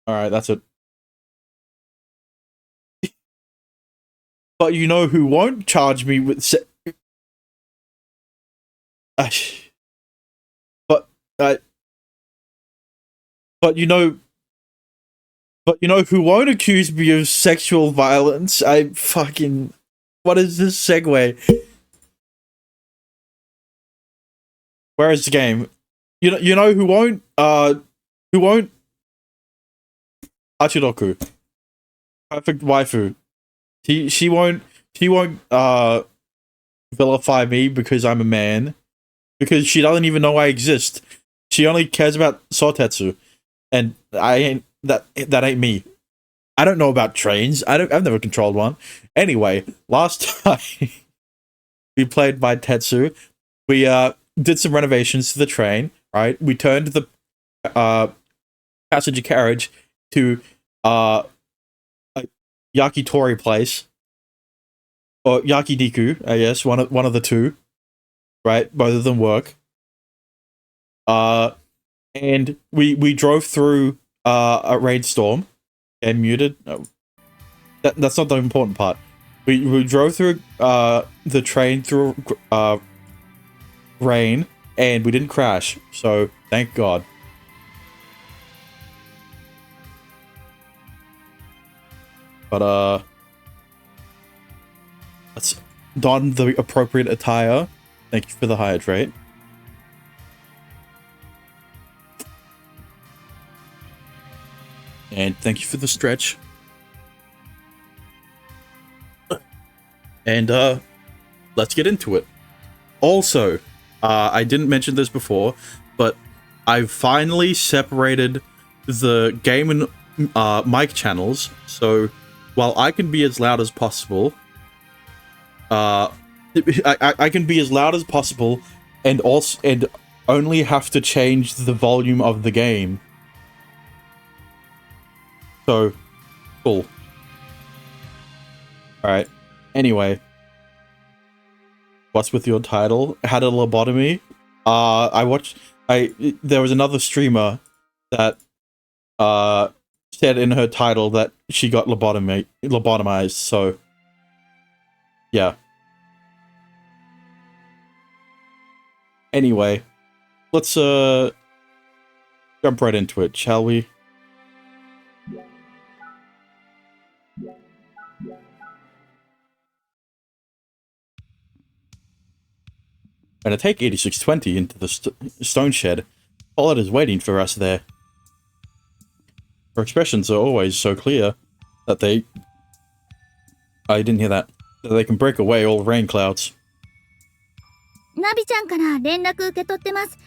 Alright, that's it. But you know who won't charge me with but uh, but you know who won't accuse me of sexual violence? I fucking, what is this segue? Where is the game? You know who won't Achiroku, perfect waifu. She won't vilify me because I'm a man, because she doesn't even know I exist. She only cares about Sotetsu, and I ain't that ain't me. I don't know about trains. I've never controlled one. Anyway, last time we played Maitetsu, we did some renovations to the train, right? We turned the passenger carriage to a yakitori place, or yakiniku, I guess, one of the two, right? Both of them work. And we drove through a rainstorm. And muted. No, that's not the important part. We drove through the train through rain, and we didn't crash. So thank God. But let's don the appropriate attire. Thank you for the hydrate. And thank you for the stretch. And let's get into it. Also, I didn't mention this before, but I've finally separated the game and mic channels. So while I can be as loud as possible, I can be as loud as possible, and only have to change the volume of the game. So, cool. Alright. Anyway. What's with your title? Had a lobotomy? There was another streamer that, said in her title that she got lobotomized, so, yeah. Anyway. Let's, jump right into it, shall we? Gonna take 8620 into the stone shed. Paulette is waiting for us there. Her expressions are always so clear that they... I didn't hear that. That they can break away all rain clouds. Nabi-chan から連絡受け取ってます。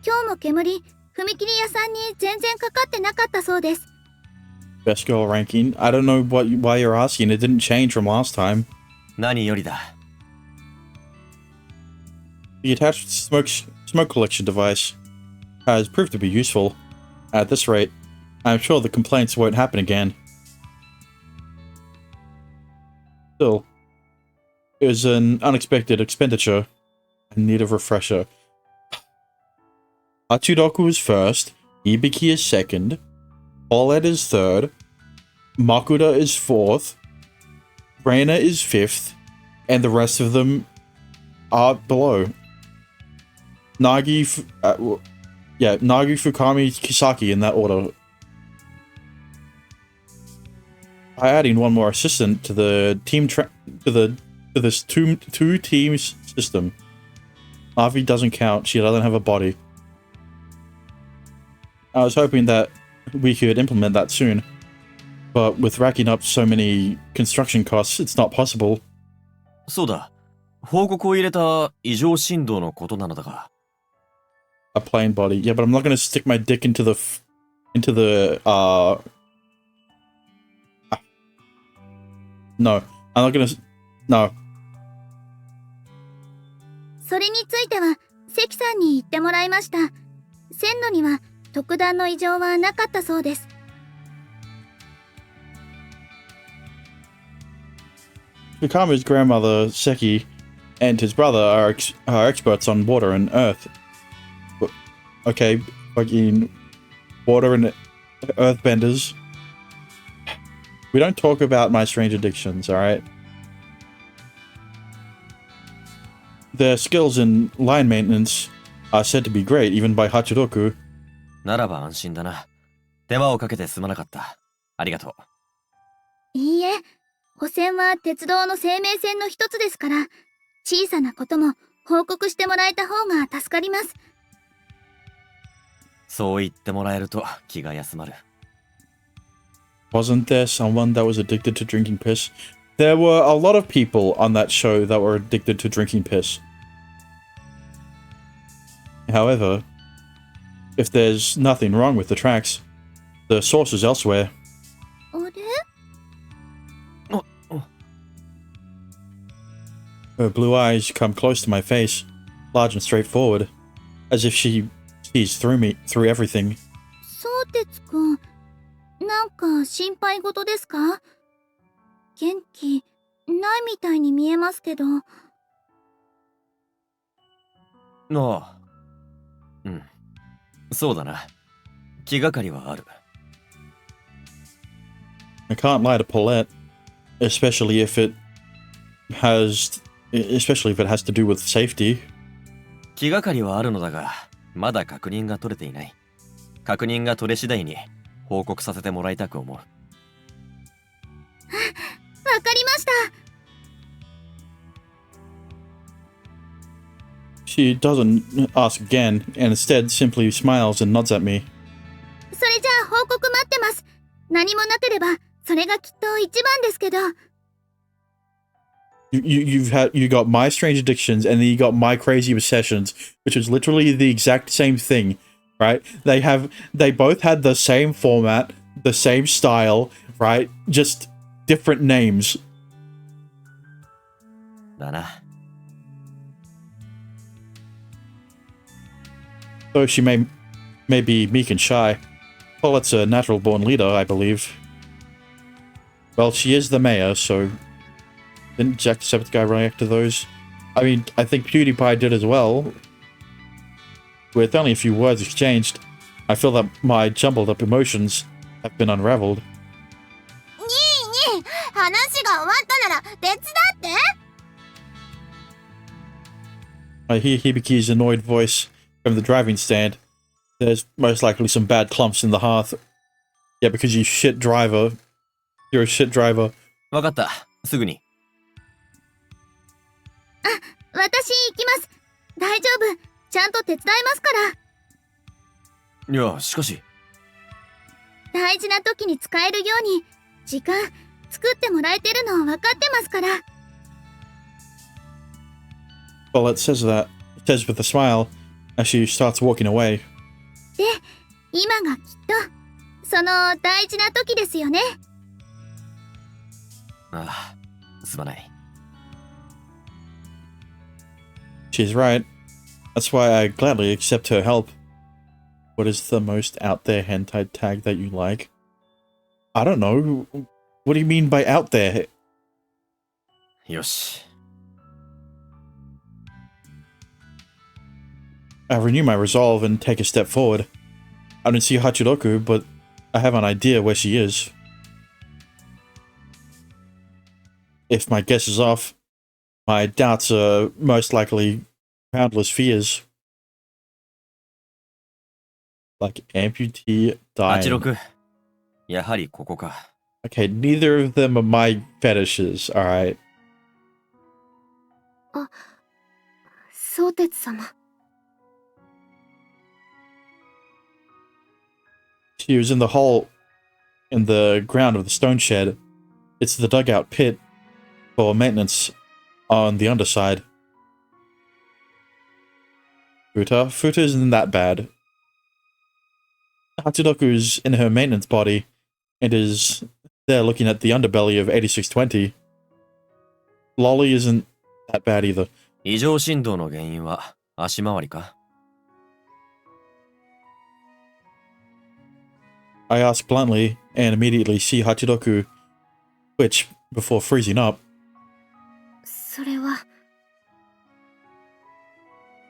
今日も煙、踏切屋さんに全然かかってなかったそうです。Best girl ranking? I don't know why you're asking. It didn't change from last time. 何よりだ。The attached smoke collection device has proved to be useful. At this rate, I'm sure the complaints won't happen again. Still, it was an unexpected expenditure. I need a refresher. Achudoku is first, Ibiki is second, Paulette is third, Makuda is fourth, Reina is fifth, and the rest of them are below. Nagi, Fukami, Kisaki in that order. By adding one more assistant to the team to this two teams system. Avi doesn't count. She doesn't have a body. I was hoping that we could implement that soon, but with racking up so many construction costs, it's not possible. そうだ。報告を入れた異常振動のことなのだが。A plain body. Yeah, but I'm not going to stick my dick into the No, I'm not going to... No. それについては関さんに言ってもらいました。線路には特段の異常はなかったそうです。Fukami's grandmother, Seki, and his brother are experts on water and earth. Okay, fucking water and earthbenders. We don't talk about my strange addictions, alright? Their skills in line maintenance are said to be great, even by Hachiroku. ならば安心だな。手間をかけてすまなかった。ありがとう。いいえ、保線は鉄道の生命線の一つですから、小さなことも報告してもらえた方が助かります。そう言ってもらえると気が休まる。Wasn't there someone that was addicted to drinking piss? There were a lot of people on that show that were addicted to drinking piss. However, if there's nothing wrong with the tracks, the source is elsewhere. あれ？ Her blue eyes come close to my face, large and straightforward, as if she sees through me, through everything. そうてつくん、なんか心配事ですか？元気ないみたいに見えますけど。ああ。うん。そうだな。気がかりはある。I can't lie to Paulette, especially if it has to do with safety. 気がかりはあるのだが、まだ確認が取れていない。確認が取れ次第に報告させてもらいたく思う。わかりました。She doesn't ask again, and instead simply smiles and nods at me. それじゃあ報告待ってます。何もなければ、それがきっと一番ですけど。You got my strange addictions, and then you got my crazy obsessions, which is literally the exact same thing, right? They both had the same format, the same style, right? Just different names. だな。Though she may be meek and shy, Paulette's a natural-born leader, I believe. Well, she is the mayor, so didn't Jacksepticeye react to those? I mean, I think PewDiePie did as well. With only a few words exchanged, I feel that my jumbled-up emotions have been unraveled. にいにい、話が終わったなら手伝って。I hear Hibiki's annoyed voice from the driving stand. There's most likely some bad clumps in the hearth. Yeah, because you shit driver. You're a shit driver. わかった。すぐに。私行きます。大丈夫。ちゃんと手伝いますから。いや、しかし。大事な時に使えるように、時間作ってもらえてるの分かってますから。Paulette says with a smile, as she starts walking away. で、今がきっと、その大事な時ですよね。ああ、すまない。She's right. That's why I gladly accept her help. What is the most out there hentai tag that you like? I don't know. What do you mean by out there? よし。I renew my resolve and take a step forward. I don't see Hachiroku, but I have an idea where she is. If my guess is off, my doubts are most likely groundless fears. Like amputee dying. 86。やはりここか。Okay, neither of them are my fetishes, alright? 相鉄様。She was in the hole in the ground of the stone shed. It's the dugout pit for maintenance on the underside. Futa isn't that bad. Hachiroku's in her maintenance body and is there looking at the underbelly of 8620. Lolly isn't that bad either. 異常振動の原因は足回りか？ I ask bluntly and immediately see Hachiroku twitch before freezing up. それは。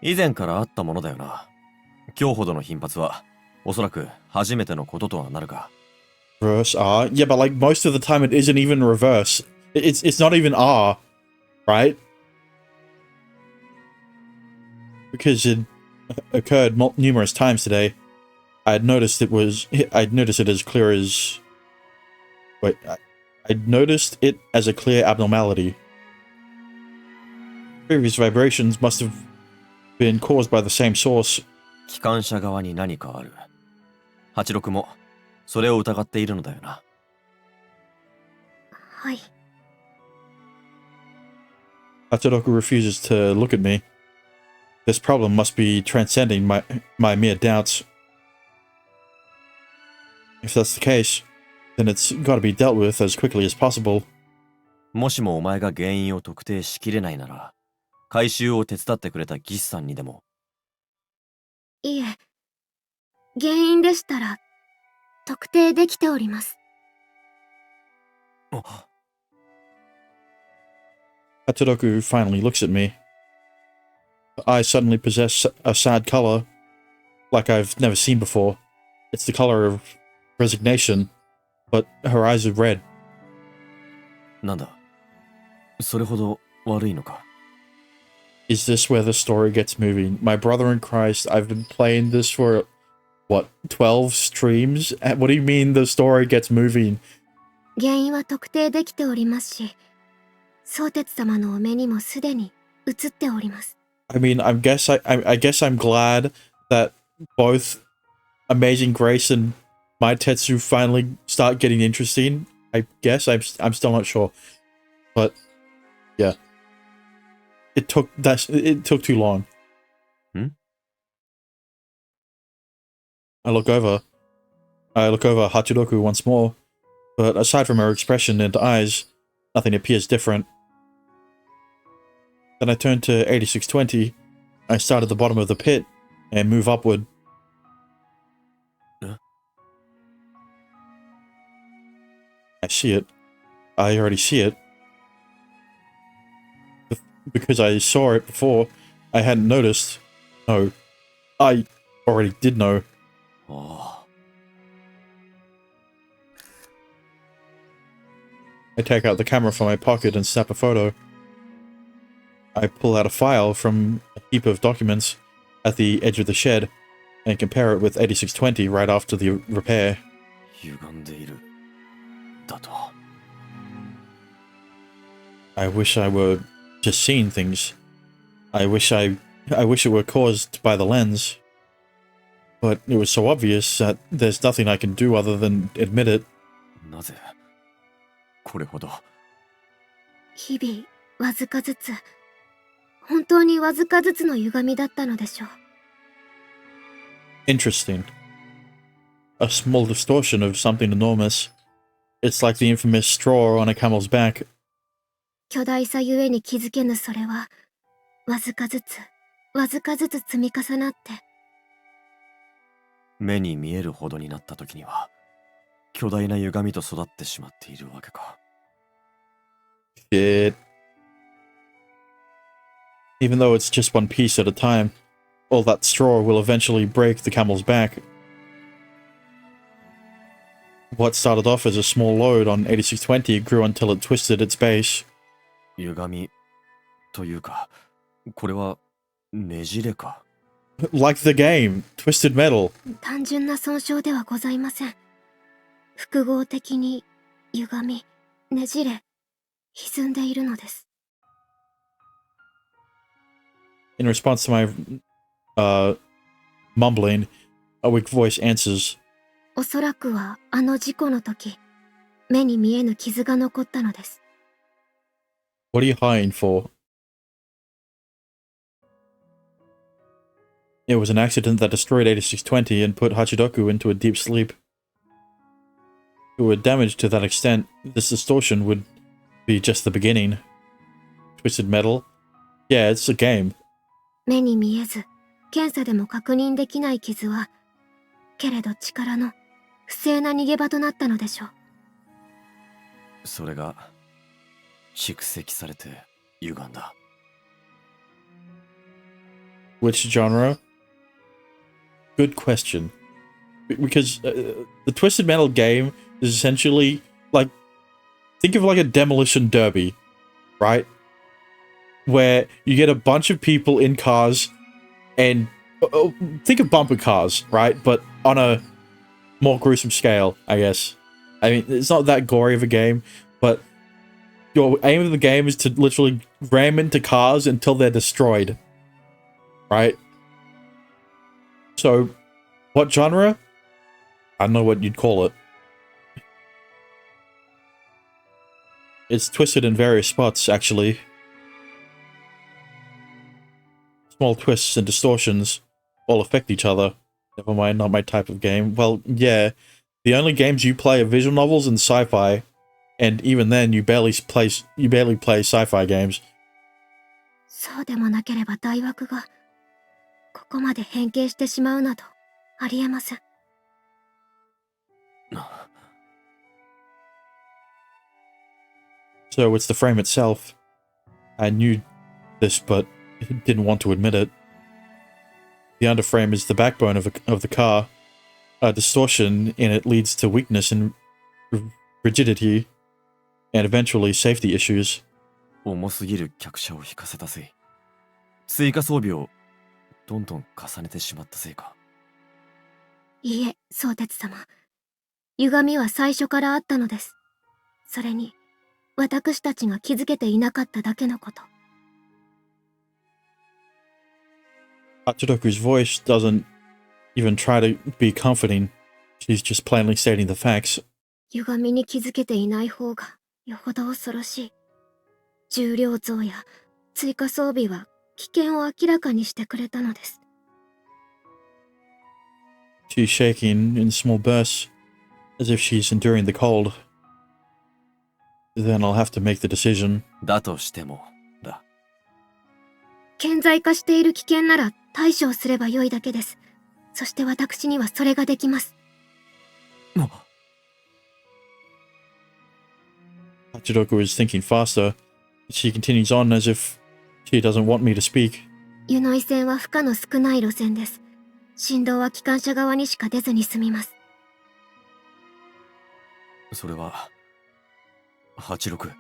以前からあったものだよな。今日ほどの頻発はおそらく初めてのこととはなるが。Reverse R? Yeah, but like most of the time it isn't even reverse. It's not even R, right? Because it occurred numerous times today. I'd noticed it as clear as... Wait, I'd noticed it as a clear abnormality. Previous vibrations must have been caused by the same source. 機関車側に何かある。86もそれを疑っているのだよな。はい。Hachinoku refuses to look at me. This problem must be transcending my mere doubts. If that's the case, then it's got to be dealt with as quickly as possible. もしもお前が原因を特定しきれないなら、回収を手伝ってくれたギスさんにでも。いえ、原因でしたら、特定できております。Hachinoku finally looks at me. Her eyes suddenly possess a sad color, like I've never seen before. It's the color of resignation, but her eyes are red. なんだ、それほど悪いのか。Is this where the story gets moving? My brother in Christ, I've been playing this for, what, 12 streams? What do you mean the story gets moving? 原因は特定できておりますし、相鉄様のお目にもすでに映っております。I mean, I guess I'm glad that both Amazing Grace and Maitetsu finally start getting interesting. I guess I'm still not sure, but yeah, it took too long. I look over Hachinoku once more, but aside from her expression and eyes, nothing appears different. Then I turn to 8620. I start at the bottom of the pit and move upward. I see it. I already see it. Because I saw it before, I hadn't noticed. No, I already did know. I take out the camera from my pocket and snap a photo. I pull out a file from a heap of documents at the edge of the shed and compare it with 8620 right after the repair. 歪んでいる。だと。I wish I were just seeing things. I wish it were caused by the lens. But it was so obvious that there's nothing I can do other than admit it. なぜこれほど。日々、わずかずつ、本当にわずかずつの歪みだったのでしょう。Interesting. A small distortion of something enormous. It's like the infamous straw on a camel's back. 巨大さゆえに気づけぬそれは、わずかずつ、わずかずつ積み重なって。目に見えるほどになった時には、巨大な歪みと育ってしまっているわけか。Shit. Even though it's just one piece at a time, all that straw will eventually break the camel's back. What started off as a small load on 8620 grew until it twisted its base. 歪みというか、これはねじれか。Like the game, Twisted Metal. 単純な損傷ではございません。複合的に歪み、ねじれ、歪んでいるのです。In response to my mumbling, a weak voice answers. おそらくはあの事故の時、目に見えぬ傷が残ったのです。What are you hiding for? It was an accident that destroyed 8620 and put Hachidoku into a deep sleep. If it were damaged to that extent, this distortion would be just the beginning. Twisted Metal? Yeah, it's a game. 目に見えず、検査でも確認できない傷は、けれど力の不正な逃げ場となったのでしょう。それが蓄積されて歪んだ。Which genre? Good question. Because the Twisted Metal game is essentially like, think of like a demolition derby, right? Where you get a bunch of people in cars and think of bumper cars, right? But on a more gruesome scale, I guess. I mean, it's not that gory of a game, but your aim of the game is to literally ram into cars until they're destroyed, right? So, what genre? I don't know what you'd call it. It's twisted in various spots, actually. Small twists and distortions all affect each other. Never mind, not my type of game. Well, yeah. The only games you play are visual novels and sci-fi, and even then, you barely play sci-fi games. そうでもなければ大枠がここまで変形してしまうなどありえません。So it's the frame itself. I knew this, but didn't want to admit it. The underframe is the backbone of the car. A distortion in it leads to weakness and rigidity, and eventually safety issues. 重すぎる客車を引かせたせい。追加装備をどんどん重ねてしまったせいか。いいえ、相鉄様。歪みは最初からあったのです。それに、私たちが気づけていなかっただけのこと。Hachiroku's voice doesn't even try to be comforting. She's just plainly stating the facts. 歪みに気づけていない方がよほど恐ろしい。重量増や追加装備は危険を明らかにしてくれたのです。She's shaking in small bursts, as if she's enduring the cold. Then I'll have to make the decision. だとしてもだ。顕在化している危険なら対処をすればよいだけです。そして私にはそれができます。Hachiroku is thinking faster. She continues on as if she doesn't want me to speak. 湯内線は負荷の少ない路線です。振動は機関車側にしか出ずに済みます。それは86。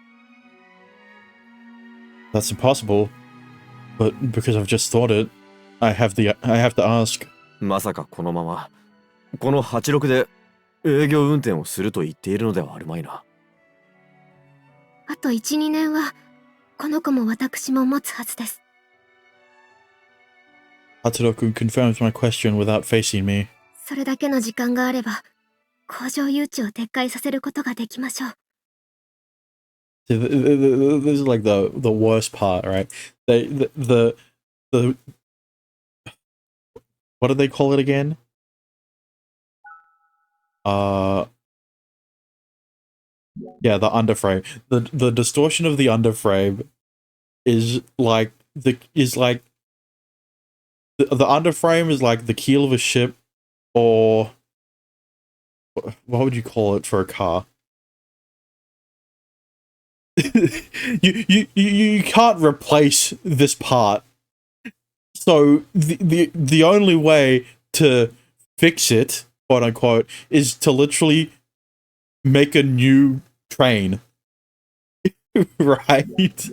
That's impossible. But because I've just thought it, I have to ask. まさかこのままこの86で営業運転をすると言っているのではあるまいな。あと 1,2 年はこの子も私も持つはずです。Hachiroku confirms my question without facing me. それだけの時間があれば工場誘致を撤回させることができましょう。This is like the worst part, right? The what do they call it again? Yeah, the underframe. The distortion of the underframe is like the underframe is like the keel of a ship, or what would you call it for a car? you can't replace this part. So the only way to fix it, quote unquote, is to literally make a new train. Right?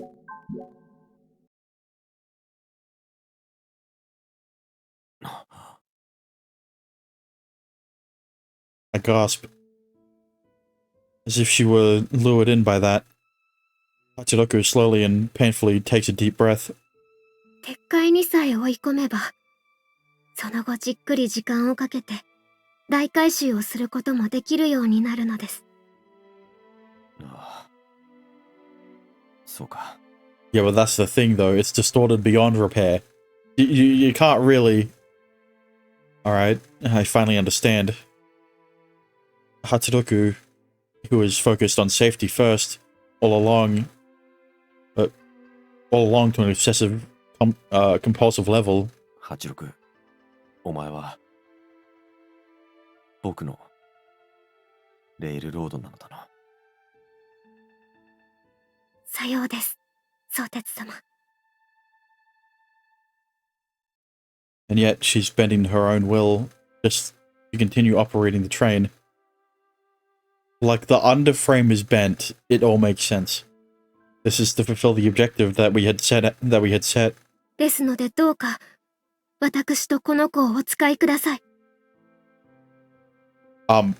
I gasp. As if she were lured in by that. Hachiroku slowly and painfully takes a deep breath. 撤回にさえ追い込めば、その後じっくり時間をかけて大改修をすることもできるようになるのです。ああ、そうか。Yeah, but that's the thing though, it's distorted beyond repair. You can't really... Alright, I finally understand. Hachiroku, who is focused on safety first, all along to an excessive, compulsive level. 86、お前は僕のレールロードなのだな。さようです、相鉄様。And yet she's bending her own will just to continue operating the train. Like the underframe is bent. It all makes sense. This is to fulfill the objective that we had set. ですのでどうか、私とこの子をお使いください。A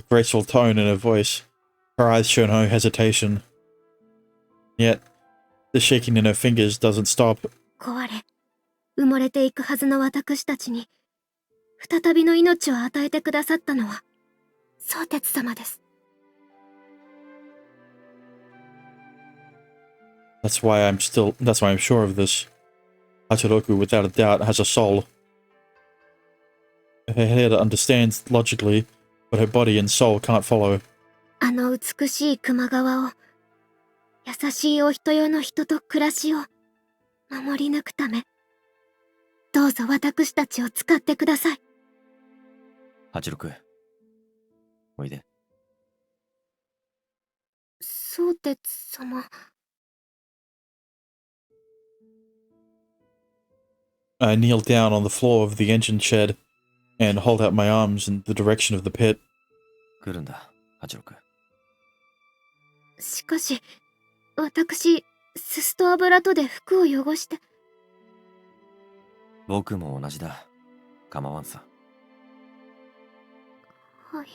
graceful tone in her voice. Her eyes show no hesitation. Yet, the shaking in her fingers doesn't stop. 壊れ、埋もれていくはずの私たちに、再びの命を与えてくださったのは、相鉄様です。That's why I'm sure of this. Hachiroku, without a doubt, has a soul. Her head understands logically, but her body and soul can't follow. あの美しい熊川を、優しいお人よの人と暮らしを、守り抜くため、どうぞ私たちを使ってください。86。おいで。相鉄様。I kneel down on the floor of the engine shed and hold out my arms in the direction of the pit. 来るんだ、86。しかし、私、すすと油とで服を汚して。僕も同じだ。構わんさ。はい。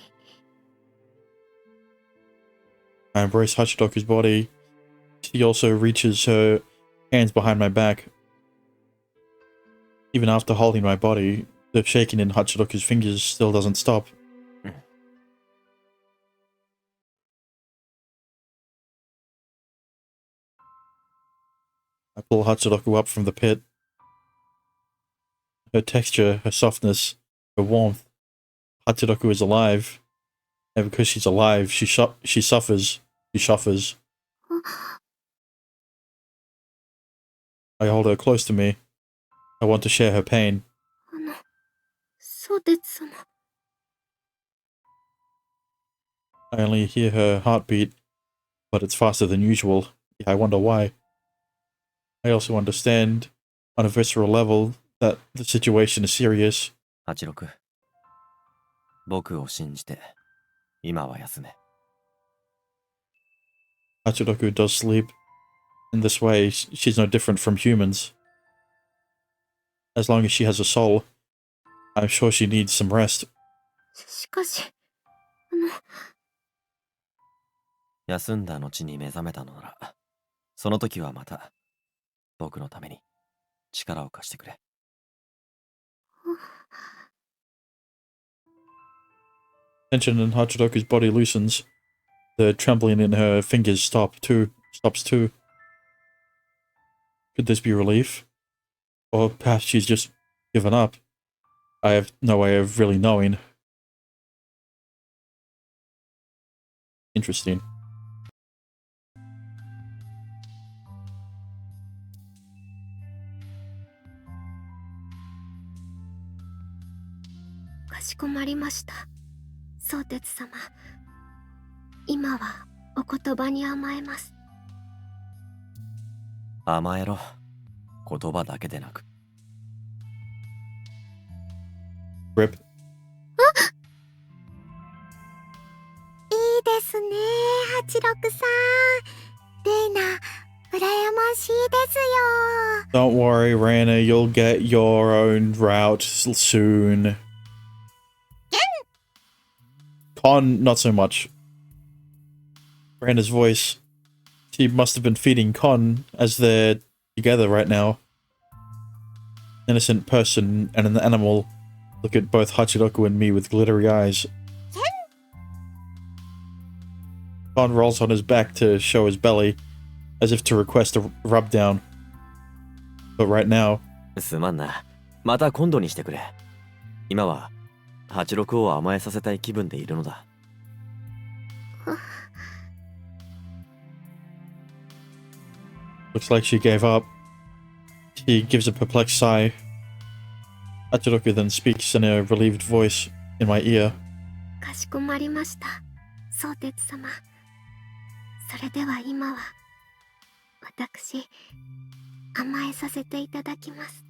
I embrace Hachiroku's body. She also reaches her hands behind my back. Even after holding my body, the shaking in Hachiroku's fingers still doesn't stop. I pull Hachiroku up from the pit. Her texture, her softness, her warmth. Hachiroku is alive. And because she's alive, she suffers. She suffers. I hold her close to me. I want to share her pain. 相鉄様。I only hear her heartbeat, but it's faster than usual. I wonder why. I also understand, on a visceral level, that the situation is serious. 86。僕を信じて、今は休め。Hachiroku does sleep. In this way, she's no different from humans. As long as she has a soul, I'm sure she needs some rest. しかし、休んだ後に目覚めたのなら、その時はまた、僕のために力を貸してくれ。Tension in Hachiroku's body loosens. The trembling in her fingers stops too. Could this be relief? Or perhaps she's just given up. I have no way of really knowing. Interesting. かしこまりました。相鉄様。今はお言葉に甘えます。甘えろ。言葉だけでなく。Rip. いいですね、86さん。レイナ、羨ましいですよ。Don't worry, Rana, you'll get your own route soon. Con, not so much. Rana's voice. She must have been feeding Con as they're together right now. Innocent person and an animal look at both Hachiroku and me with glittery eyes. Con rolls on his back to show his belly, as if to request a rub down. But right now... すまんな。また今度にしてくれ。今は、86を甘えさせたい気分でいるのだ。Looks like she gave up. She gives a perplexed sigh. Hachiroku then speaks in a relieved voice in my ear. かしこまりました。相鉄様。それでは今は、私、甘えさせていただきます。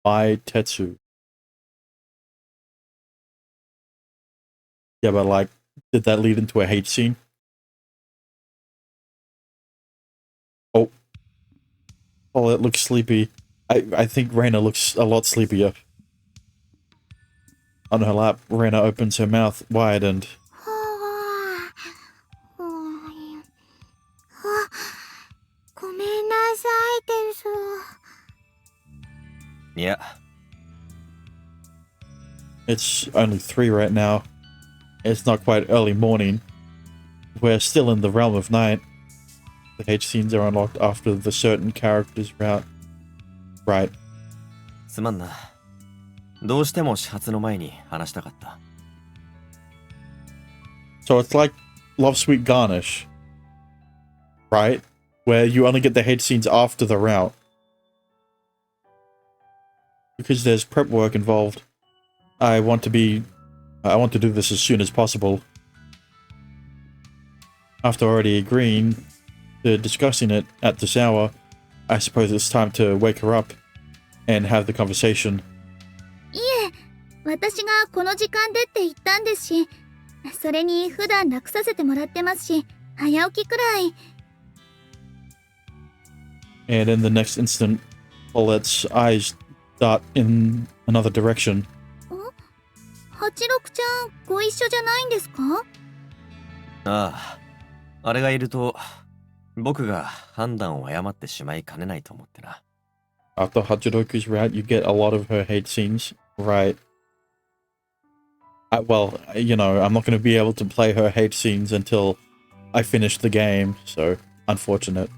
Maitetsu. Yeah, but like, did that lead into a hate scene? Oh, oh, it looks sleepy. I think Reina looks a lot sleepier. On her lap, Reina opens her mouth wide and ごめんなさいです。いや、 it's only 3 right now. It's not quite early morning. We're still in the realm of night. The H scenes are unlocked after the certain character's route. Right. すまんな。どうしても始発の前に話したかった。So it's like Love Sweet Garnish. Right? Where you only get the H scenes after the route. Because there's prep work involved. I want to do this as soon as possible. After already agreeing to discussing it at this hour, I suppose it's time to wake her up and have the conversation. いえ、私がこの時間でって言ったんですし、それに普段楽させてもらってますし、早起きくらい。And in the next instant, Paulette's eyes dart in another direction. 86ちゃん、ご一緒じゃないんですか？ああ、あれがいると僕が判断を誤ってしまいかねないと思ってな。After Hachiroku's route, you get a lot of her hate scenes. Right. Well, you know, I'm not going to be able to play her hate scenes until I finish the game, so unfortunate.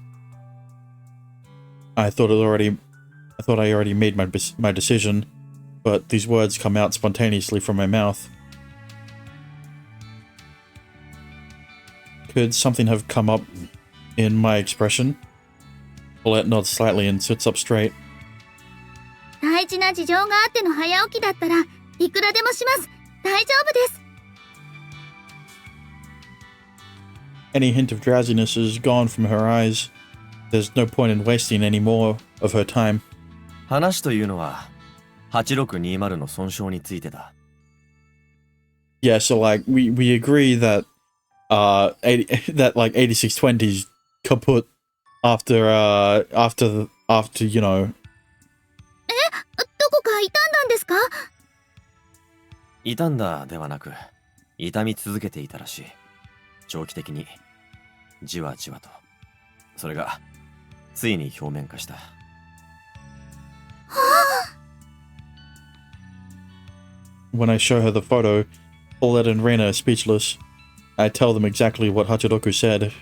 I thought I already made my decision, but these words come out spontaneously from my mouth. Could something have come up in my expression? Paulette nods slightly and sits up straight. 大事な事情があっての早起きだったらいくらでもします。大丈夫です。 Any hint of drowsiness is gone from her eyes. There's no point in wasting any more of her time. 話というのは8620の損傷についてだ。Yeah, so like we agree that 8620's kaput after you know. どこか傷んだんですか？傷んだではなく、痛み続けていたらしい。長期的にじわじわと。それがついに表面化した。When I show her the photo, Paulette and Reina are speechless. I tell them exactly what Hachiroku said.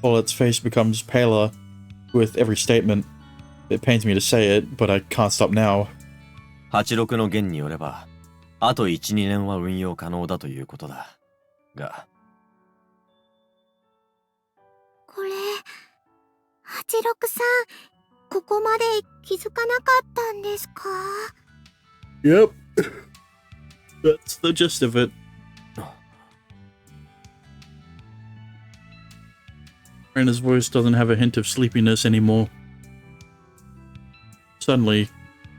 Paulette's face becomes paler with every statement. It pains me to say it, but I can't stop now. 86の弦によれば、あと 1,2 年は運用可能だということだ。が、これ、86さん、ここまで気づかなかったんですか？ Yep. That's the gist of it. Reina's voice doesn't have a hint of sleepiness anymore. Suddenly,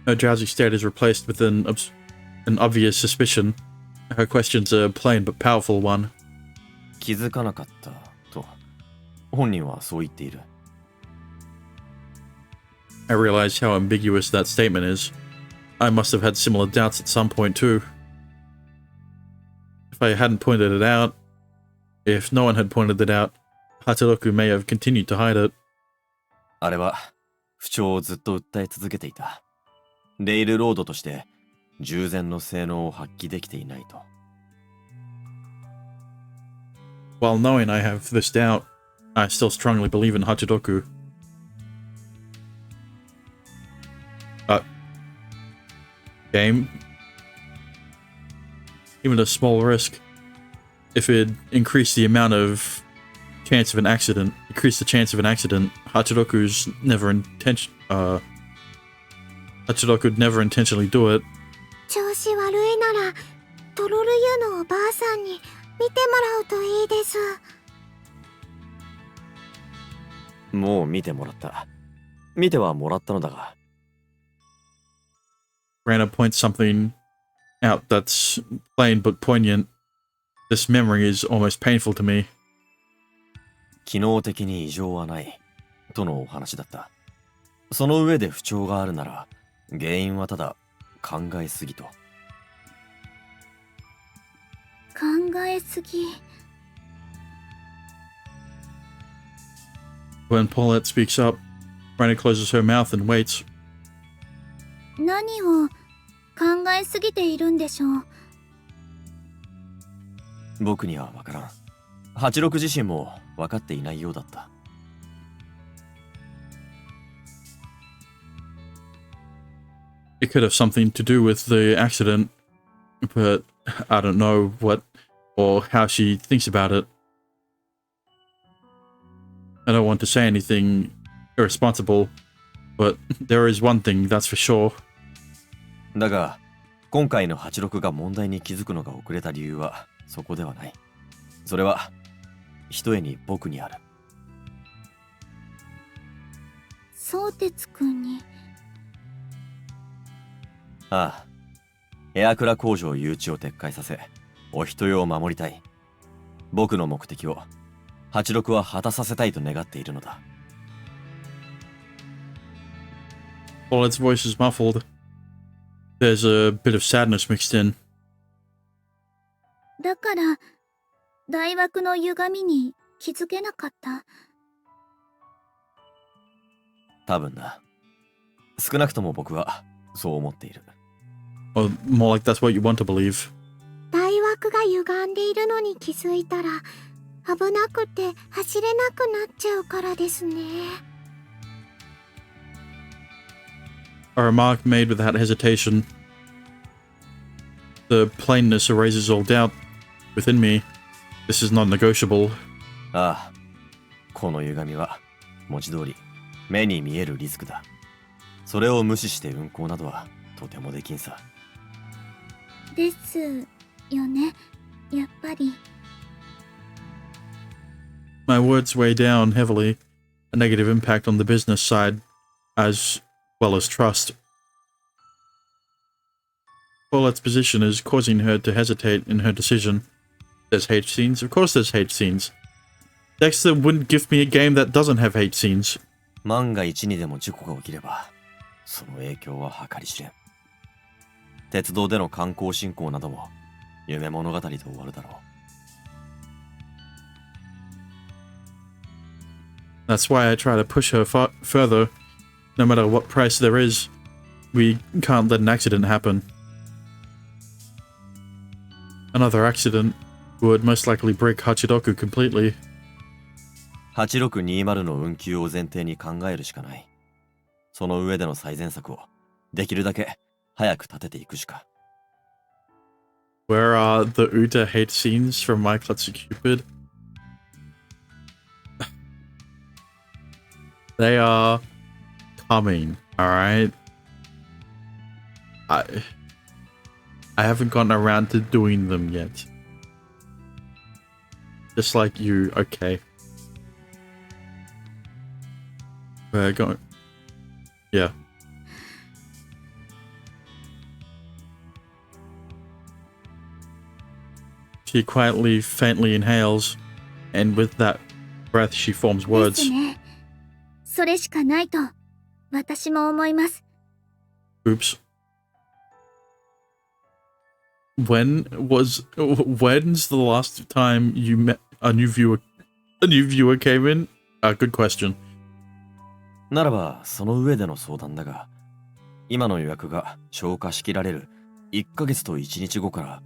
her drowsy state is replaced with an obvious suspicion. Her question's a plain but powerful one. 気づかなかったと本人はそう言っている。I realize how ambiguous that statement is. I must have had similar doubts at some point too. If I hadn't pointed it out, if no one had pointed it out, Hachiroku may have continued to hide it. あれは不調をずっと訴え続けていた。レイルロードとして従前の性能を発揮できていないと。While knowing I have this doubt, I still strongly believe in Hachiroku. Game. Even a small risk. If it increased the amount of chance of an accident, increased the chance of an accident, Hachiroku'd never intentionally do it. 調子悪いなら、トロルユのおばあさんに見てもらうといいです。もう見てもらった。見てはもらったのだが、Rana points something out that's plain but poignant. This memory is almost painful to me. 機能的に異常はない、とのお話だった。その上で不調があるなら、原因はただ考えすぎと。考えすぎ。When Paulette speaks up, Rana closes her mouth and waits. 何を考えすぎているんでしょう。僕には分からん。86自身も分かっていないようだった。It could have something to do with the accident, but I don't know what or how she thinks about it. I don't want to say anything irresponsible, but there is one thing that's for sure. だが、今回の86が問題に気づくのが遅れた理由はそこではない。それは、ひとえに僕にある。相鉄くんに。ああ、エアクラ工場誘致を撤回させ、お人よを守りたい。僕の目的を、86は果たさせたいと願っているのだ。Paulette's voice is muffled. There's a bit of sadness mixed in. だから、大枠の歪みに気づけなかった。多分な。少なくとも僕はそう思っている。Or more like that's what you want to believe. 大枠が歪んでいるのに気づいたら、危なくて走れなくなっちゃうからですね。A remark made without hesitation. The plainness erases all doubt within me. This is not negotiable. ああ、この歪みは文字通り目に見えるリスクだ。それを無視して運行などはとてもできんさ。ですよね、やっぱり。My words weigh down heavily, a negative impact on the business side, as well as trust. Paulette's position is causing her to hesitate in her decision. There's hate scenes? Of course there's hate scenes. Dexter wouldn't give me a game that doesn't have hate scenes. 万が一にでも事故が起きれば、その影響は計り知れん。鉄道での観光振興なども夢物語と終わるだろう。That's why I try to push her further. No matter what price there is, we can't let an accident happen. Another accident would most likely break Hachiroku completely. 8620の運休を前提に考えるしかない。その上での最善策をできるだけ早く立てていくしか。Where are the Uta hate scenes from Maitetsu Cupid? They are coming, alright? I haven't gotten around to doing them yet. Just like you, okay. We're going... Yeah. She quietly, faintly inhales, and with that breath she forms で words. すね。それしかないと、私も思います。Oops. When's the last time you met a new viewer came in? Good question. ならばその上での相談だが、今の予約が消化しきられる1ヶ月と1日後から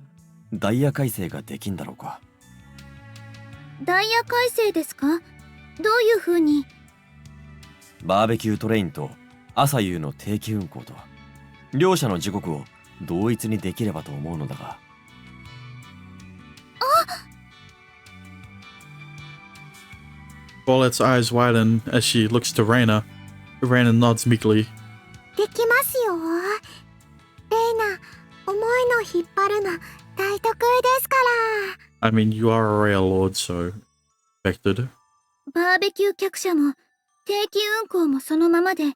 ダイヤ改正ができんだろうか。ダイヤ改正ですか？どういう風に？バーベキュートレインと朝夕の定期運行と両者の時刻を同一にできればと思うのだが。Paulette's eyes widen as she looks to Reina. Reina nods meekly. できますよ。レイナ、重いの引っ張るの大得意ですから。I mean, you are a rail lord, so expected. バーベキュー客車も定期運行もそのままで、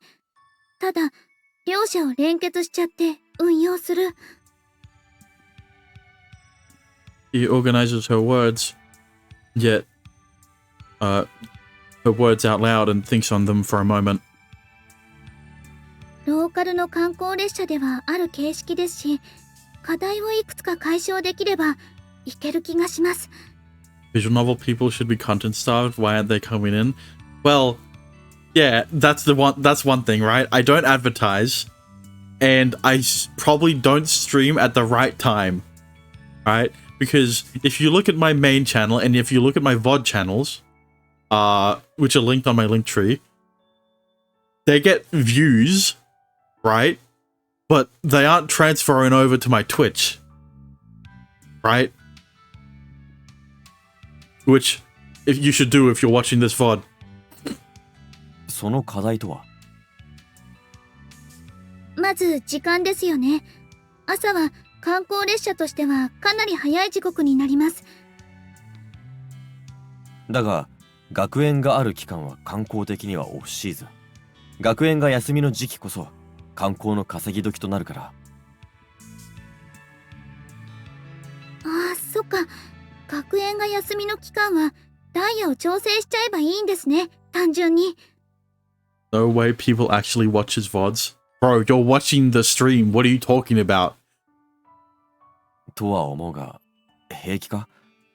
ただ両者を連結しちゃって運用する。She organizes her words, yet her words out loud and thinks on them for a moment. ローカルの観光列車ではある形式ですし、課題をいくつか解消できればいける気がします。Visual novel people should be content starved. Why aren't they coming in? Well, yeah, that's one thing, right? I don't advertise, and I probably don't stream at the right time, right? Because if you look at my main channel and if you look at my VOD channels, which are linked on my link tree, they get views, right? But they aren't transferring over to my Twitch, right? Which, if you should do if you're watching this VOD. その課題とは？まず時間ですよね。朝は観光列車としてはかなり早い時刻になります。だが、学園がある期間は観光的にはオフシーズン。学園が休みの時期こそ観光の稼ぎ時となるから。ああ、そっか。学園が休みの期間はダイヤを調整しちゃえばいいんですね。単純に。No way people actually watch his VODs. Bro, you're watching the stream. What are you talking about? とは思うが、平気か？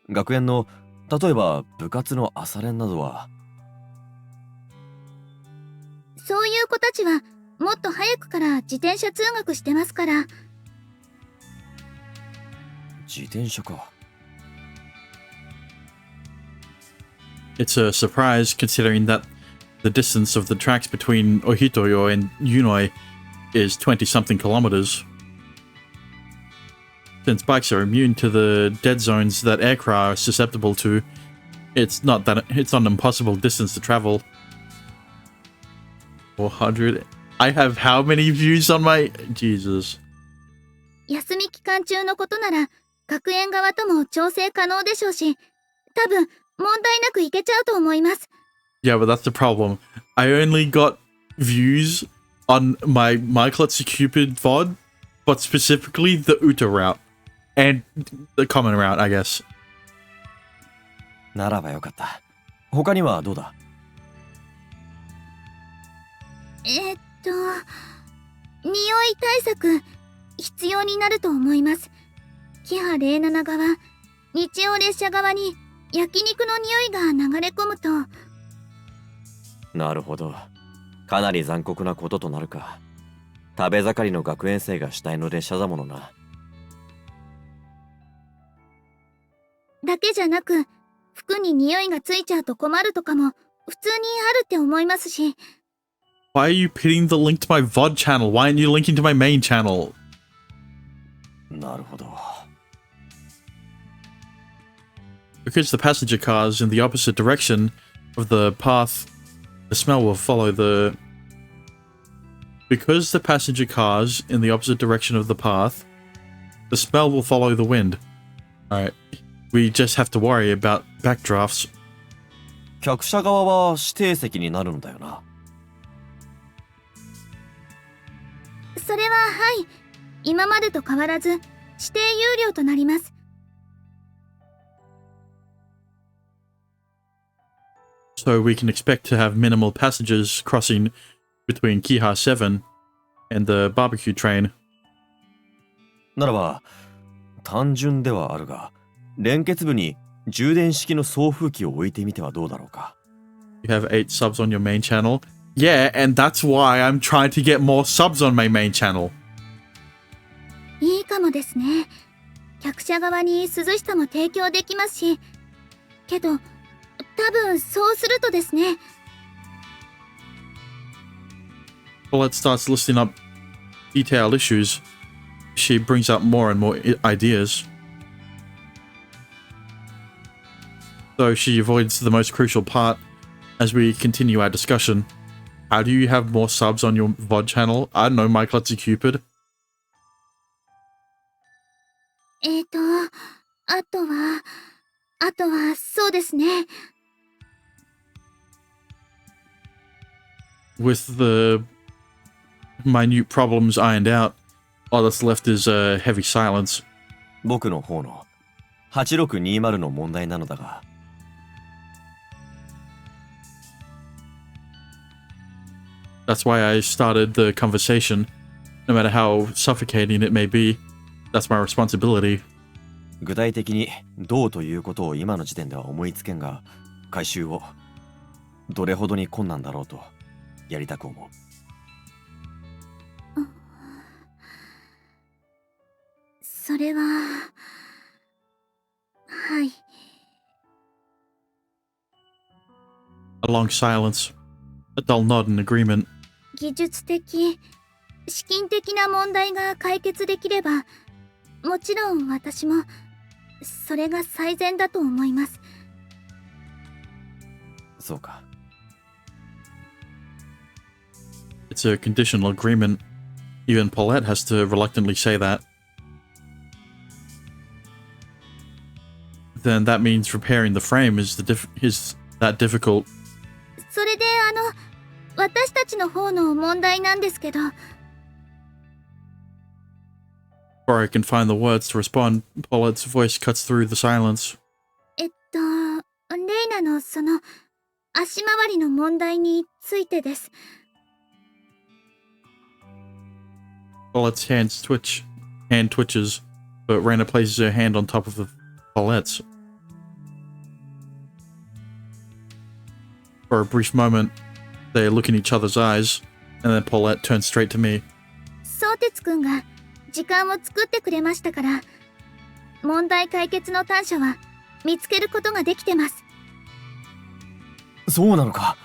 学園の、例えば部活の朝練などは。そういう子たちはもっと早くから自転車通学してますから。自転車か。It's a surprise considering that the distance of the tracks between Ohitoyo and Yunoi is 20-something kilometers. Since bikes are immune to the dead zones that aircraft are susceptible to, it's not an impossible distance to travel. 400. I have how many views on my... Jesus. 休み期間中のことなら学園側とも調整可能でしょうし、多分問題なくいけちゃうと思います。Yeah, but that's the problem. I only got views on my Maitetsu Cupid VOD, but specifically the Uta route. And the common route, I guess. ならばよかった。他にはどうだ？匂い対策必要になると思います。キハ07側、日曜列車側に焼肉の匂いが流れ込むと。なるほど。かなり残酷なこととなるか。食べ盛りの学園生が主体の列車だものな。だけじゃなく、服に匂いがついちゃうと困るとかも普通にあるって思いますし。Why are you pinning the link to my VOD channel? Why aren't you linking to my main channel? なるほど。Because the passenger cars in the opposite direction of the path, the smell will follow the... Because the passenger cars in the opposite direction of the path, the smell will follow the wind. Alright. We just have to worry about backdrafts. 客車側は指定席になるのだよな。それははい。今までと変わらず指定有料となります。So we can expect to have minimal passengers crossing between Kiha 7 and the barbecue train. ならば、単純ではあるが、連結部に充電式の送風機を置いてみてはどうだろうか。You have 8 subs on your main channel. Yeah, and that's why I'm trying to get more subs on my main channel. いいかもですね。客車側に涼しさも提供できますし。けど、多分そうするとですね。Paulette starts listing up detailed issues. She brings up more and more ideas. So she avoids the most crucial part as we continue our discussion. How do you have more subs on your VOD channel? I don't know, Maitetsu Cupid. あとはそうですね。With the minute problems ironed out, All that's left is heavy silence. 僕の方の8620の問題なのだが、That's why I started the conversation. No matter how suffocating it may be, that's my responsibility. 具体的にどうということを今の時点では思いつけんが、回収をどれほどに困難だろうとやりたく思う。それは、はい。A long silence. A dull nod in agreement. 技術的、資金的な問題が解決できれば、もちろん私もそれが最善だと思います。そうか。It's a conditional agreement. Even Paulette has to reluctantly say that. Then that means repairing the frame is that difficult. それで私たちの方の問題なんですけど。Before I can find the words to respond, Paulette's voice cuts through the silence. レイナのその足回りの問題についてです。Paulette's hand twitches, but Raina places her hand on top of Paulette's. For a brief moment, they look in each other's eyes, and then Paulette turns straight to me. 相鉄くんが時間を作ってくれましたから、問題解決の短所は見つけることができてます。そうなのか。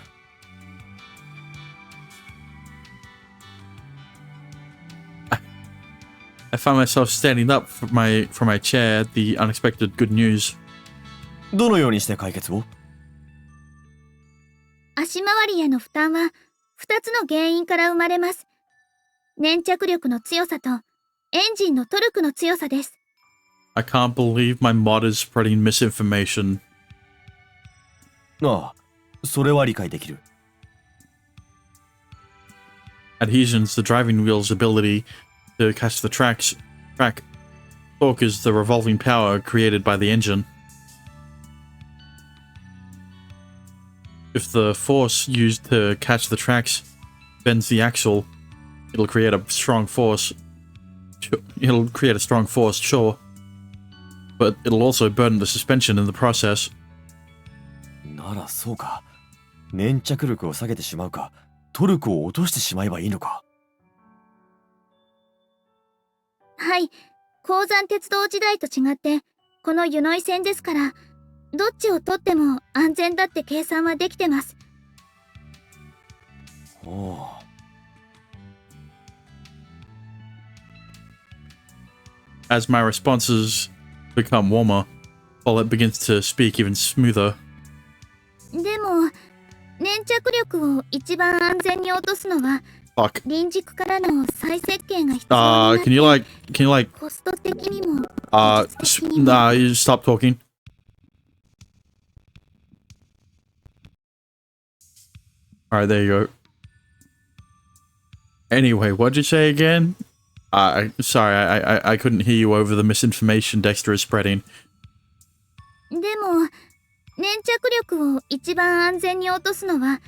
I found myself standing up from my chair at the unexpected good news. どのようにして解決を？足回りへの負担は2つの原因から生まれます。粘着力の強さとエンジンのトルクの強さです。I can't believe my mod is spreading misinformation. ああ、それは理解できる。Adhesion's the driving wheel's ability to catch the track. Torque is the revolving power created by the engine. If the force used to catch the tracks bends the axle, it'll create a strong force. It'll create a strong force, sure. But it'll also burden the suspension in the process. ならそうか。粘着力を下げてしまうか、トルクを落としてしまえばいいのか。はい、鉱山鉄道時代と違ってこの湯の井線ですから、どっちを取っても安全だって計算はできてます。おお。As my responses become warmer, Paulette begins to speak even smoother. でも粘着力を一番安全に落とすのは Fuck. 輪軸からの再設計が必要になって、can you like コスト的にも技術的にも。you stop talking. Alright, there you go. Anyway, what'd you say again? Sorry, I couldn't hear you over the misinformation Dexter is spreading. でも粘着力を一番安全に落とすのは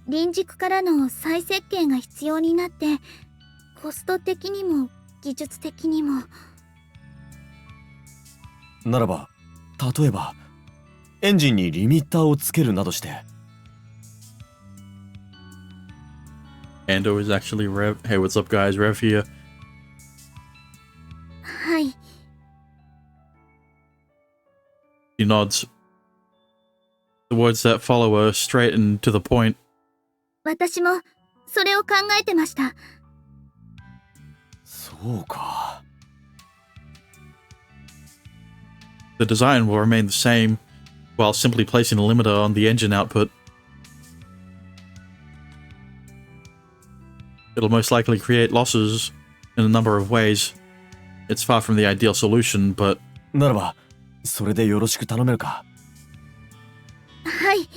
輪軸からの再設計が必要になって、コスト的にも技術的にも。ならば、例えばエンジンにリミッターをつけるなどして。Ando is actually Rev. Hey, what's up, guys? Rev here. はい。He nods. The words that follow are straight and to the point. 私もそれを考えてました。そうか。The design will remain the same, while simply placing a limiter on the engine output. It'll most likely create losses in a number of ways. It's far from the ideal solution, but... ならば、それでよろしく頼めるか。はい。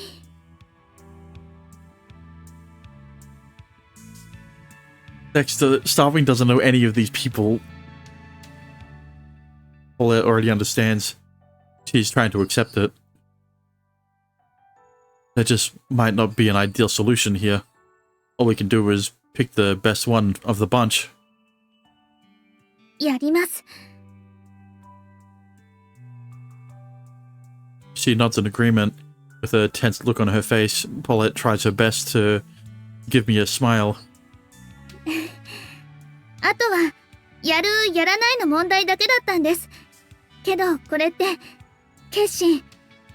Dexter, Starving doesn't know any of these people. Paulette already understands. She's trying to accept it. There just might not be an ideal solution here. All we can do is pick the best one of the bunch. やります。 She nods in agreement. With a tense look on her face, Paulette tries her best to give me a smile. あとは、やる、やらないの問題だけだったんです。けど、これって、決心、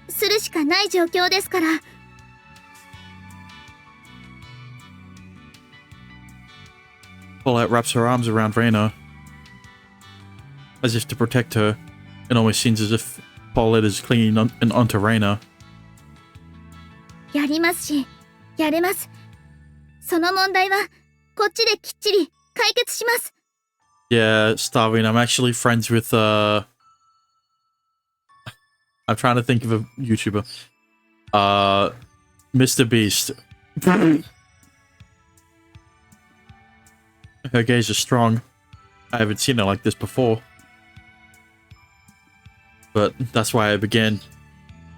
するしかない状況ですから。Paulette wraps her arms around Reina, as if to protect her. It almost seems as if Paulette is clinging onto Reina. やりますし、やれます。その問題は、こっちできっちり解決します。Yeah, Starving, I'm actually friends with, I'm trying to think of a YouTuber. Mr. Beast. Her gaze is strong. I haven't seen her like this before. But that's why I began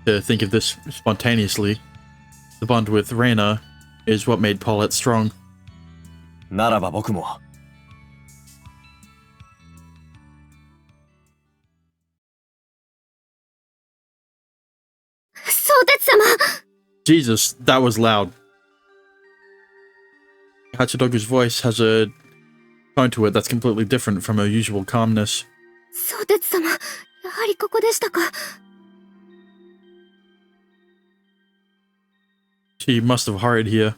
to think of this spontaneously. The bond with Reina is what made Paulette strong. ならば僕も。相鉄様 Jesus, that was loud. Hachidogu's voice has a tone to it that's completely different from her usual calmness. 相鉄様、やはりここでしたか。She must have hurried here.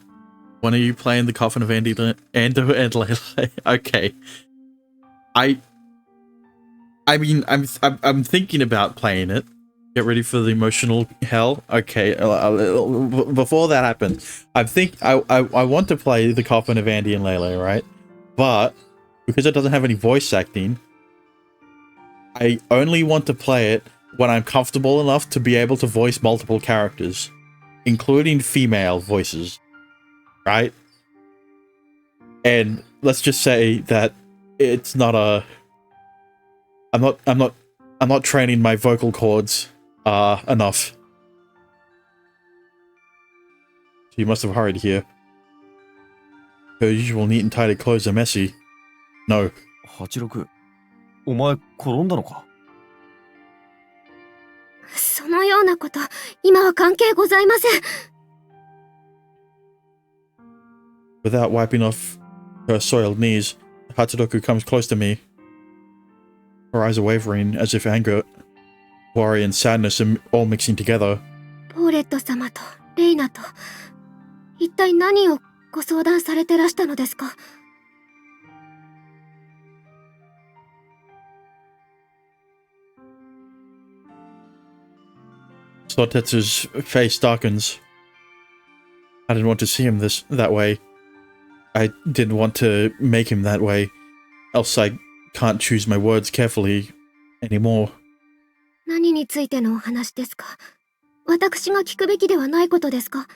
When are you playing the Coffin of Ando and Lele? Okay. I mean, I'm thinking about playing it. Get ready for the emotional hell. Okay. Before that happens, I want to play the Coffin of Andy and Lele, right? But because it doesn't have any voice acting, I only want to play it when I'm comfortable enough to be able to voice multiple characters, including female voices, right? And let's just say that it's not a. I'm not training my vocal cords enough. She must have hurried here. Her usual neat and tidy clothes are messy. No. 86、お前転んだのか？そのようなこと、今は関係ございません。Without wiping off her soiled knees, Hachidoku comes close to me. Her eyes are wavering, as if anger, worry, and sadness are all mixing together. ポーレット様とレイナと、一体何をご相談されてらしたのですか？ Sotetsu's face darkens. I didn't want to see him that way. I didn't want to make him that way, else I can't choose my words carefully anymore. 何についてのお話ですか？私が聞くべきではないことですか？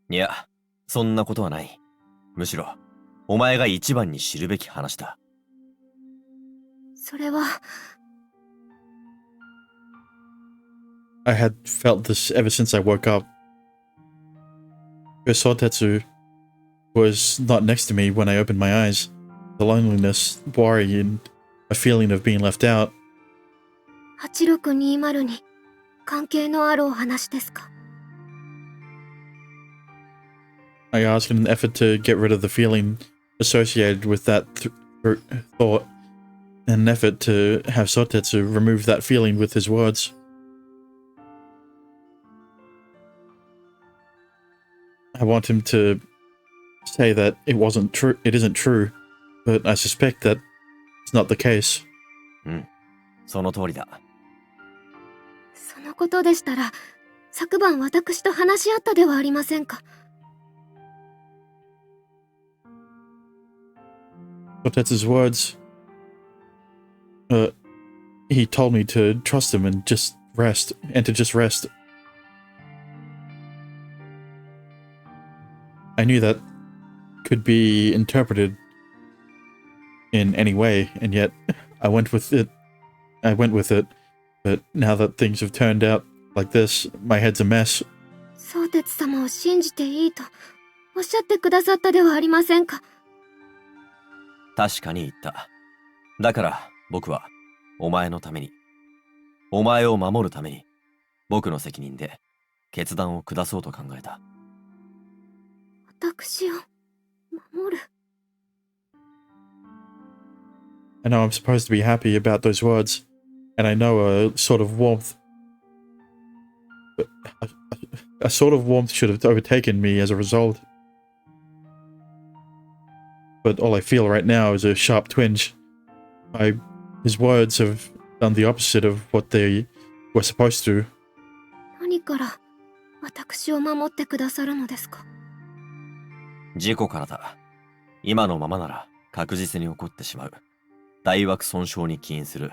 いや、そんなことはない。むしろ、お前が一番に知るべき話だ。それは。I had felt this ever since I woke up. Sotetsu was not next to me when I opened my eyes. The loneliness, worry, and a feeling of being left out. 8620に関係のあるお話ですか？ I asked in an effort to get rid of the feeling associated with that thought, in an effort to have Sotetsu remove that feeling with his words. I want him to say that it wasn't true. It isn't true, but I suspect that it's not the case. うん、その通りだ。そのことでしたら、昨晩私と話し合ったではありませんか。Sotetsu's words. He told me to trust him and just rest, and to just rest. I knew that could be interpreted in any way, and yet I went with it. But now that things have turned out like this, my head's a mess. 相鉄様を信じていいとおっしゃってくださったではありませんか。確かに言った。だから僕はお前のために、お前を守るために、僕の責任で決断を下そうと考えた。私を守る。I know I'm supposed to be happy about those words, and I know a sort of warmth. But a sort of warmth should have overtaken me as a result. But all I feel right now is a sharp twinge. His words have done the opposite of what they were supposed to. 何から私を守ってくださるのですか。事故からだ。今のままなら確実に起こってしまう。大枠損傷に起因する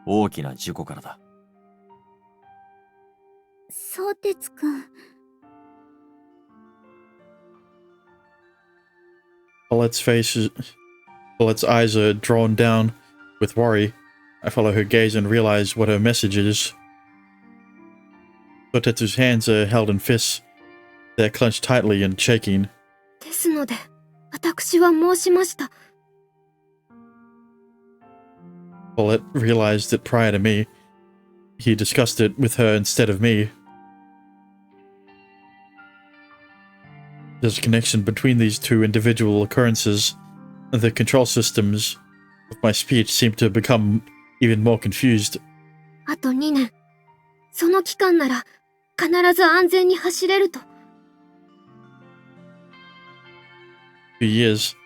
大きな事故からだ。相鉄くん。Paulette's eyes are drawn down with worry. I follow her gaze and realize what her message is. Sotetsu's hands are held in fists. They're clenched tightly and shaking. ですので、私は申しました。Paulette realized that prior to me, he discussed it with her instead of me. There's a connection between these two individual occurrences, and the control systems of my speech seem to become even more confused. あと2年。その期間なら必ず安全に走れると。2 years.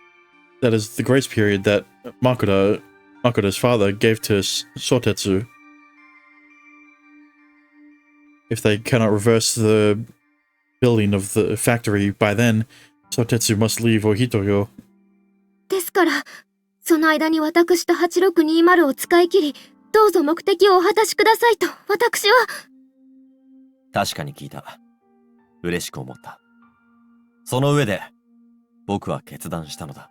That is the grace period that Makota's father gave to Sotetsu. If they cannot reverse the building of the factory by then, Sotetsu must leave Ohitoyo. ですから、その間に私と8620を使い切り、どうぞ目的をお果たしくださいと、私は。確かに聞いた。嬉しく思った。その上で、僕は決断したのだ。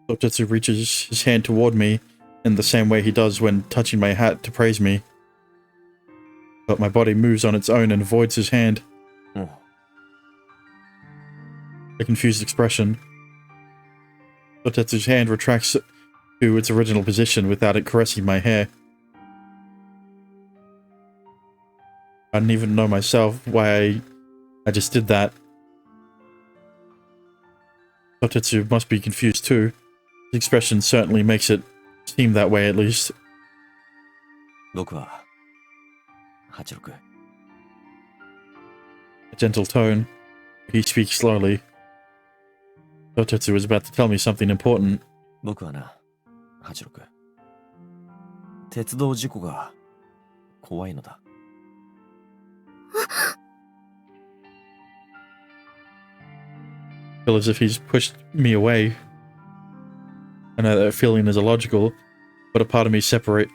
Sotetsu reaches his hand toward me in the same way he does when touching my hat to praise me. But my body moves on its own and avoids his hand. A confused expression. Sotetsu's hand retracts to its original position without it caressing my hair. I didn't even know myself why I just did that. Sotetsu must be confused too. His expression certainly makes it seem that way at least. 僕は、86。A gentle tone. He speaks slowly. Sotetsu was about to tell me something important. 僕はな、86。鉄道事故が怖いのだ。I feel as if he's pushed me away. I know that feeling is illogical, but a part of me separate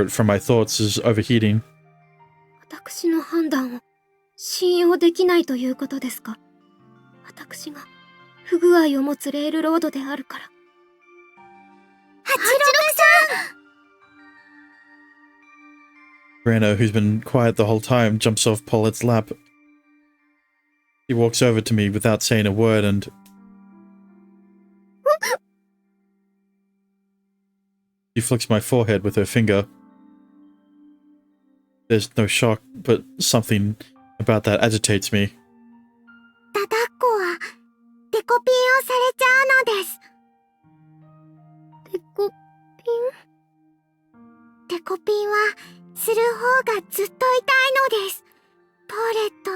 from my thoughts is overheating. 私の判断を信用できないということですか。私が不具合を持つレールロードであるから。Rano, who's been quiet the whole time, jumps off Paulette's lap. He walks over to me without saying a word and... She flicks my forehead with her finger. There's no shock, but something about that agitates me. 抱っこはデコピンをされちゃうのです。デコピン？デコピンはする方がずっと痛いのです。ポーレット、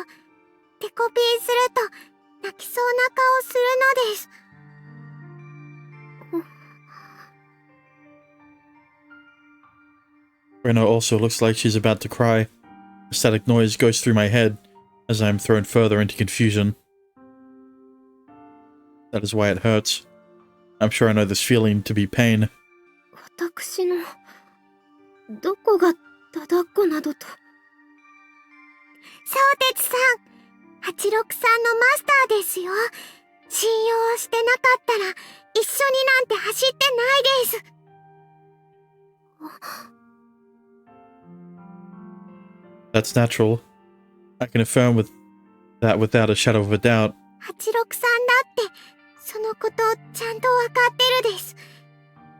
デコピンすると泣きそうな顔するのです。Reno also looks like she's about to cry. A static noise goes through my head as I am thrown further into confusion. That is why it hurts. I'm sure I know this feeling to be pain. 私のどこがだだっこなどと。相鉄さん、86さんのマスターですよ。信用してなかったら一緒になんて走ってないです。That's natural. I can affirm with that without a shadow of a doubt. 86さんだってそのことちゃんとわかってるです。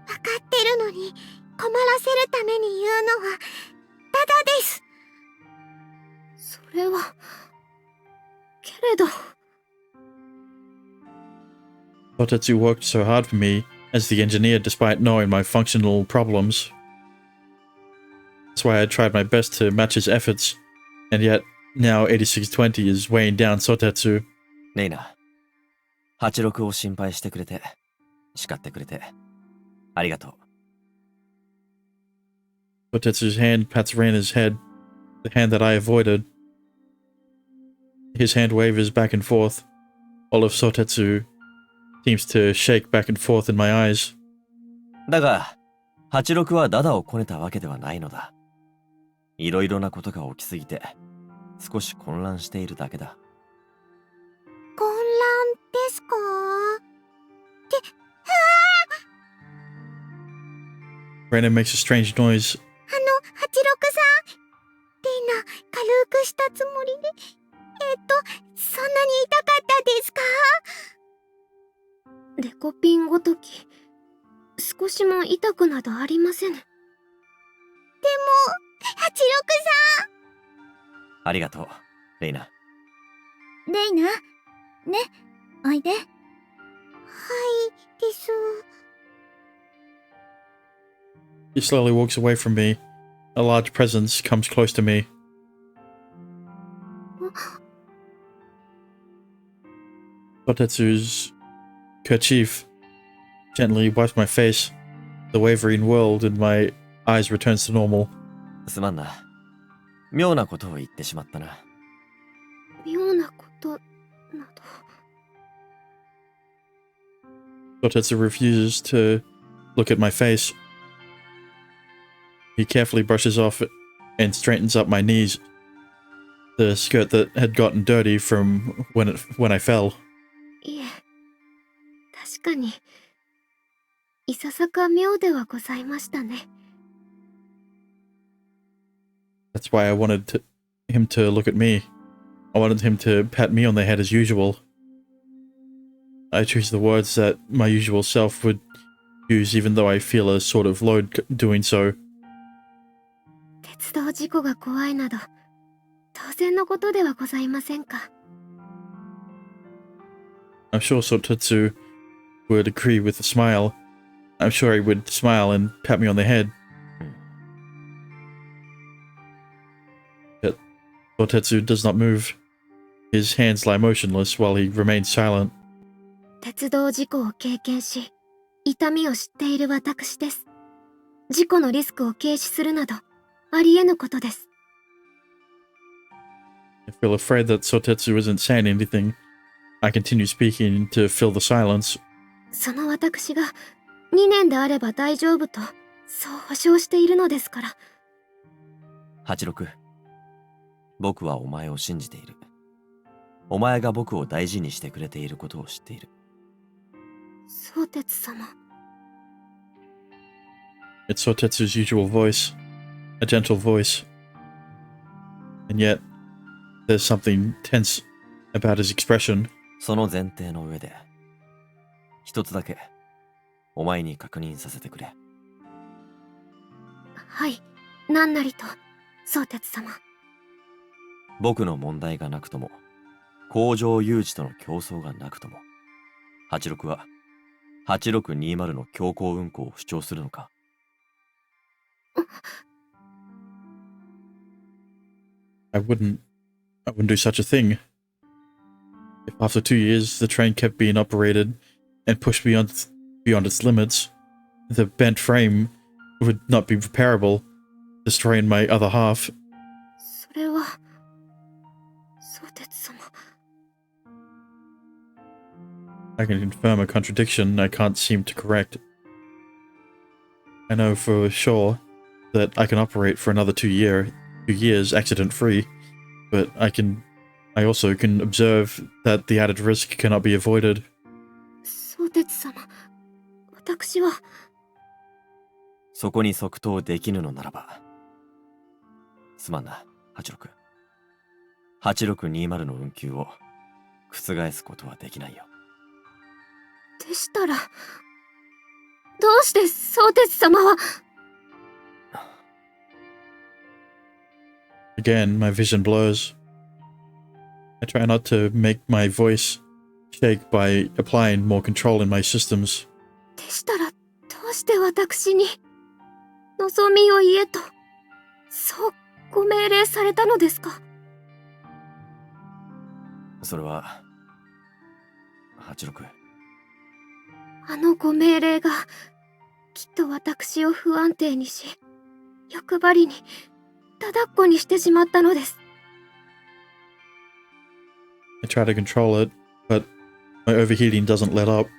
わかってるのに困らせるために言うのはただです。それはけれど Maitetsu worked so hard for me as the engineer despite knowing my functional problems. That's why I tried my best to match his efforts, and yet now 8620 is weighing down Sotetsu. レイナ、86を心配してくれて、叱ってくれて、ありがとう。Sotetsu's hand pats Reina's head, the hand that I avoided. His hand wavers back and forth. All of Sotetsu seems to shake back and forth in my eyes. だが、86はダダをこねたわけではないのだ。いろいろなことが起きすぎて、少し混乱しているだけだ。混乱ですかって、Reina makes a strange noise. 86さん。レイナ、軽くしたつもりで。そんなに痛かったですか？デコピンごとき、少しも痛くなどありません。でも、86さん。ありがとう、レイナ。レイナ、ね、おいで。はい、です。He slowly walks away from me. A large presence comes close to me. Sotetsu's kerchief gently wipes my face. The wavering world in my eyes returns to normal. すまんな。妙なことを言ってしまったな。妙なことなど。Sotetsu refuses to look at my face. He carefully brushes off and straightens up my knees. The skirt that had gotten dirty from when I fell. いえ、確かに、いささか妙ではございましたね。That's why I wanted him to look at me. I wanted him to pat me on the head as usual. I choose the words that my usual self would use even though I feel a sort of load doing so. 鉄道事故が怖いなど、当然のことではございませんか。I'm sure Sotetsu would agree with a smile. I'm sure he would smile and pat me on the head. Yet Sotetsu does not move. His hands lie motionless while he remains silent. 鉄道事故を経験し、痛みを知っている私です。事故のリスクを軽視するなど、ありえぬことです。I feel afraid that Sotetsu isn't saying anything. I continue speaking to fill the silence. その私が2年であれば大丈夫と、そう保証しているのですから。86、僕はお前を信じている。お前が僕を大事にしてくれていることを知っている。宗哲様。It's Sotetsu's usual voice. A gentle voice. And yet, there's something tense about his expression. その前提の上で、一つだけ、お前に確認させてくれ。はい、何なりと、宗哲様。僕の問題がなくとも、工場誘致との競争がなくとも、86は、8620の強行運行を主張するのか。I wouldn't do such a thing. If after 2 years the train kept being operated and pushed beyond its limits, the bent frame would not be repairable, destroying my other half. それは、宗哲様。I can confirm a contradiction I can't seem to correct. I know for sure that I can operate for another 2 years accident-free, but I I also can observe that the added risk cannot be avoided. 相鉄様、私は。そこに即答できぬのならば。すまんな、86。8620の運休を覆すことはできないよ。でしたら、どうして相鉄様は。Again, my vision blurs. I try not to make my voice shake by applying more control in my systems. でしたら、どうして私に、望みを言えと、そうご命令されたのですか。それは、86。あのご命令が、きっと私を不安定にし、欲張りに、ただっこにしてしまったのです。I try to control it, but my overheating doesn't let up.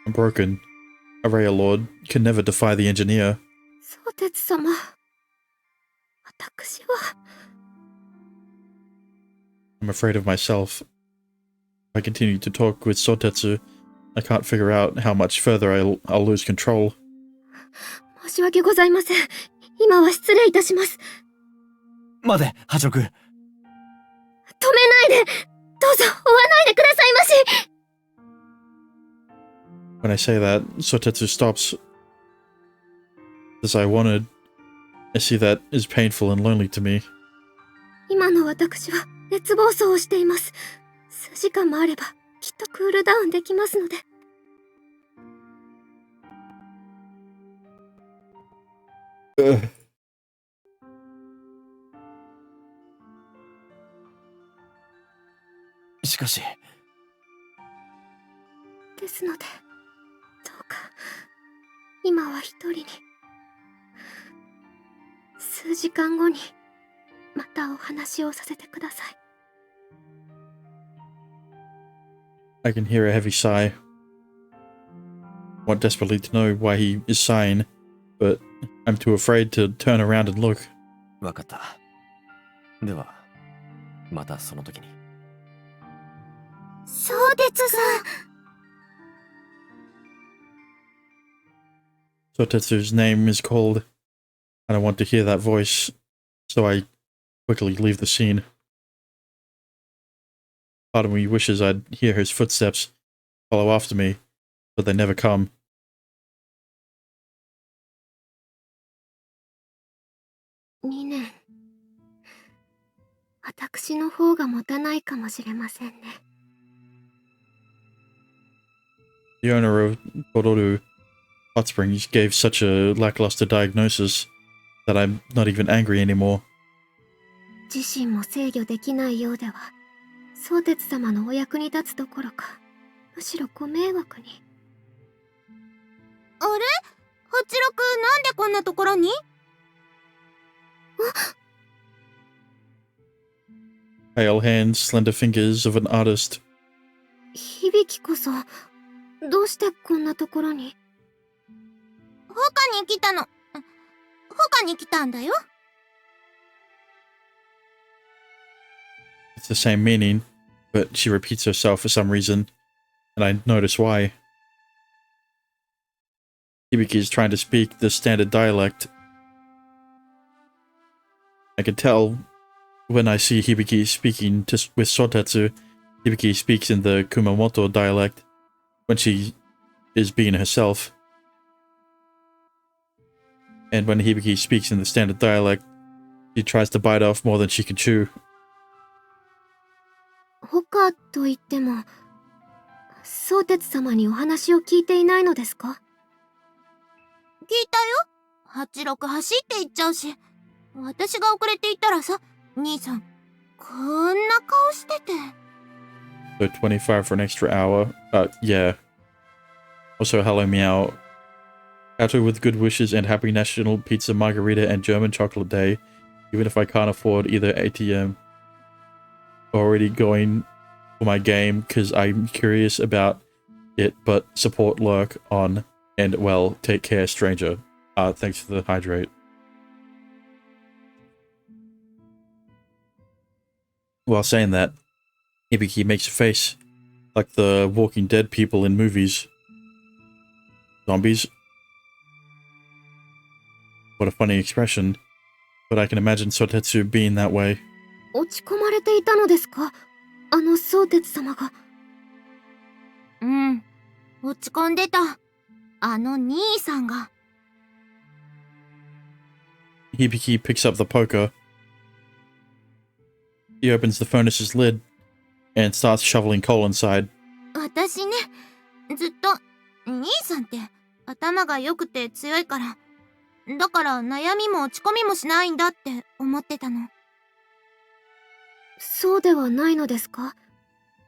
I'm broken. A Raya Lord can never defy the engineer. 相鉄様、私は。I'm afraid of myself. If I continue to talk with Sotetsu, I can't figure out how much further I'll lose control. 申し訳ございません。今は失礼いたします。待て、86。止めないで、どうぞ追わないでくださいまし。When I say that, Sotetsu stops. As I wanted, I see that is painful and lonely to me. 今の私は熱暴走をしています。数時間もあればきっとクールダウンできますので。しかし。ですので、どうか、今は一人に。数時間後に、またお話をさせてください。I can hear a heavy sigh. I want desperately to know why he is sighing, but I'm too afraid to turn around and look. わかった。では、またその時に。相鉄さん。Sotetsu's name is called, and I want to hear that voice, so I quickly leave the scene. Part of me wishes I'd hear his footsteps follow after me, but they never come. 2年。私の方が持たないかもしれませんね。The owner of Bororu Hot Springs gave such a lackluster diagnosis that I'm not even angry anymore. 自身も制御できないようでは、相鉄様のお役に立つどころか、むしろご迷惑に。あれ？八六なんでこんなところに？Pale hands, slender fingers of an artist. 響こそ、どうしてこんなところに？他に来たの。他に来たんだよ。It's the same meaning, but she repeats herself for some reason, and I notice why. Hibiki is trying to speak the standard dialect. I can tell when I see Hibiki speaking with Sotetsu, Hibiki speaks in the Kumamoto dialect when she is being herself. And when Hibiki speaks in the standard dialect, she tries to bite off more than she can chew. 他と言っても、相鉄様にお話を聞いていないのですか？聞いたよ。86走って行っちゃうし、私が遅れていったらさ、兄さん、こんな顔してて。So 25 for an extra hour. Yeah. Also, hello meow. Out with good wishes and happy National Pizza Margarita and German Chocolate Day, even if I can't afford either ATM. Already going for my game because I'm curious about it, but support lurk on, and well, take care, stranger. Thanks for the hydrate. While saying that, Hibiki makes a face like the Walking Dead people in movies. Zombies. What a funny expression. But I can imagine Sotetsu being that way. 落ち込まれていたのですか、あの相鉄様が。うん、落ち込んでた。あの兄さんが。Hibiki picks up the poker. He opens the furnace's lid and starts shoveling coal inside. 私ね、ずっと兄さんって頭が良くて強いから、だから悩みも落ち込みもしないんだって思ってたの。そうではないのですか？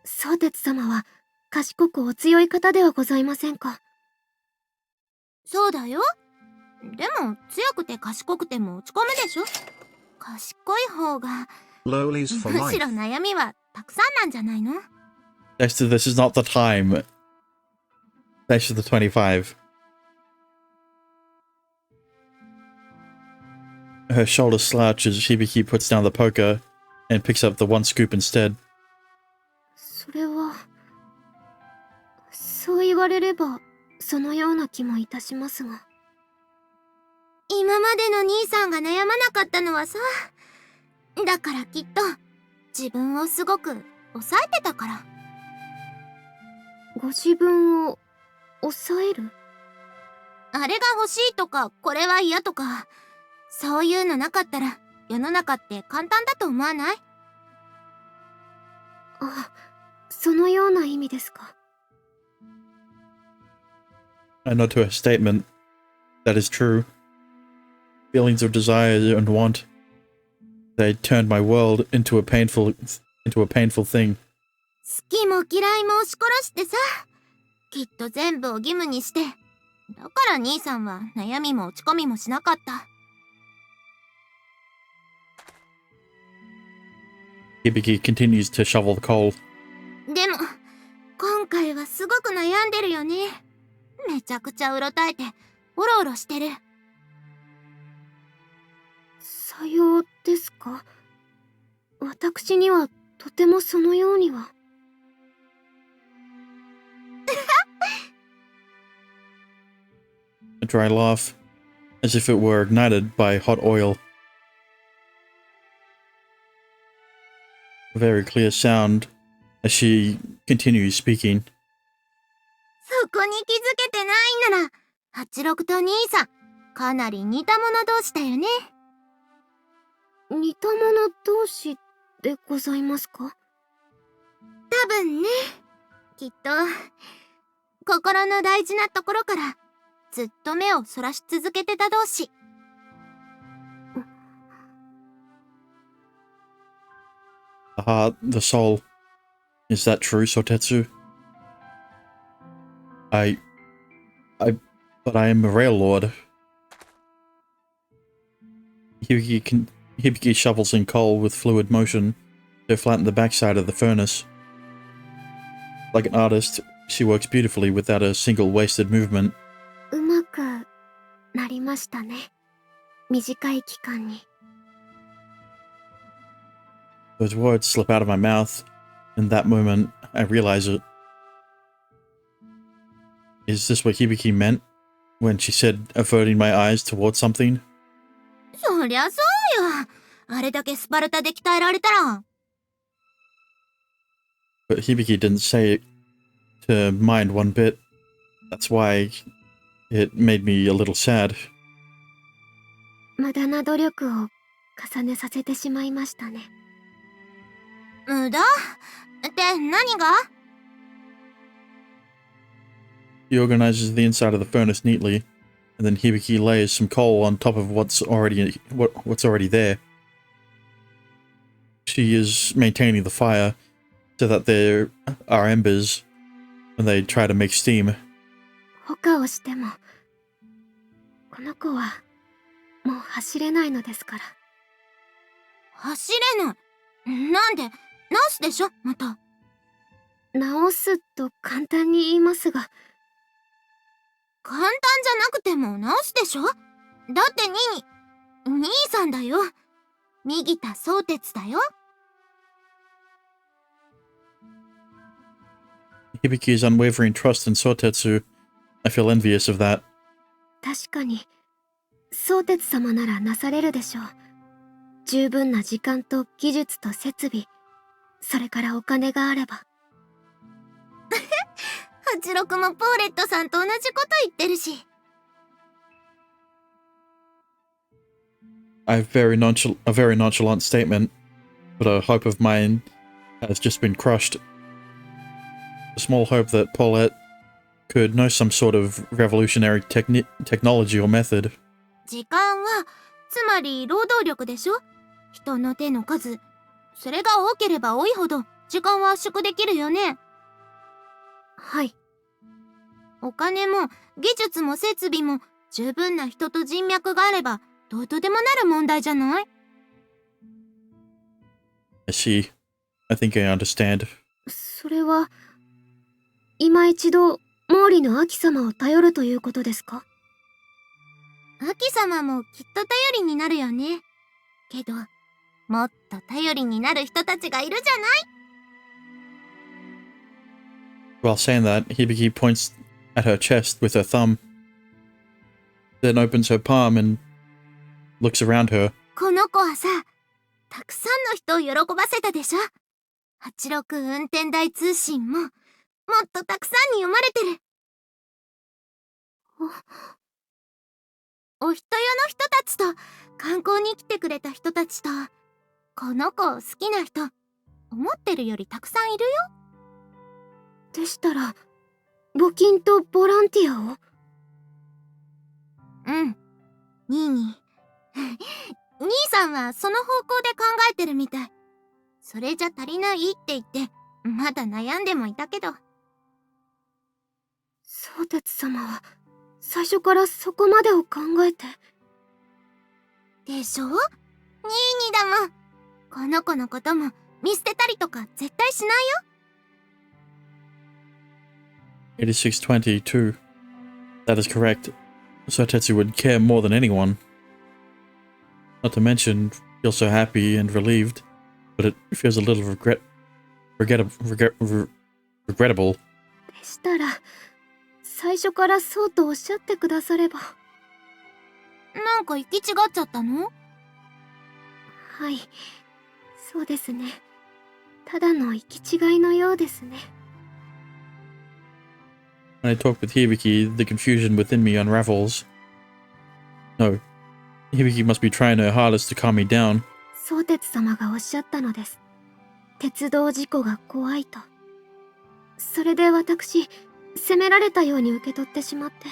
相鉄様は賢くお強い方ではございませんか？そうだよ。でも強くて賢くても落ち込むでしょ。賢い方がむしろ悩みはたくさんなんじゃないの？ Dexter, this is not the time. Dexter the 25. Her shoulders slouch as Hibiki puts down the poker and picks up the one scoop instead. それはそう言われればそのような気もいたしますが、今までの兄さんが悩まなかったのはさ、だからきっと自分をすごく抑えてたから。ご自分を抑える？あれが欲しいとかこれは嫌とか、そういうのなかったら世の中って簡単だと思わない？あ、そのような意味ですか。I nod to her statement. That is true. Feelings of desire and want. They turned my world into a painful thing. 好きも嫌いも押し殺してさ、きっと全部を義務にして、だから兄さんは悩みも落ち込みもしなかった。Hibiki continues to shovel the coal. でも今回はすごく悩んでるよね。めちゃくちゃうろたえておろおろしてる。さようですか。私にはとてもそのようには。A dry laugh, as if it were ignited by hot oil. A very clear sound as she continues speaking. そこに気づけてないなら、86と兄さん、かなり似た者同士だよね。似た者同士でございますか？多分ね。きっと、心の大事なところから、ずっと目をそらし続けてた同士。The heart, the soul. Is that true, Sotetsu? But I am a rail lord. Hibiki shovels in coal with fluid motion to flatten the backside of the furnace. Like an artist, she works beautifully without a single wasted movement. うまくなりましたね。短い期間に。Those words slip out of my mouth. In that moment, I realize it. Is this what Hibiki meant when she said averting my eyes towards something? そりゃそうよ。あれだけスパルタで鍛えられたら。But Hibiki didn't say it to mind one bit. That's why it made me a little sad. 無駄な努力を重ねさせてしまいましたね。無駄？って何が？ He organizes the inside of the furnace neatly, and then Hibiki lays some coal on top of what's already there. She is maintaining the fire so that there are embers when they try to make steam. 他をしても、この子はもう走れないのですから。走れない？なんで？直すでしょ、また。直すと簡単に言いますが、簡単じゃなくても直すでしょ。だって兄さんだよ。右田相鉄だよ。Hibiki's unwavering trust in Sotetsu. I feel envious of that. 確かに、相鉄様ならなされるでしょう。十分な時間と技術と設備、それからお金があれば。86もポーレットさんと同じこと言ってるし。A very nonchalant statement, but a hope of mine has just been crushed. A small hope that Paulette could know some sort of revolutionary technology or method. 時間は、つまり労働力でしょ？人の手の数。それが多ければ多いほど、時間は圧縮できるよね。はい。お金も、技術も設備も、十分な人と人脈があれば、どうとでもなる問題じゃない？ I see. I think I understand. それは、今一度、毛利の秋様を頼るということですか？秋様もきっと頼りになるよね。けど、もっと頼りになる人たちがいるじゃない？ While saying that, Hibiki points at her chest with her thumb, then opens her palm and looks around her. この子はさ、たくさんの人を喜ばせたでしょ？ 86運転台通信も、もっとたくさんに読まれてる。お人よの人たちと、観光に来てくれた人たちと、この子を好きな人、思ってるよりたくさんいるよ。でしたら、募金とボランティアを？うん。ニーニー。兄さんはその方向で考えてるみたい。それじゃ足りないって言って、まだ悩んでもいたけど。相鉄様は、最初からそこまでを考えて。でしょ？ニーニーだもん。この子のことも見捨てたりとか絶対しないよ。8620 too. That is correct. Sotetsu would care more than anyone. Not to mention, feel so happy and relieved, but it feels a little regrettable. でしたら、最初からそうとおっしゃってくだされば。なんか行き違っちゃったの？はい、そうですね。ただの行き違いのようですね。When I talk with Hibiki, the confusion within me unravels. No, Hibiki must be trying her hardest to calm me down. 相鉄様がおっしゃったのです。鉄道事故が怖いと。それで私、責められたように受け取ってしまって。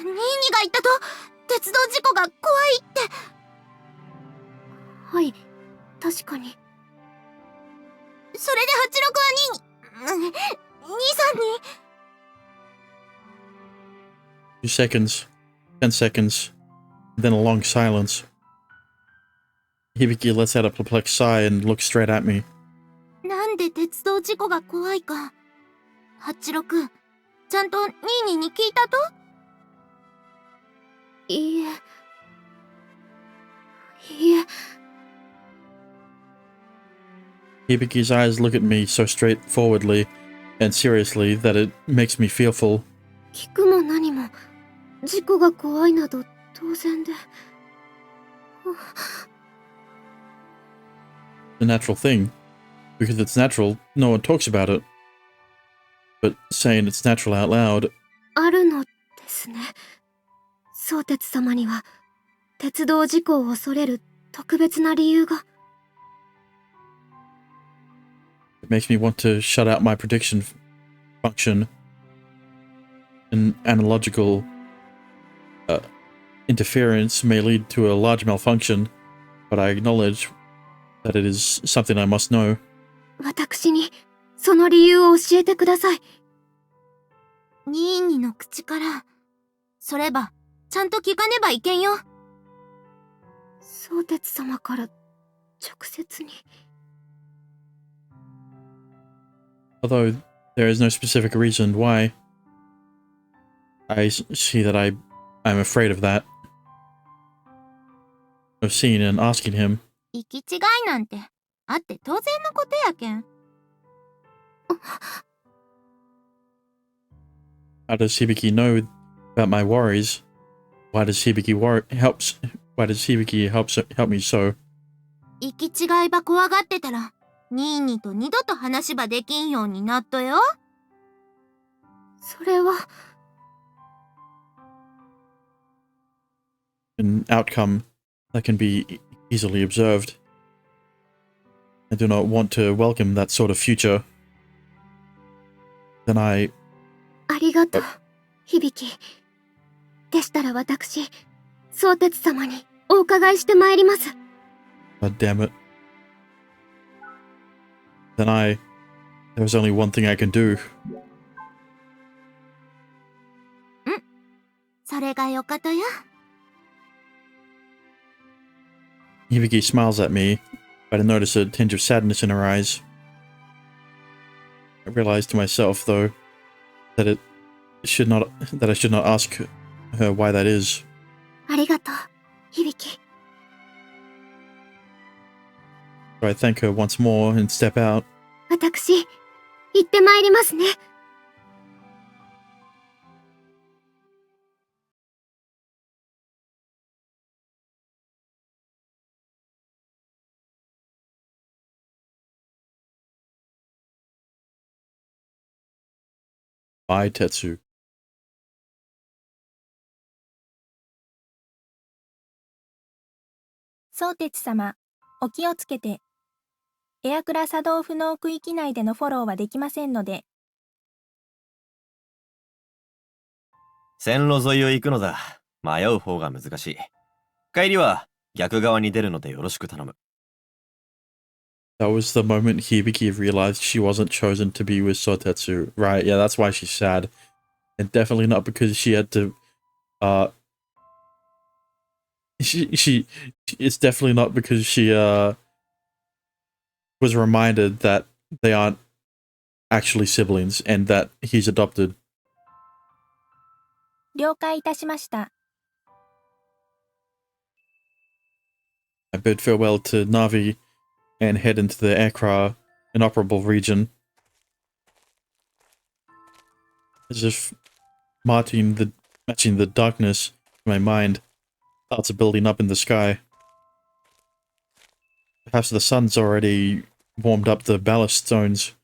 ニーニーが言ったと、鉄道事故が怖いって。はい、確かに。それで86は兄さんに。2 seconds, 10 seconds, then a long silence. Hibiki lets out a perplexed sigh and looks straight at me. なんで鉄道事故が怖いか。86、ちゃんとニーニーに聞いたと？いいえ。いいえ。Hibiki's eyes look at me so straightforwardly and seriously that it makes me fearful. 聞くも何も、事故が怖いなど当然で。The natural thing. Because it's natural, no one talks about it. But saying it's natural out loud. あるのですね。相鉄様には、鉄道事故を恐れる特別な理由が。It makes me want to shut out my prediction function. An analogical interference may lead to a large malfunction, but I acknowledge that it is something I must know. 私に、その理由を教えてください。ニーニーの口から。それば、ちゃんと聞かねばいけんよ。相鉄様から、直接に。Although there is no specific reason why, I see that I'm afraid of that. Of seeing and asking him. 行き違いなんて、あって当然のことやけん。How does Hibiki know about my worries? Why does Hibiki help me so? 行き違いば怖がってたら、ニーニーと二度と話ばできんようになっとよ。それは。An outcome that can be easily observed. I do not want to welcome that sort of future. Then ありがとう、響。でしたら私、相鉄様にお伺いしてまいります。God damn it. Then there was only one thing I can do. それがよかとよ。Hibiki smiles at me, but I notice a tinge of sadness in her eyes. I realize to myself, though, that I should not ask her why that is. ありがとう、響。So I thank her once more and step out. 私、行ってまいりますね。Maitetsu. 相鉄様、お気をつけて。エアクラ作動不能区域内でのフォローはできませんので。線路沿いを行くのだ。迷う方が難しい。帰りは逆側に出るのでよろしく頼む。That was the moment Hibiki realized she wasn't chosen to be with Sotetsu. Right, yeah, that's why she's sad. And definitely not because she had to, it's definitely not because she, was reminded that they aren't actually siblings and that he's adopted. 了解いたしました。I bid farewell to Navi and head into the Aircraft inoperable region. As if matching the darkness in my mind, clouds are building up in the sky. Perhaps the sun's already warmed up the ballast stones.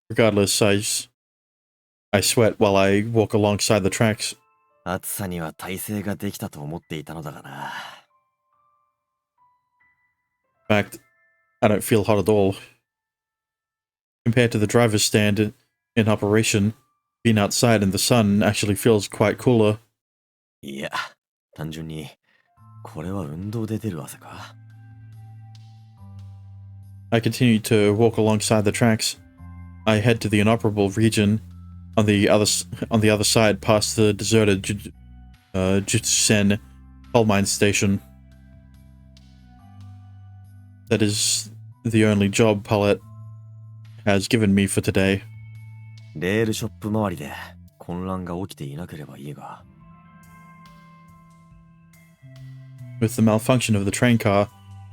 Regardless, I sweat while I walk alongside the tracks. 暑さには耐性ができたと思っていたのだがな。In fact, I don't feel hot at all. Compared to the driver's stand in operation, being outside in the sun actually feels quite cooler. いや、単純に、これは運動で出る汗か。I continue to walk alongside the tracks. I head to the inoperable region on the other side past the deserted Jutsen coal mine station. That is the only job Paulette has given me for today. レールショップ周りで混乱が起きていなければいいが。With the malfunction of the train car,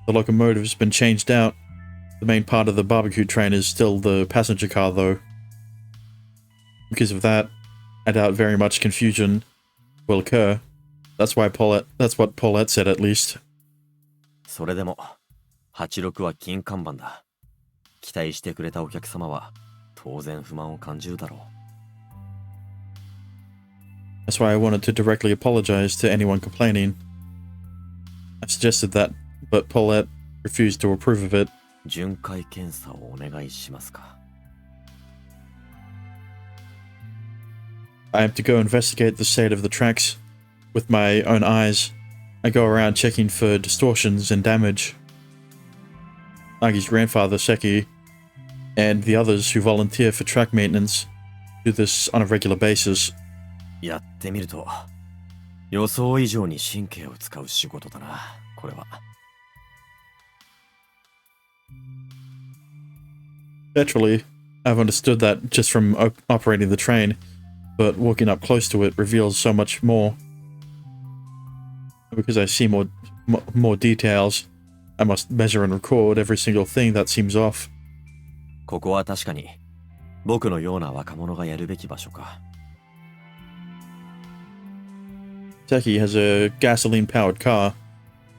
the locomotive has been changed out. The main part of the barbecue train is still the passenger car, though. Because of that, I doubt very much confusion will occur. That's what Paulette said, at least. それでも、86は金看板だ。期待してくれたお客様は当然不満を感じるだろう。That's why I wanted to directly apologize to anyone complaining. I suggested that, but Paulette refused to approve of it. 巡回検査をお願いしますか。I have to go investigate the state of the tracks with my own eyes. I go around checking for distortions and damage. Nagi's grandfather, Seki, and the others who volunteer for track maintenance do this on a regular basis. やってみると、予想以上に神経を使う仕事だな、これは。Naturally, I've understood that just from operating the train, but walking up close to it reveals so much more. Because I see more details, I must measure and record every single thing that seems off. ここは確かに僕のような若者がやるべき場所か。Seki has a gasoline-powered car,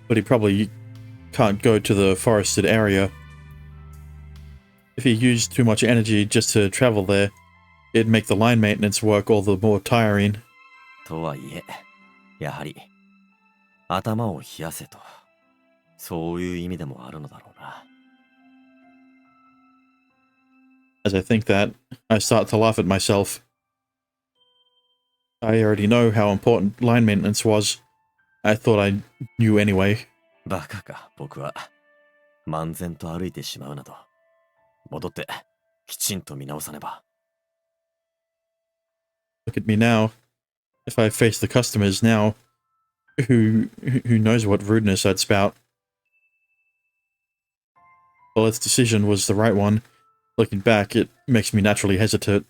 but he probably can't go to the forested area. If he used too much energy just to travel there, it'd make the line maintenance work all the more tiring. とはいえ、やはり、頭を冷やせと、そういう意味でもあるのだろうな。As I think that, I start to laugh at myself. I already know how important line maintenance was. I thought I knew anyway. バカか、僕は。漫然と歩いてしまうなど。戻って、きちんと見直さねば。Look at me now. If I face the customers now, who knows what rudeness I'd spout. Well, its decision was the right one. Looking back, it makes me naturally hesitate.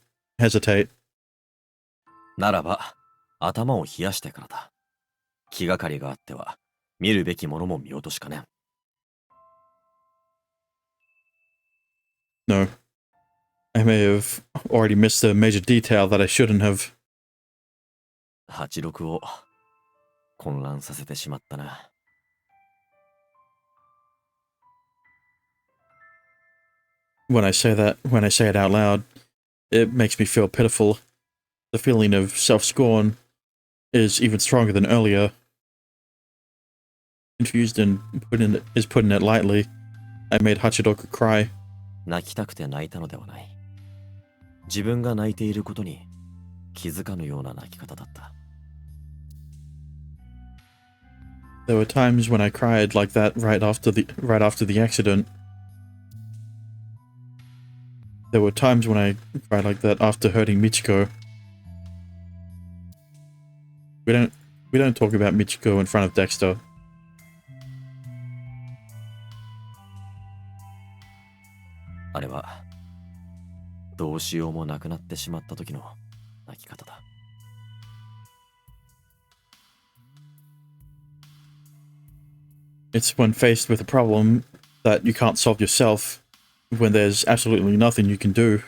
ならば、頭を冷やしてからだ。気がかりがあっては、見るべきものも見落としかねん。No. I may have already missed a major detail that I shouldn't have. 86を混乱させてしまったな。When I say it out loud, it makes me feel pitiful. The feeling of self-scorn is even stronger than earlier. Confused and putting it lightly, I made Hachiroku cry. 泣きたくて泣いたのではない。自分が泣いていることに気づかぬような泣き方だった。There were times when I cried like that right after the accident. There were times when I cried like that after hurting Michiko. We don't talk about Michiko in front of Dexter. あれはどうしようもなくなってしまった時の泣き方だ。It's when faced with a problem that you can't solve yourself, when there's absolutely nothing you can do.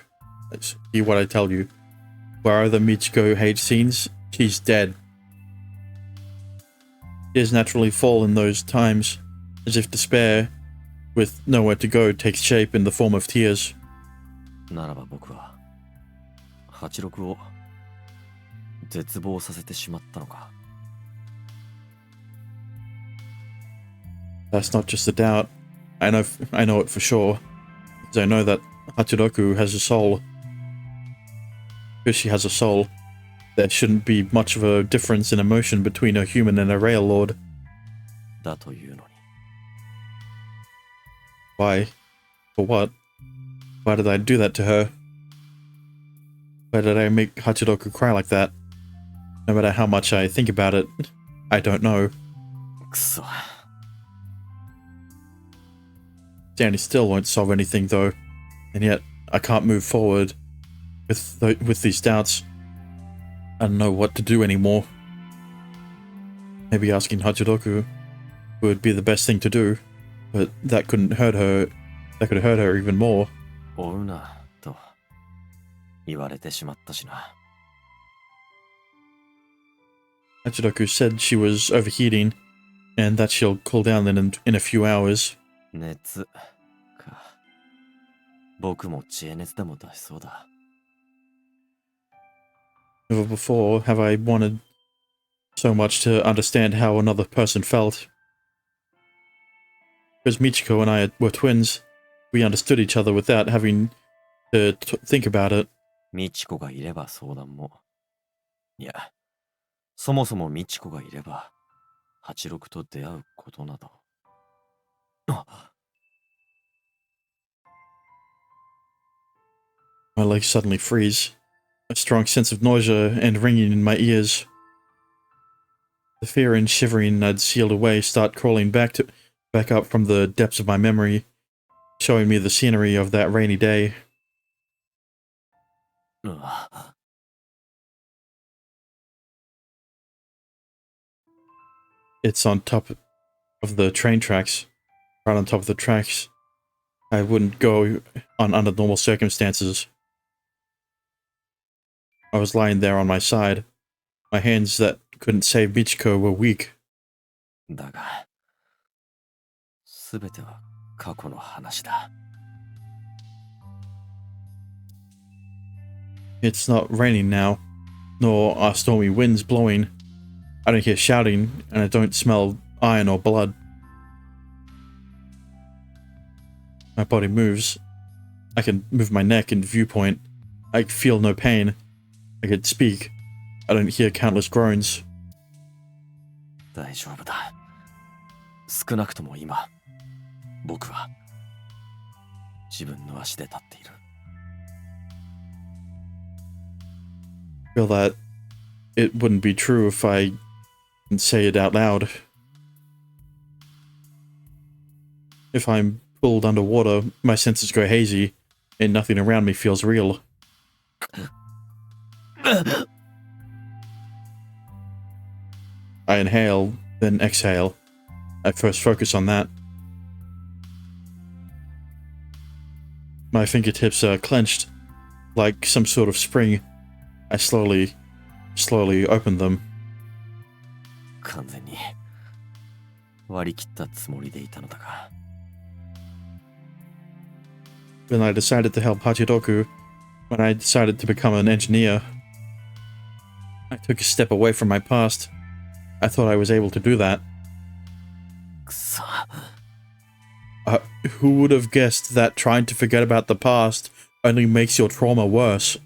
Hear what I tell you. Where are the Michiko hate scenes? She's dead. Tears naturally fall in those times, as if despair, with nowhere to go, takes shape in the form of tears. ならば僕は86を絶望させてしまったのか。That's not just a doubt. I know it for sure, because I know that Hachiroku has a soul. Because she has a soul, there shouldn't be much of a difference in emotion between a human and a rail lord. だというのに。Why? For what? Why did I do that to her? Why did I make Hachiroku cry like that? No matter how much I think about it, I don't know. くそ。Standing still won't solve anything though, and yet I can't move forward with these doubts. I don't know what to do anymore. Maybe asking Hachiroku would be the best thing to do, but that could hurt her even more. 追うなと言われてしまったしな。Hachiroku said she was overheating, and that she'll cool down in a few hours. 熱か。僕も知恵熱でも出しそうだ。Never before have I wanted so much to understand how another person felt. Because Michiko and I were twins, we understood each other without having to think about it. ミチコがいれば相談も。いや、そもそもミチコがいれば、86と出会うことなど。My legs suddenly freeze. A strong sense of nausea and ringing in my ears. The fear and shivering I'd sealed away start crawling back up from the depths of my memory, showing me the scenery of that rainy day. It's on top of the train tracks. Right on top of the tracks. I wouldn't go on under normal circumstances. I was lying there on my side. My hands that couldn't save Michiko were weak. だが、すべては過去の話だ。It's not raining now, nor are stormy winds blowing. I don't hear shouting, and I don't smell iron or blood. My body moves. I can move my neck and viewpoint. I feel no pain. I can speak. I don't hear countless groans. 大丈夫だ。少なくとも今、僕は自分の足で立っている。Feel that it wouldn't be true if I didn't say it out loud. If I'm pulled underwater, my senses go hazy, and nothing around me feels real. I inhale, then exhale. I first focus on that. My fingertips are clenched, like some sort of spring. I slowly open them. 完全に割り切ったつもりでいたのだが。When I decided to help Hachiroku, when I decided to become an engineer, I took a step away from my past. I thought I was able to do that. くそ。Who would have guessed that trying to forget about the past only makes your trauma worse?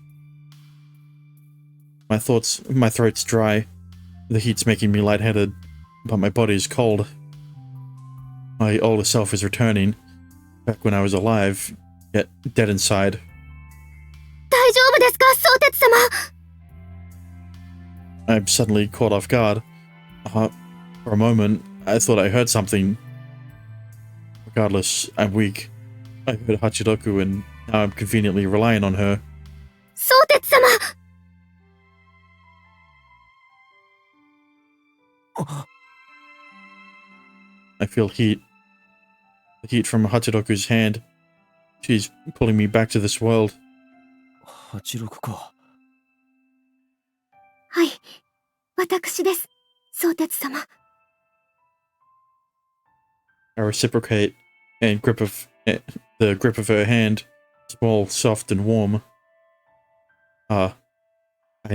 My throat's dry. The heat's making me lightheaded, but my body is cold. My older self is returning, back when I was alive, yet dead inside. 大丈夫ですか、相鉄様。 I'm suddenly caught off guard. For a moment, I thought I heard something. Regardless, I'm weak. I heard Hachiroku, and now I'm conveniently relying on her. 相鉄様。 I feel heat. The heat from Hachiroku's hand. She's pulling me back to this world. 86か。はい、私です、相鉄様。 I reciprocate and the grip of her hand, small, soft, and warm. I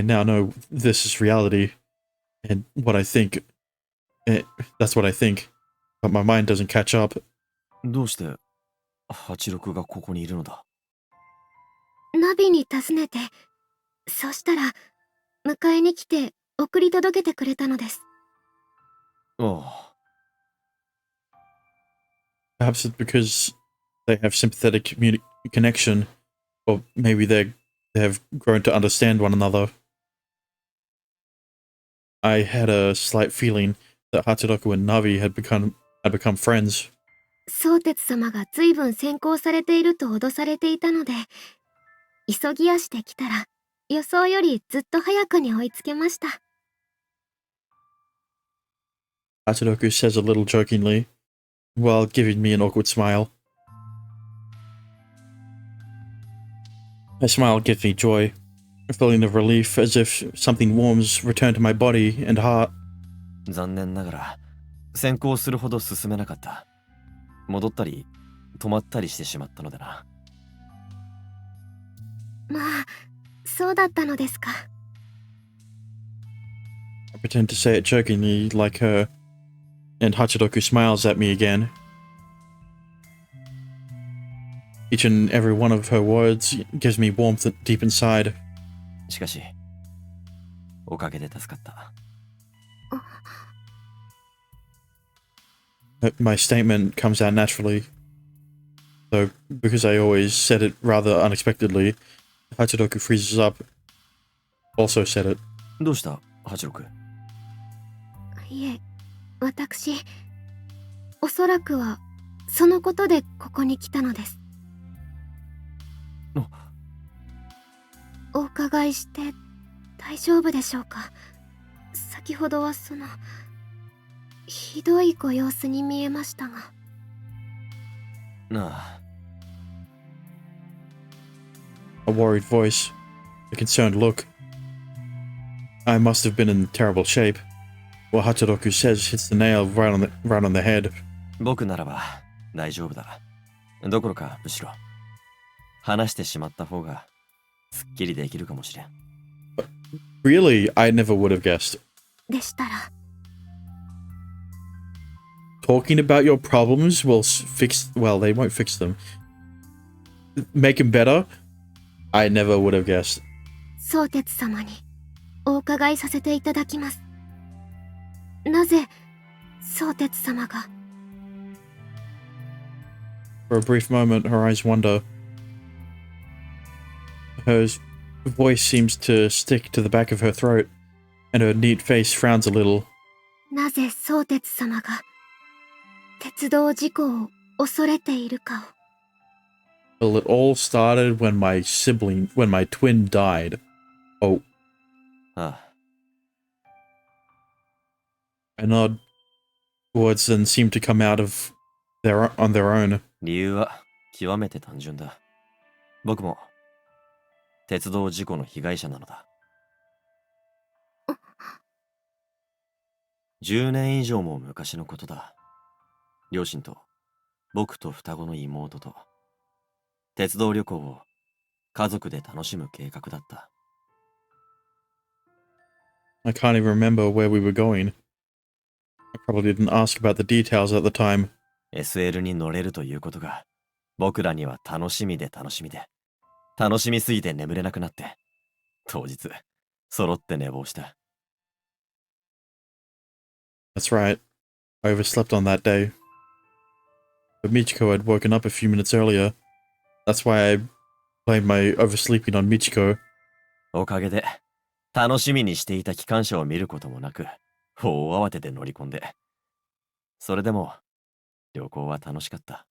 now know this is reality, and what I think. That's what I think, but my mind doesn't catch up. どうして86がここにいるのだ。ナビに尋ねて、そしたら迎えに来て送り届けてくれたのです。ああ。Perhaps it's because they have sympathetic connection, or maybe they have grown to understand one another. I had a slight feeling that Hachiroku and Navi had become friends. 相鉄様が随分先行されていると脅されていたので、急ぎ足で来たら予想よりずっと早くに追いつけました。 Hachiroku says a little jokingly, while giving me an awkward smile. My smile gives me joy, a feeling of relief as if something warm's returned to my body and heart. 残念ながら先行するほど進めなかった。戻ったり止まったりしてしまったのでな。まあ、そうだったのですか。 I pretend to say it jokingly like her, and Hachiroku smiles at me again. Each and every one of her words gives me warmth deep inside. しかしおかげで助かった。My statement comes out naturally, though because I always said it rather unexpectedly, Hachiroku freezes up. Also said it. どうした86。いえ、私、おそらくはそのことでここに来たのです。お伺いして大丈夫でしょうか。先ほどはひどいご様子に見えましたが。なあ。A worried voice, a concerned look. I must have been in terrible shape. What Hachiroku says hits the nail right on the head. 僕ならば大丈夫だ。どころかむしろ話してしまった方がすっきりできるかもしれん。Really, I never would have guessed. でしたら、 Talking about your problems will well, they won't fix them. Make them better? I never would have guessed. 相鉄様にお伺いさせていただきます。なぜ相鉄様が。 For a brief moment, her eyes wander. Her voice seems to stick to the back of her throat, and her neat face frowns a little. なぜ相鉄様が鉄道事故を恐れているかを。 Well, it all started when my twin died. Oh. ああ、 I nod. Words then seem to come out on their own. 理由は極めて単純だ。僕も鉄道事故の被害者なのだ。10年以上も昔のことだ。両親と僕と双子の妹と鉄道旅行を家族で楽しむ計画だった。I can't even remember where we were going. I probably didn't ask about the details at the time. SL に乗れるということが僕らには楽しみで楽しみすぎて眠れなくなって当日揃って寝坊した。 That's right. I overslept on that day. But Michiko had woken up a few minutes earlier. That's why I blamed my oversleeping on Michiko. おかげで楽しみにしていた機関車を見ることもなく大慌てで乗り込んで、それでも旅行は楽しかった。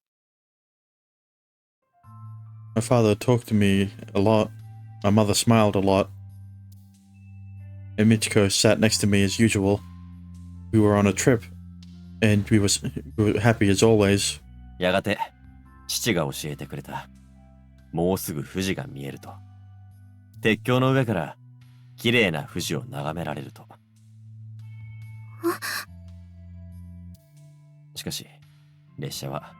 My father talked to me a lot. My mother smiled a lot. And Michiko sat next to me as usual. We were on a trip, and we were happy as always. やがて父が教えてくれた。もうすぐ富士が見えると。鉄橋の上から綺麗な富士を眺められると。しかし列車は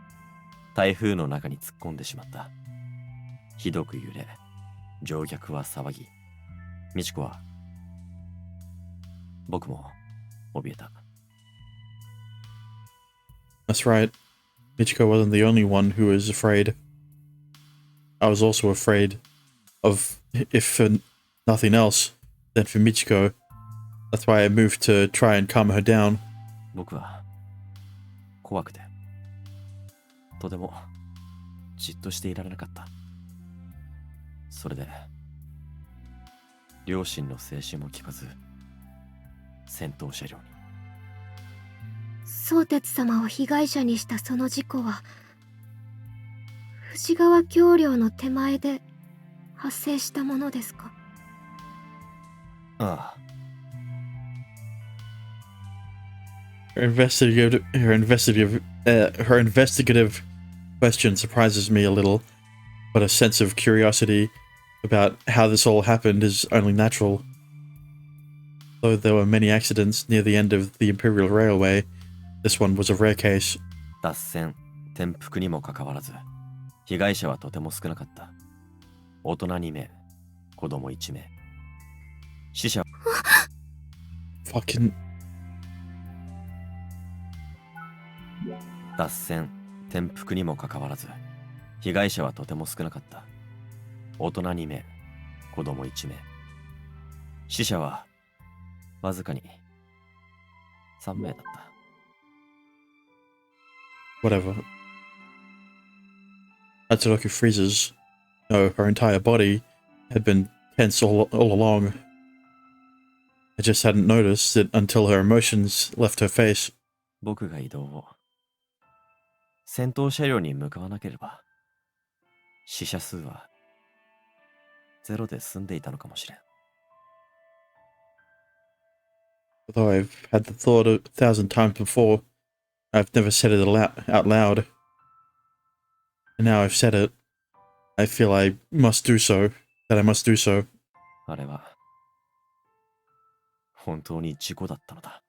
台風の中に突っ込んでしまった。ひどく揺れ、乗客は騒ぎ、美智子は、僕も怯えた。 That's right. Michiko wasn't the only one who was afraid. I was also afraid of, if for nothing else, then for Michiko. That's why I moved to try and calm her down. 僕は怖くて、とてもじっとしていられなかった。それで両親の制止も聞かず先頭車両に。相鉄様を被害者にしたその事故は富士川橋梁の手前で発生したものですか？ああ、 Her investigative question surprises me a little, but a sense of curiosity about how this all happened is only natural. Though there were many accidents near the end of the Imperial Railway, this one was a rare case. 脱線、転覆にもかかわらず被害者はとても少なかった。大人2名、子供1名。死者 Fucking... 脱線、転覆にもかかわらず被害者はとても少なかった。大人2名、子供1名。死者はわずかに3名だった。 Whatever. Hatsuroku freezes. No, her entire body had been tense all along. I just hadn't noticed it until her emotions left her face. 僕が移動を先頭車両に向かわなければ死者数はゼロで済んでいたのかもしれん。 Although I've had the thought 1,000 times before, I've never said it out loud. And now I've said it. I feel I must do so. That I must do so. あれは本当に事故だったのだ。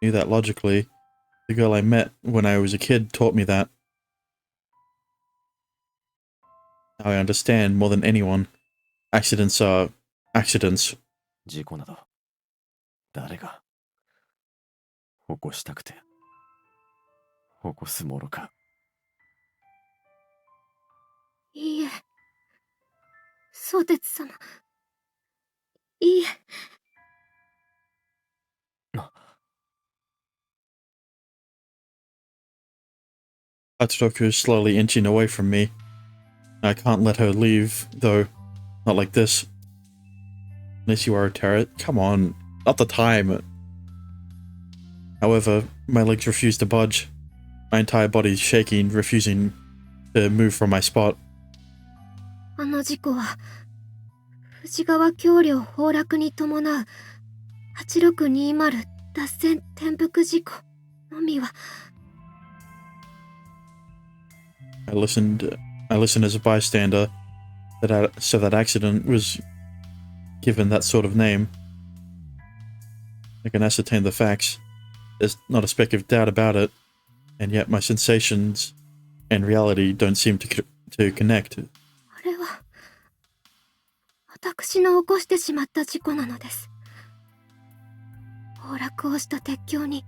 Knew that logically. The girl I met when I was a kid taught me that. Now I understand more than anyone. Accidents are accidents. 事故など、誰が起こしたくて起こすものか。いいえ。相鉄様。いいえ。Hatsuroku is slowly inching away from me. I can't let her leave, though. Not like this. Unless you are a terror. Come on. Not the time. However, my legs refuse to budge. My entire body is shaking, refusing to move from my spot. あの事故は、富士川橋梁崩落に伴う8620脱線転覆事故のみは。I listened as a bystander. So that accident was given that sort of name. I can ascertain the facts. There's not a speck of doubt about it, and yet my sensations and reality don't seem to connect. あれは、私の起こしてしまった事故なのです。崩落をした鉄橋に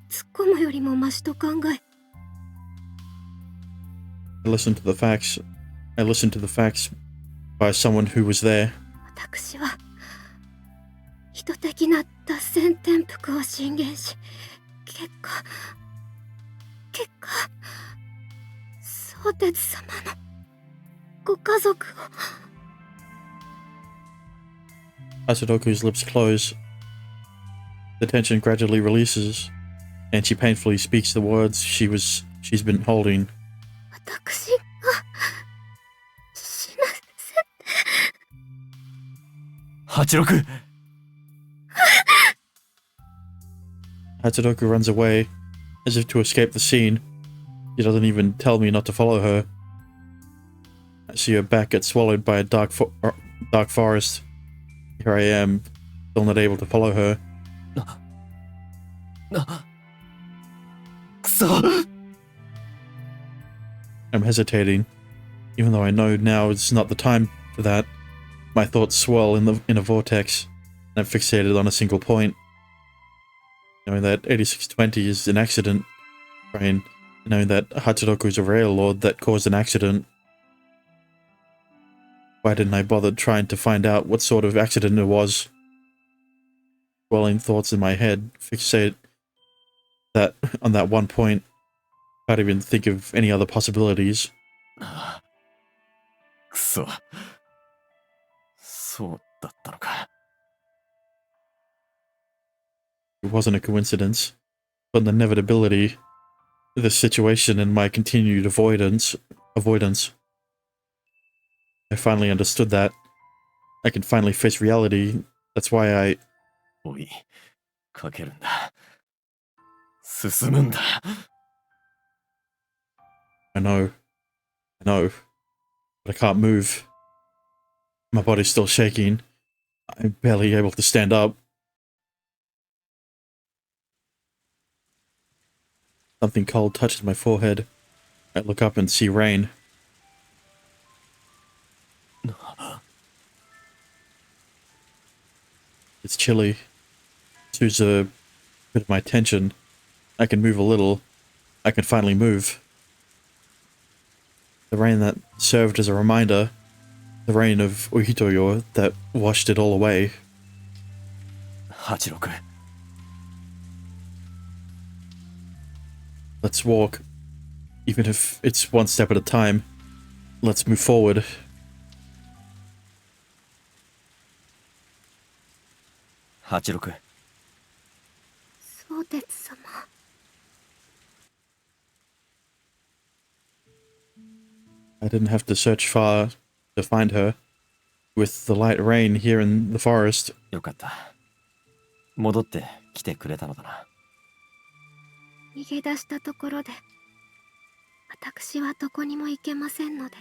突っ込むよりもマシと考え。I listened to the facts by someone who was there. 私は意図的な脱線転覆を進言し、結果相鉄様のご家族を。Asadoku's lips close. The tension gradually releases, and she painfully speaks the words she's been holding. 私が死なせて。86! Hatsudoku runs away, as if to escape the scene. She doesn't even tell me not to follow her. I see her back get swallowed by a dark forest. Here I am, still not able to follow her. くそ I'm hesitating, even though I know now is not the time for that. My thoughts swirl in a vortex, and I'm fixated on a single point. Knowing that 8620 is an accident train, knowing that Hatsudoku is a rail lord that caused an accident. Why didn't I bother trying to find out what sort of accident it was? Swirling thoughts in my head, fixate that on that one point. Can't even think of any other possibilities. くそ。そうだったのか。It wasn't a coincidence, but an inevitability. The situation and my continued avoidance. I finally understood that. I can finally face reality. That's why I... おい、かけるんだ。進むんだ。I know, but I can't move. My body's still shaking. I'm barely able to stand up. Something cold touches my forehead. I look up and see rain. It's chilly. Soothes a bit of my tension. I can move a little. I can finally move. The rain that served as a reminder. The rain of Uhitoyo that washed it all away. 86. Let's walk. Even if it's one step at a time. Let's move forward. 86. 相鉄様。I didn't have to search far to find her. With the light rain here in the forest. よかった。戻って来てくれたのだな。逃げ出したところで、私はどこにも行けませんので。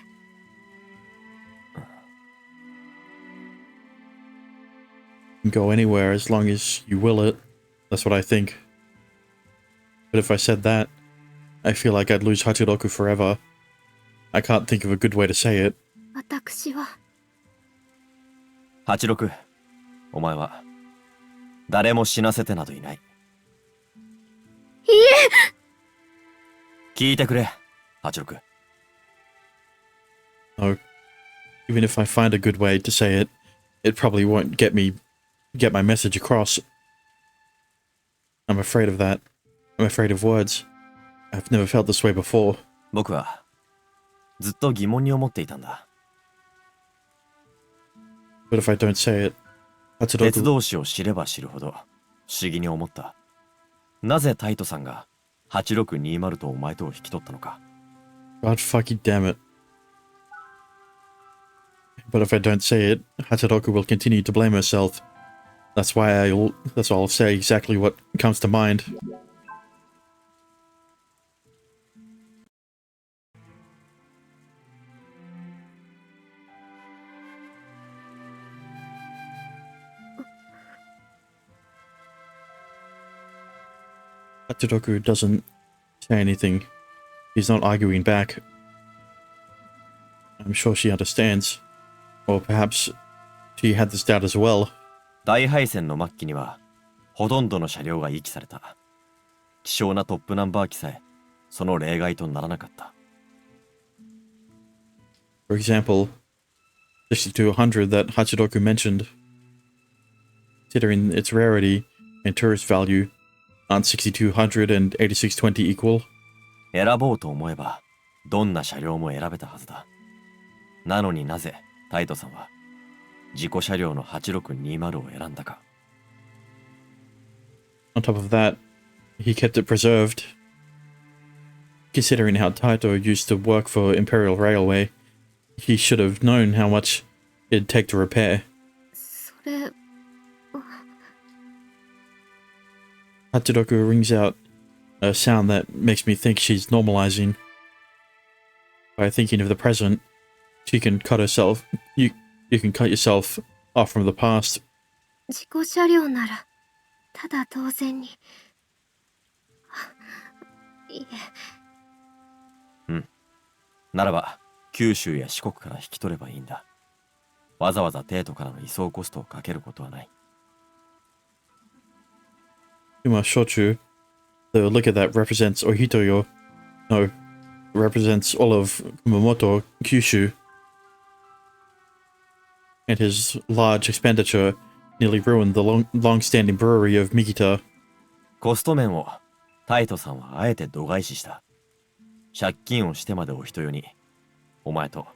can go anywhere as long as you will it. That's what I think. But if I said that, I feel like I'd lose Hachiroku forever. I can't think of a good way to say it. 私は86、お前は誰も死なせてなどいない。いえ、聞いてくれ、86。No. Even if I find a good way to say it, it probably won't get my message across. I'm afraid of that. I'm afraid of words. I've never felt this way before. 僕はずっと疑問に思っていたんだ。But if I don't say it, 鉄 Hachiroku... 道史を知れば知るほど不思議に思った。なぜタイトさんが8620とお前とを引き取ったのか。 God fucking damn it. But if I don't say it, Hachiroku will continue to blame herself. That's why I'll say exactly what comes to mind. Hachiroku doesn't say anything. He's not arguing back. I'm sure she understands. Or perhaps she had this doubt as well. 大敗戦の末期にはほとんどの車両が遺棄された。希少なトップナンバー機さえその例外とならなかった。For example, 6200 that Hachiroku mentioned. Considering its rarity and tourist value, aren't 6200 and 8620 equal? 選ぼうと思えばどんな車両も選べたはずだ。なのになぜタイトさんは事故車両の8620を選んだか。 On top of that, he kept it preserved. Considering how Taito used to work for Imperial Railway, he should have known how much it'd take to repair. それ Hachiroku rings out a sound that makes me think she's normalizing. By thinking of the present, she can cut herself. You can cut yourself off from the past. 事故車両ならただ当然にいえ、ならば九州や四国から引き取ればいいんだ。わざわざ帝都からの移送コストをかけることはない。 Uma Shochu, the liquor that represents Ohitoyo, no, represents all of Kumamoto, Kyushu, and his large expenditure nearly ruined the long-standing brewery of Mikita. コスト面をタイトさんはあえて度外視した。借金をしてまでお人よに、お前と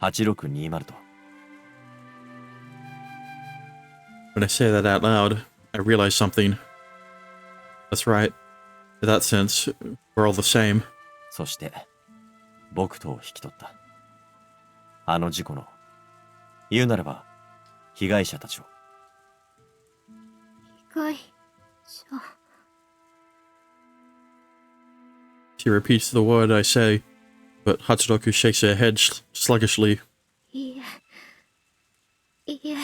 8620と。 When I say that out loud, I realize something. That's right. In that sense, we're all the same. そして僕とを引き取った。あの事故の、言うなれば被害者たちを。被害者 She repeats the word I say, but Hachiroku shakes her head sluggishly. いえ、いえ、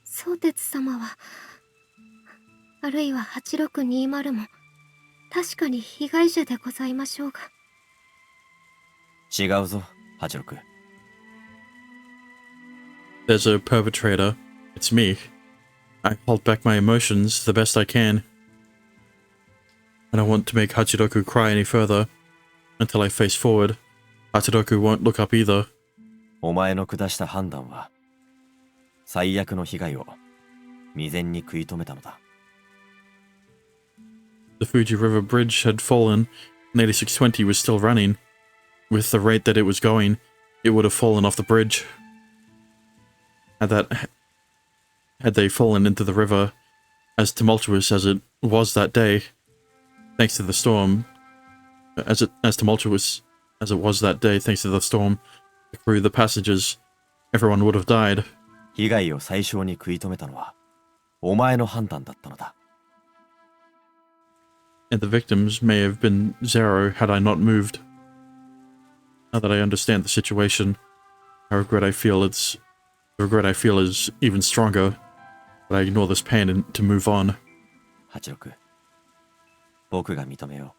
宗哲様は、あるいは8620も、確かに被害者でございましょうが。違うぞ、86。There's a perpetrator. It's me. I hold back my emotions the best I can. I don't want to make Hachiroku cry any further. Until I face forward, Hachiroku won't look up either. お前の下した判断は、最悪の被害を未然に食い止めたのだ。The Fuji River Bridge had fallen, and 8620 was still running. With the rate that it was going, it would have fallen off the bridge. Had they fallen into the river, as tumultuous as it was that day, thanks to the storm, as tumultuous as it was that day, thanks to the storm, the crew, the passengers, everyone would have died. 被害を最小に食い止めたのは、お前の判断だったのだ。And the victims may have been zero had I not moved. Now that I understand the situation, the regret I feel is even stronger. but I ignore this pain and to move on. 86、僕が認めよ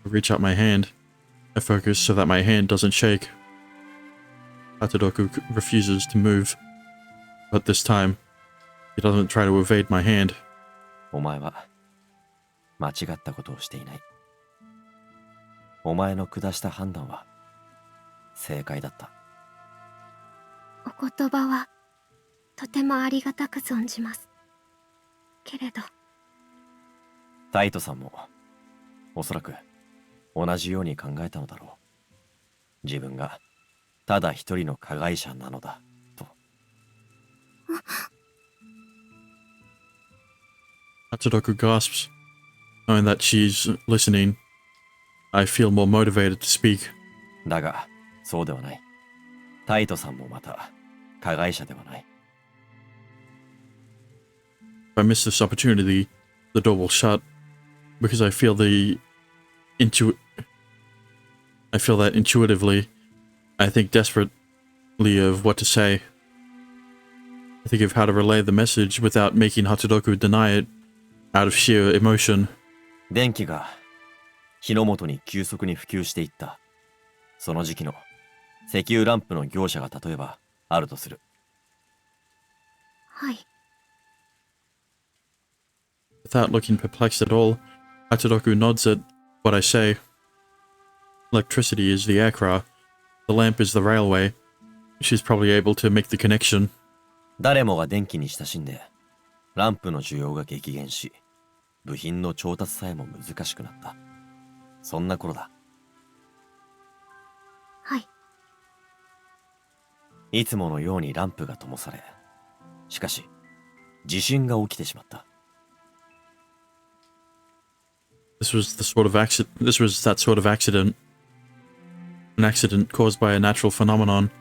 I reach out my hand. I focus so that my hand doesn't shake. Hatadoku refuses to move, but this time, he doesn't try to evade my hand. う。お前は間違ったことをしていない。お前の下した判断は正解だった。お言葉はとてもありがたく存じます。けれど、タイトさんもおそらく同じように考えたのだろう。自分がただ一人の加害者なのだと。Hatadoku gasps, knowing that she's listening. I feel more motivated to speak. だがそうではない。タイトさんもまた加害者ではない。If I miss this opportunity, the door will shut, because I feel that intuitively. I think desperately of what to say. I think of how to relay the message without making Hatadoku deny it out of sheer emotion. 電気が火の元に急速に普及していった。その時期の石油ランプの業者が例えばあるとする。はい。Without looking perplexed at all, Hatadoku nods at what I say. Electricity is the aircraft. The lamp is the railway. She's probably able to make the connection. 誰もが電気に親しんで、ランプの需要が激減し、部品の調達さえも難しくなった。そんな頃だ。はい。いつものようにランプが灯され、しかし、地震が起きてしまった。This was that sort of accident. An accident caused by a natural phenomenon.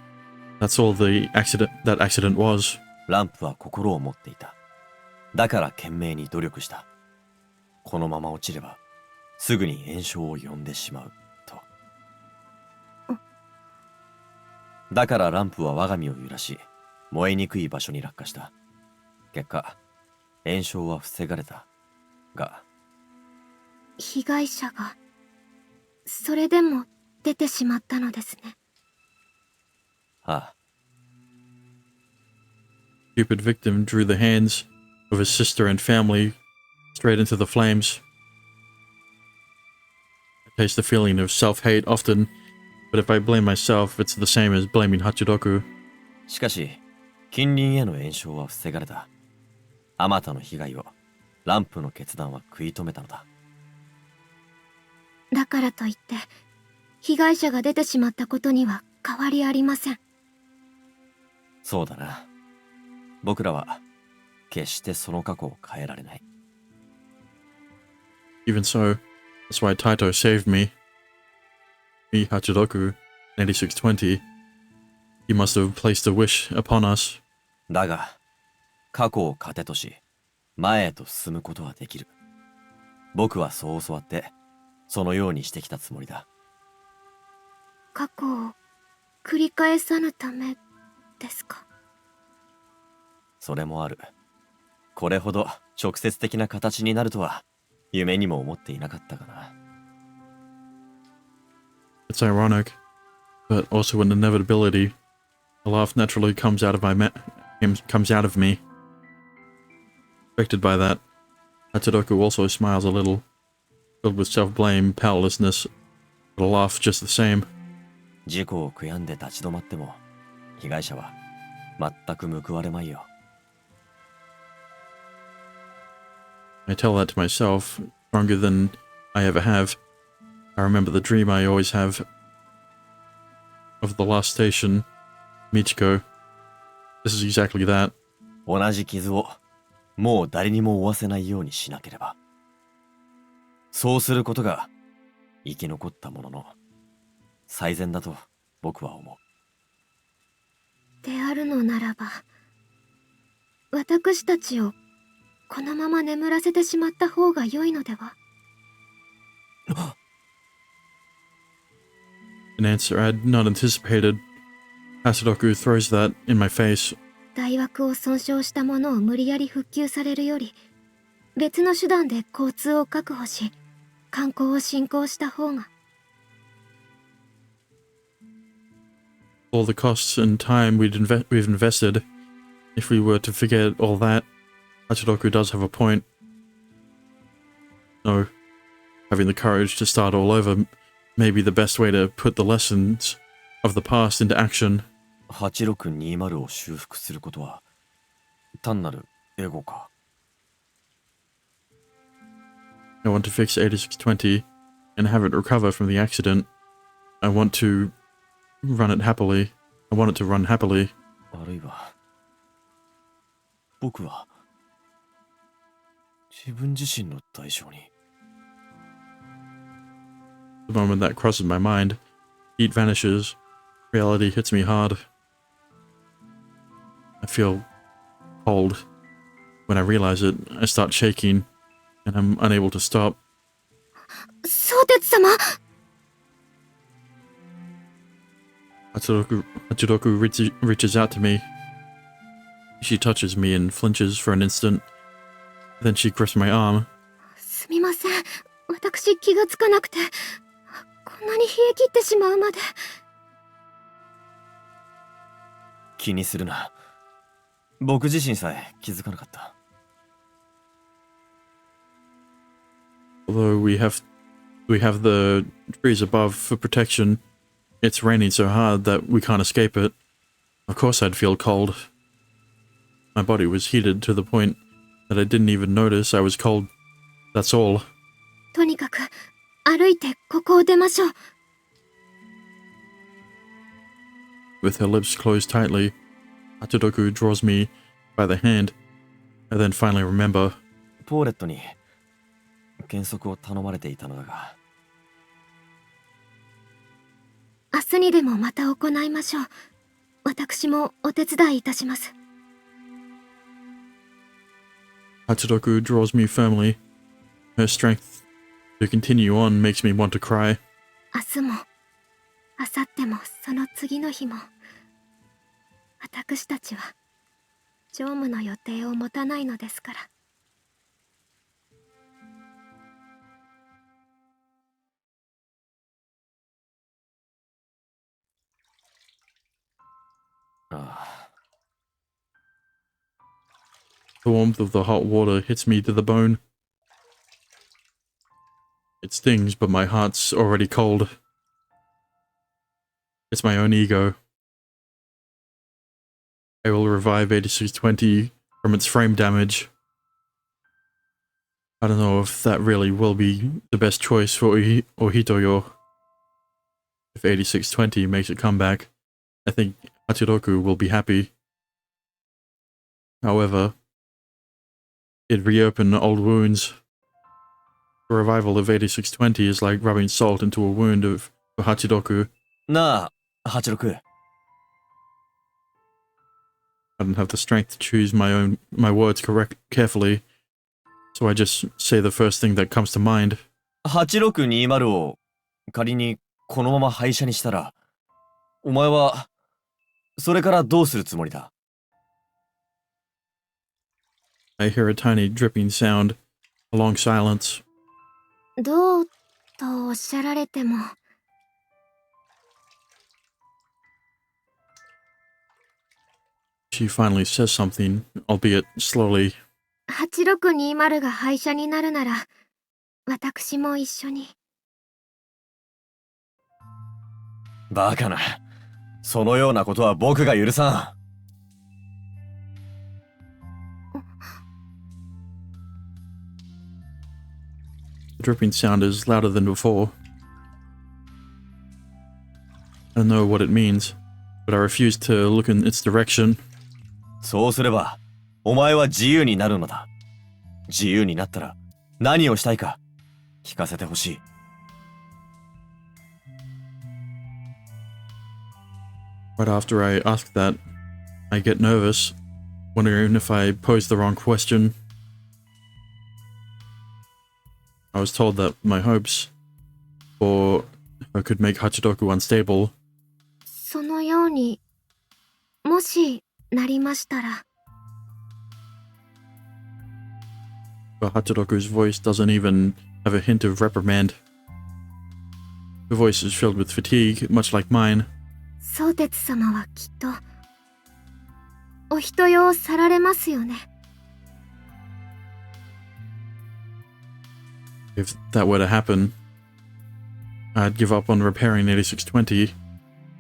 That's all that accident was. ランプは心を持っていた。だから懸命に努力した。このまま落ちれば、すぐに炎症を呼んでしまう、と。だからランプは我が身を揺らし、燃えにくい場所に落下した。結果、炎症は防がれた。が、被害者がそれでも出てしまったのですね。ああ。Stupid victim drew the hands of his sister and family straight into the flames. I taste the feeling of self-hate often, but if I blame myself, it's the same as blaming Hachidoku. しかし、近隣への炎症は防がれた。あまたの被害を、ランプの決断は食い止めたのだ。だからといって、被害者が出てしまったことには変わりありません。そうだな。僕らは、決してその過去を変えられない。Even so, that's why Taito saved me. Me, Hachidoku, 8620. He must have placed a wish upon us. だが、過去を糧とし、前へと進むことはできる。僕はそう教わって、そのようにしてきたつもりだ。過去を繰り返さぬためですか。それもある。これほど直接的な形になるとは、夢にも思っていなかったがな。It's ironic, but also an inevitability. A laugh naturally comes out of me. Affected by that, Hachidoku also smiles a little, filled with self-blame, powerlessness, but a laugh just the same. 事故を悔やんで立ち止まっても、被害者は全く報われまいよ。I tell that to myself, stronger than I ever have. I remember the dream I always have of the last station, Michiko. This is exactly that. 同じ傷をもう誰にも負わせないようにしなければ。そうすることが生き残ったものの最善だと僕は思う。であるのならば、私たちをこのまま眠らせてしまった方が良いのでは。An answer I'd not anticipated. Hachidoku throws that in my face. 大枠を損傷したものを無理やり復旧されるより、別の手段で交通を確保し、観光を進行した方が。All the costs and time we've invested, if we were to forget all that, Hachiroku does have a point. No, having the courage to start all over may be the best way to put the lessons of the past into action. 8620を修復することは単なるエゴか。I want to fix 8620 and have it recover from the accident. I want to run it happily. I want it to run happily. あるいは僕は自分自身の代償に。 The moment that crosses my mind, heat vanishes. Reality hits me hard. I feel cold. When I realize it, I start shaking, and I'm unable to stop. 相鉄様。Hachiroku reaches out to me. She touches me and flinches for an instant. Then she grips my arm. すみません。私気がつかなくて、こんなに冷え切ってしまうまで。気にするな。僕自身さえ気づかなかった。Although we have the trees above for protection, it's raining so hard that we can't escape it. Of course I'd feel cold. My body was heated to the point that I didn't even notice I was cold. That's all. とにかく歩いてここを出ましょう。With her lips closed tightly, Hachiroku draws me by the hand. I then finally remember. ポーレットに減速を頼まれていたのだが。明日にでもまた行いましょう。私もお手伝いいたします。Hachiroku draws me firmly. Her strength to continue on makes me want to cry. 明日も、明後日も、その次の日も、私たちは乗務の予定を持たないのですから。The warmth of the hot water hits me to the bone. It stings, but my heart's already cold. It's my own ego. I will revive 8620 from its frame damage. I don't know if that really will be the best choice for Ohitoyo. If 8620 makes a comeback, I think Hachiroku will be happy. However, it'd reopen old wounds. The revival of 8620 is like rubbing salt into a wound for Hachiroku. なあ、86。I don't have the strength to choose my words carefully, so I just say the first thing that comes to mind. 8620を仮にこのまま廃車にしたら、お前はそれからどうするつもりだ？ I hear a tiny dripping sound, a long silence. どうとおっしゃられても。She finally says something, albeit slowly. 8620が廃車になるなら、私も一緒に。バカな。そのようなことは僕が許さん。The dripping sound is louder than before. I don't know what it means, but I refuse to look in its direction. そうすれば、お前は自由になるのだ。自由になったら、何をしたいか、聞かせてほしい。Right after I ask that, I get nervous, wondering if I posed the wrong question. I was told that my hopes for her could make Hachiroku unstable. そのように、もしなりましたら。 But Hachiroku's voice doesn't even have a hint of reprimand. Her voice is filled with fatigue, much like mine. 相鉄様はきっとお人よを去られますよね。 If that were to happen, I'd give up on repairing 8620,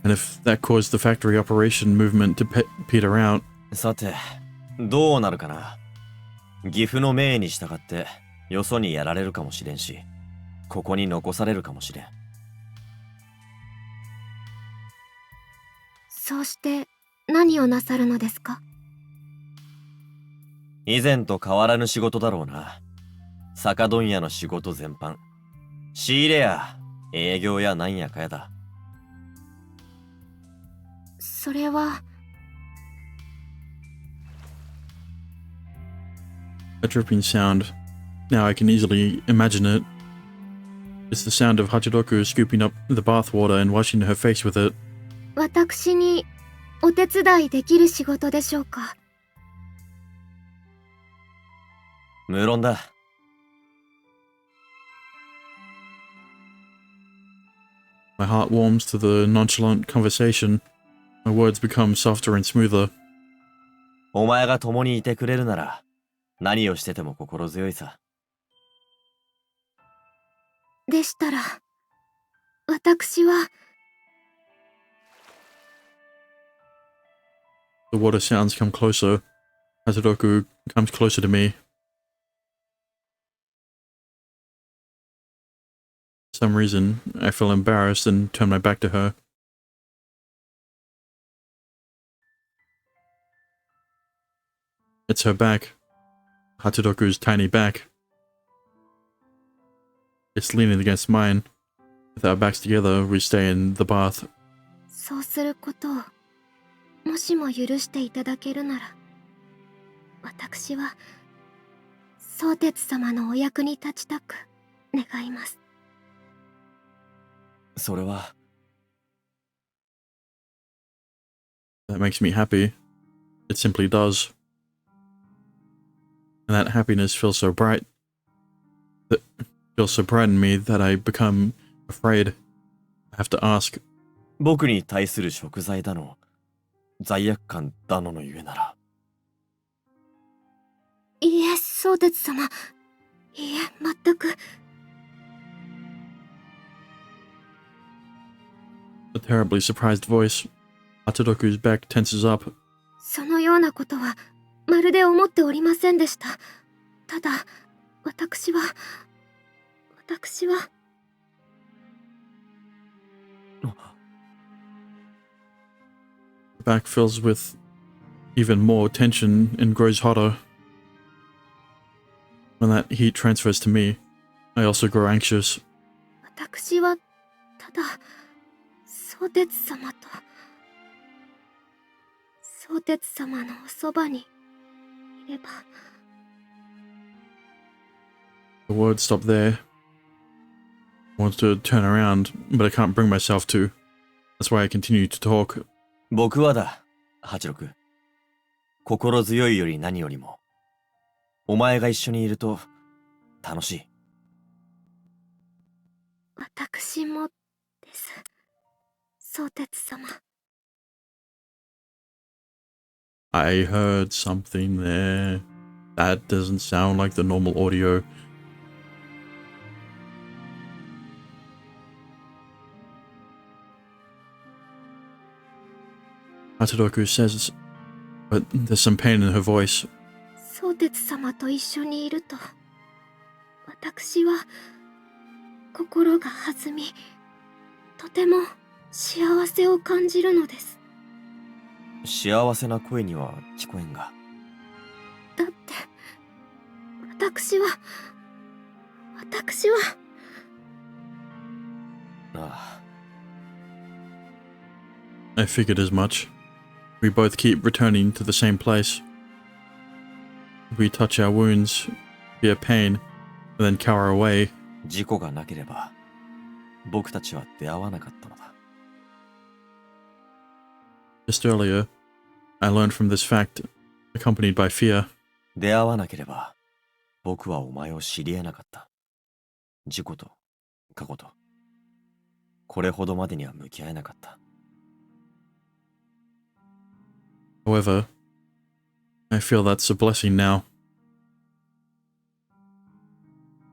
and if that caused the factory operation movement to peter out... さて、どうなるかな。岐阜の命に従ってよそにやられるかもしれんし、ここに残されるかもしれん。そうして何をなさるのですか？以前と変わらぬ仕事だろうな。酒問屋の仕事全般。仕入れや営業やなんやかやだ。それは。 A dripping sound. Now I can easily imagine it. It's the sound of Hachiroku scooping up the bathwater and washing her face with it. 私にお手伝いできる仕事でしょうか？ 無論だ。My heart warms to the nonchalant conversation. My words become softer and smoother. お前が共にいてくれるなら、何をしてても心強いさ。でしたら、私は。 The water sounds come closer. Hachiroku comes closer to me. For some reason, I feel embarrassed and turn my back to her. It's her back. Hachiroku's tiny back. It's leaning against mine. With our backs together, we stay in the bath. そうすることをもしも許していただけるなら、私は相鉄様のお役に立ちたく願います。それは。That makes me happy. It simply does. And that happiness feels so bright. That feels so bright in me that I become afraid. I have to ask. 僕に対する贖罪だの、罪悪感だののゆえなら。いいえ、相鉄様。いいえ、全く。A terribly surprised voice. Hachiroku's back tenses up. そのようなことはまるで思っておりませんでした。ただ、私は。 The back fills with even more tension and grows hotter. When that heat transfers to me, I also grow anxious. 私はただ相鉄様と相鉄様のおそばにいれば。 The words stop there. I want to turn around, but I can't bring myself to. That's why I continue to talk. 僕はだ、八六。心強いより何よりも、お前が一緒にいると楽しい。私もです、相鉄様。I heard something there. That doesn't sound like the normal audio. Hachiroku says, but there's some pain in her voice. 相鉄様と一緒にいると、私は心が弾み、とても幸せを感じるのです。幸せな声には聞こえんが。だって、私は。ああ。I figured as much. We both keep returning to the same place. We touch our wounds, feel pain, and then cower away. 事故がなければ、僕たちは出会わなかったのだ。Just earlier, I learned from this fact, accompanied by fear. 出会わなければ、僕はお前を知り得なかった。事故と過去と、これほどまでには向き合えなかった。However, I feel that's a blessing now.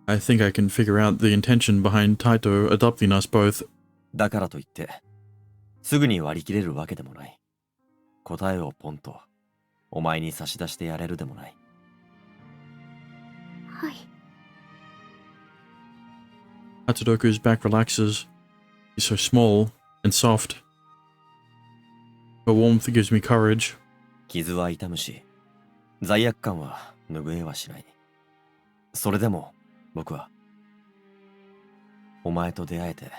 I think I can figure out the intention behind Taito adopting us both. だからといって、すぐに割り切れるわけでもない。答えをポンと、お前に差し出してやれるでもない。はい。Hachinoku's back relaxes. He's so small and soft. Her warmth gives me courage. 傷は痛むし、罪悪感は拭えはしない。それでも、僕は、お前と出会えて、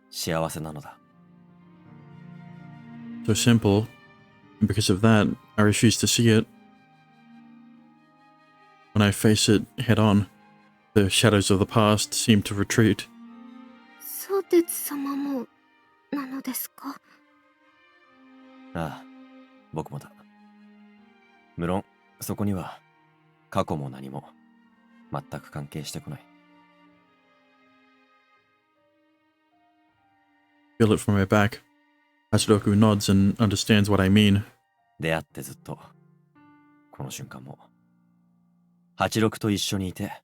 幸せなのだ。So simple, and because of that, I refuse to see it. When I face it head on, the shadows of the past seem to retreat. 相鉄様もなのですか？ああ、僕もだ。無論、そこには、過去も何も、全く関係してこない。Feel it from my back. Hachinoku nods and understands what I mean. 出会ってずっと、この瞬間も、86と一緒にいて、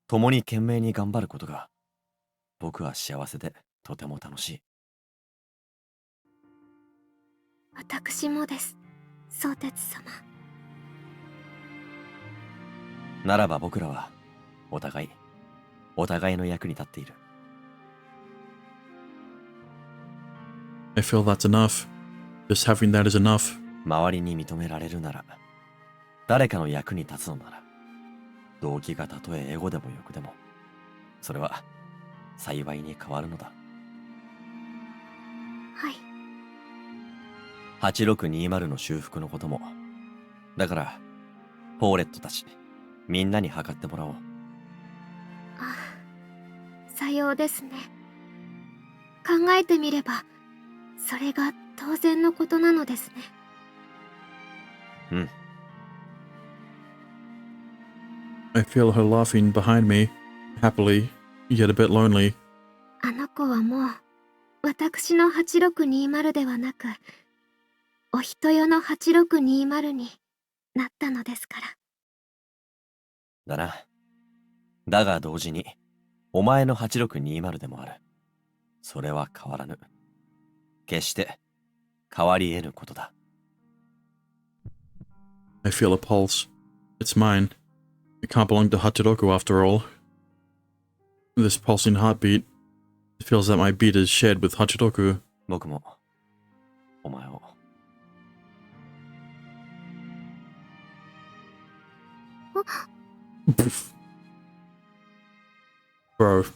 共に懸命に頑張ることが、僕は幸せでとても楽しい。私もです、相鉄様。ならば僕らは、お互いの役に立っている。I feel that's enough. Just having that is enough. 周りに認められるなら、誰かの役に立つのなら、動機がたとえエゴでも欲でも、それは幸いに変わるのだ。はい。8620の修復のことも、だから、ポーレットたち、みんなに測ってもらおう。あ、さようですね。考えてみれば、それが当然のことなのですね。うん。I feel her laughing behind me, happily, yet a bit lonely. あの子はもう、私の8620ではなく、お人よの8620になったのですから。だな。だが同時に、お前の8620でもある。それは変わらぬ。決して変わり得ぬことだ。I feel a pulse. It's mine. It can't belong to Hachiroku after all. This pulsing heartbeat, it feels that my beat is shared with Hachiroku. 僕も、お前を。Bro.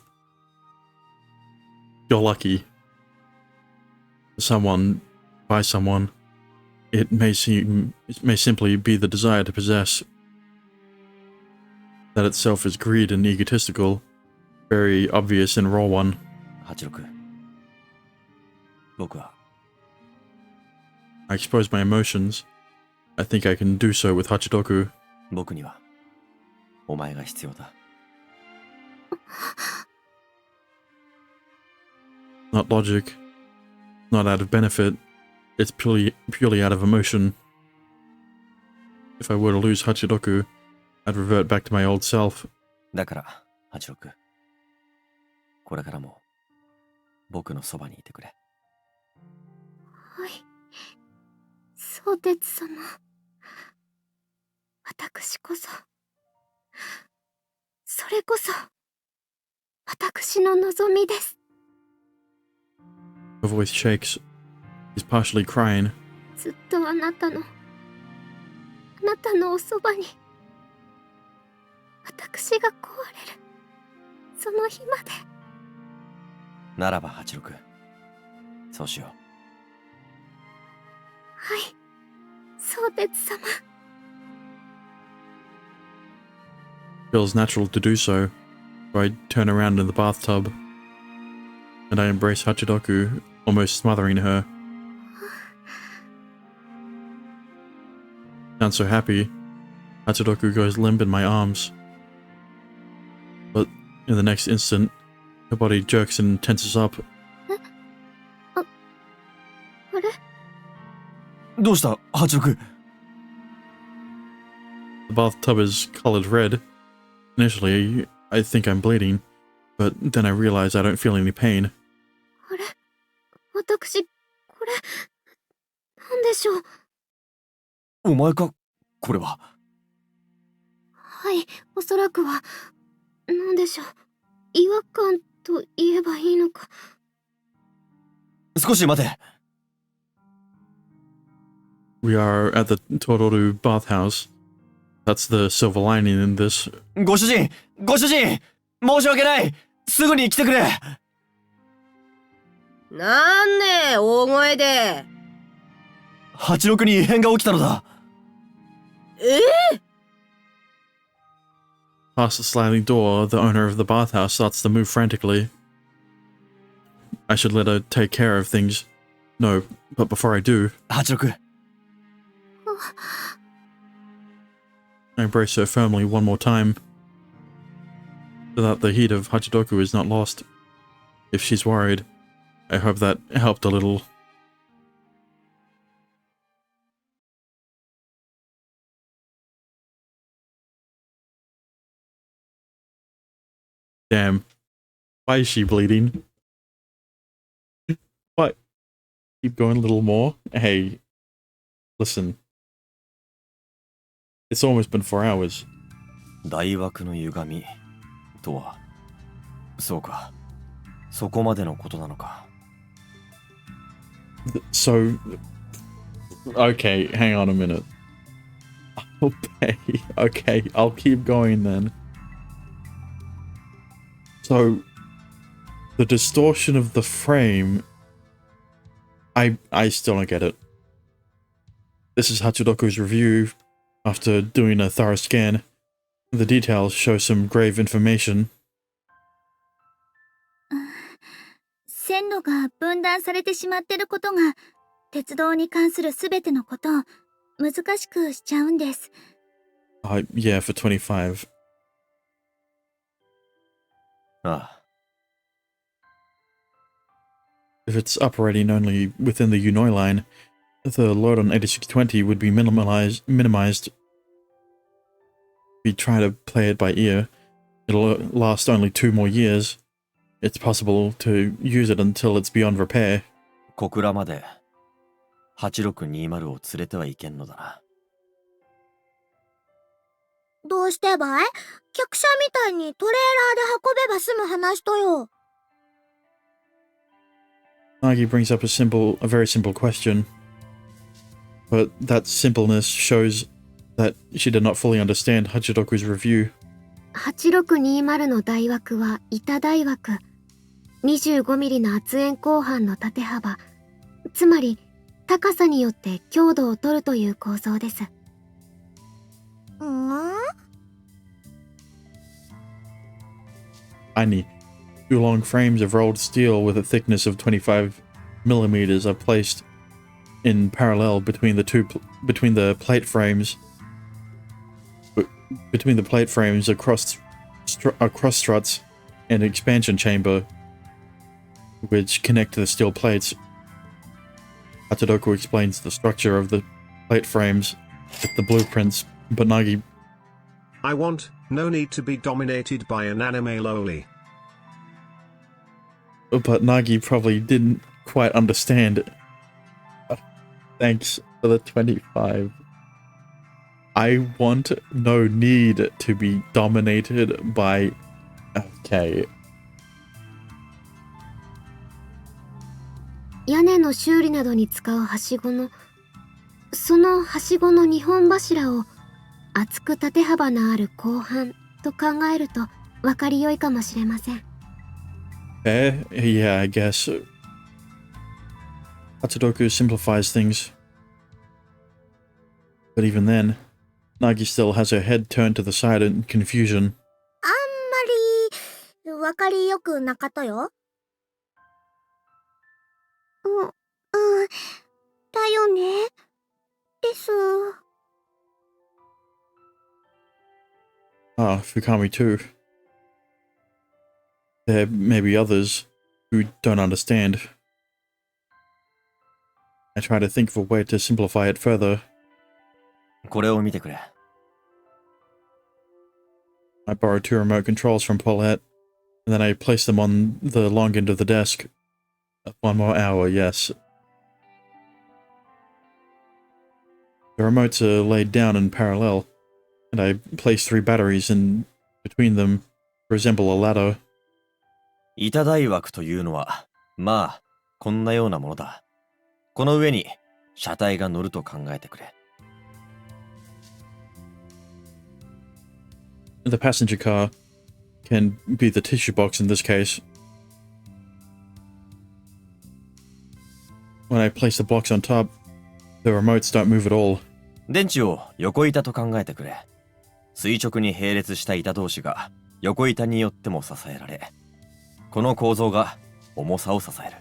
You're lucky. Someone, by someone, it may simply be the desire to possess. That itself is greed and egotistical, very obvious and raw one. 86。僕は、I expose my emotions. I think I can do so with Hachiroku. 僕には、お前が必要だ。Not logic, not out of benefit. It's purely out of emotion. If I were to lose Hachiroku, I'd revert back to my old self. だから、86。これからも、僕のそばにいてくれ。はい。相鉄様。私こそ。それこそ、私の望みです。Her voice shakes. She's partially crying. ずっとあなたのおそばに、私が壊れる、その日まで。ならば、86。そうしよう。はい、相鉄様。Feels natural to do so, so I turn around in the bathtub, and I embrace Hachiroku, almost smothering her. Sounds so happy. Hachinoku goes limp in my arms. But in the next instant, her body jerks and tenses up. あれどうした86。 The bathtub is colored red. Initially, I think I'm bleeding, but then I realize I don't feel any pain. あれ私、これ、なんでしょう。お前かこれは。はい、おそらくは、なんでしょう。違和感と言えばいいのか。少し待て。We are at the Tororu bathhouse. That's the silver lining in this. ご主人申し訳ない、すぐに来てくれ。なんね大声で。86に異変が起きたのだ。Past the sliding door, the owner of the bathhouse starts to move frantically. I should let her take care of things. No, but before I do, 86。 I embrace her firmly one more time, so that the heat of Hachidoku is not lost. If she's worried, I hope that helped a little. Damn. Why is she bleeding? What? Keep going a little more? Hey, listen. It's almost been 4 hours. 大枠の歪みとは、そうか、そこまでのことなのか。So, okay, hang on a minute. Okay, okay, I'll keep going then. So, the distortion of the frame, I still don't get it. This is Hachidoku's review after doing a thorough scan. The details show some grave information. 線路が分断されてしまってることが、鉄道に関するすべてのことを難しくしちゃうんです。Yeah, for 25. ああ。 If it's operating only within the Unoi line, the load on 8620 would be minimized. If we try to play it by ear, it'll last only 2 more years. It's possible to use it until it's beyond repair. 小倉まで8620を連れてはいけんのだな。どうしてばい？客車みたいにトレーラーで運べば済む話とよ。Nagi brings up a very simple question. But that simpleness shows that she did not fully understand Hachidoku's review. 8620の大枠は板大枠。25ミリの圧延鋼板の縦幅。つまり、高さによって強度を取るという構造です。Ani, 2 long frames of rolled steel with a thickness of 25 millimeters are placed in parallel between the plate frames. Between the plate frames are cross struts and expansion chamber, which connect to the steel plates. Hachidoku explains the structure of the plate frames with the blueprints, but Nagi... I want no need to be dominated by an anime loli. But Nagi probably didn't quite understand. Thanks for the 25. I want no need to be dominated by... Okay. 屋根の修理などに使うはしごの、そのはしごの2本柱を厚く縦幅のある鋼板と考えると分かりよいかもしれません。Yeah, I guess. Hachidoku simplifies things. But even then, Nagi still has her head turned to the side in confusion. あんまりわかりよくなかったよ。だよね。です。Fukami too. There may be others who don't understand. I try to think of a way to simplify it further. これを見てくれ。I borrowed 2 remote controls from Paulette, and then I placed them on the long end of the desk. 1 more hour, yes. The remotes are laid down in parallel, and I placed 3 batteries in between them to resemble a ladder. 板台枠というのは、まあ、こんなようなものだ。この上に車体が乗ると考えてくれ。The passenger car can be the tissue box in this case. When I place the blocks on top, the remotes don't move at all. 電池を横板と考えてくれ。垂直に並列した板同士が横板によっても支えられ、この構造が重さを支える。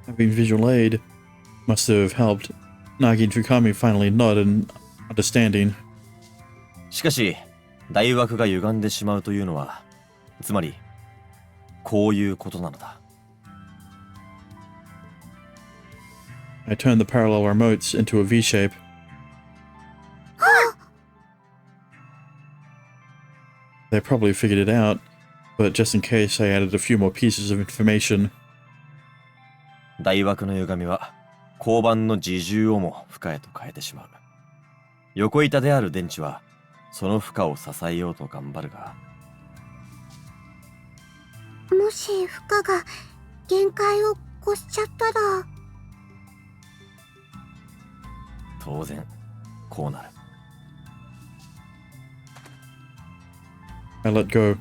Having visual aid must have helped. Nagi and Fukami finally nod in understanding. しかし、台枠が歪んでしまうというのは、つまり、こういうことなのだ。I turned the parallel remotes into a V shape. They probably figured it out, but just in case I added a few more pieces of information. 台枠の歪みは、交番の自重をも負荷へと変えてしまう。横板である電池は、その負荷を支えようと頑張るが。もし負荷が限界を越しちゃったら。当然、こうなる。I let go.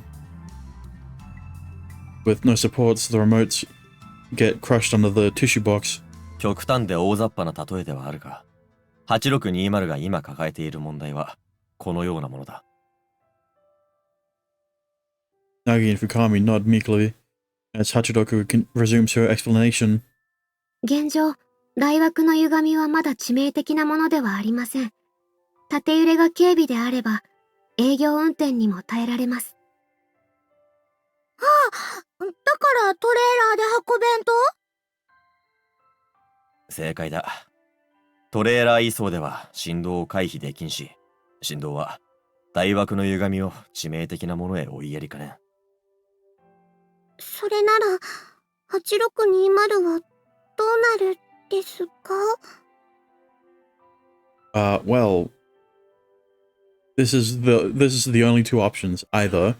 With no supports, the remotes get crushed under the tissue box. 極端で大雑把な例えではあるが、8620が今抱えている問題は、このようなものだ。Nagi and Fukami nod meekly as Hachiroku resumes her explanation. 現状、台枠の歪みはまだ致命的なものではありません。縦揺れが軽微であれば、営業運転にも耐えられます。だからトレーラーで運べんと？正解だ。トレーラー移送では振動を回避できんし、振動は台枠の歪みを致命的なものへ追いやりかねん。それなら、8620はどうなるですか？ Well, this is the only 2 options. Either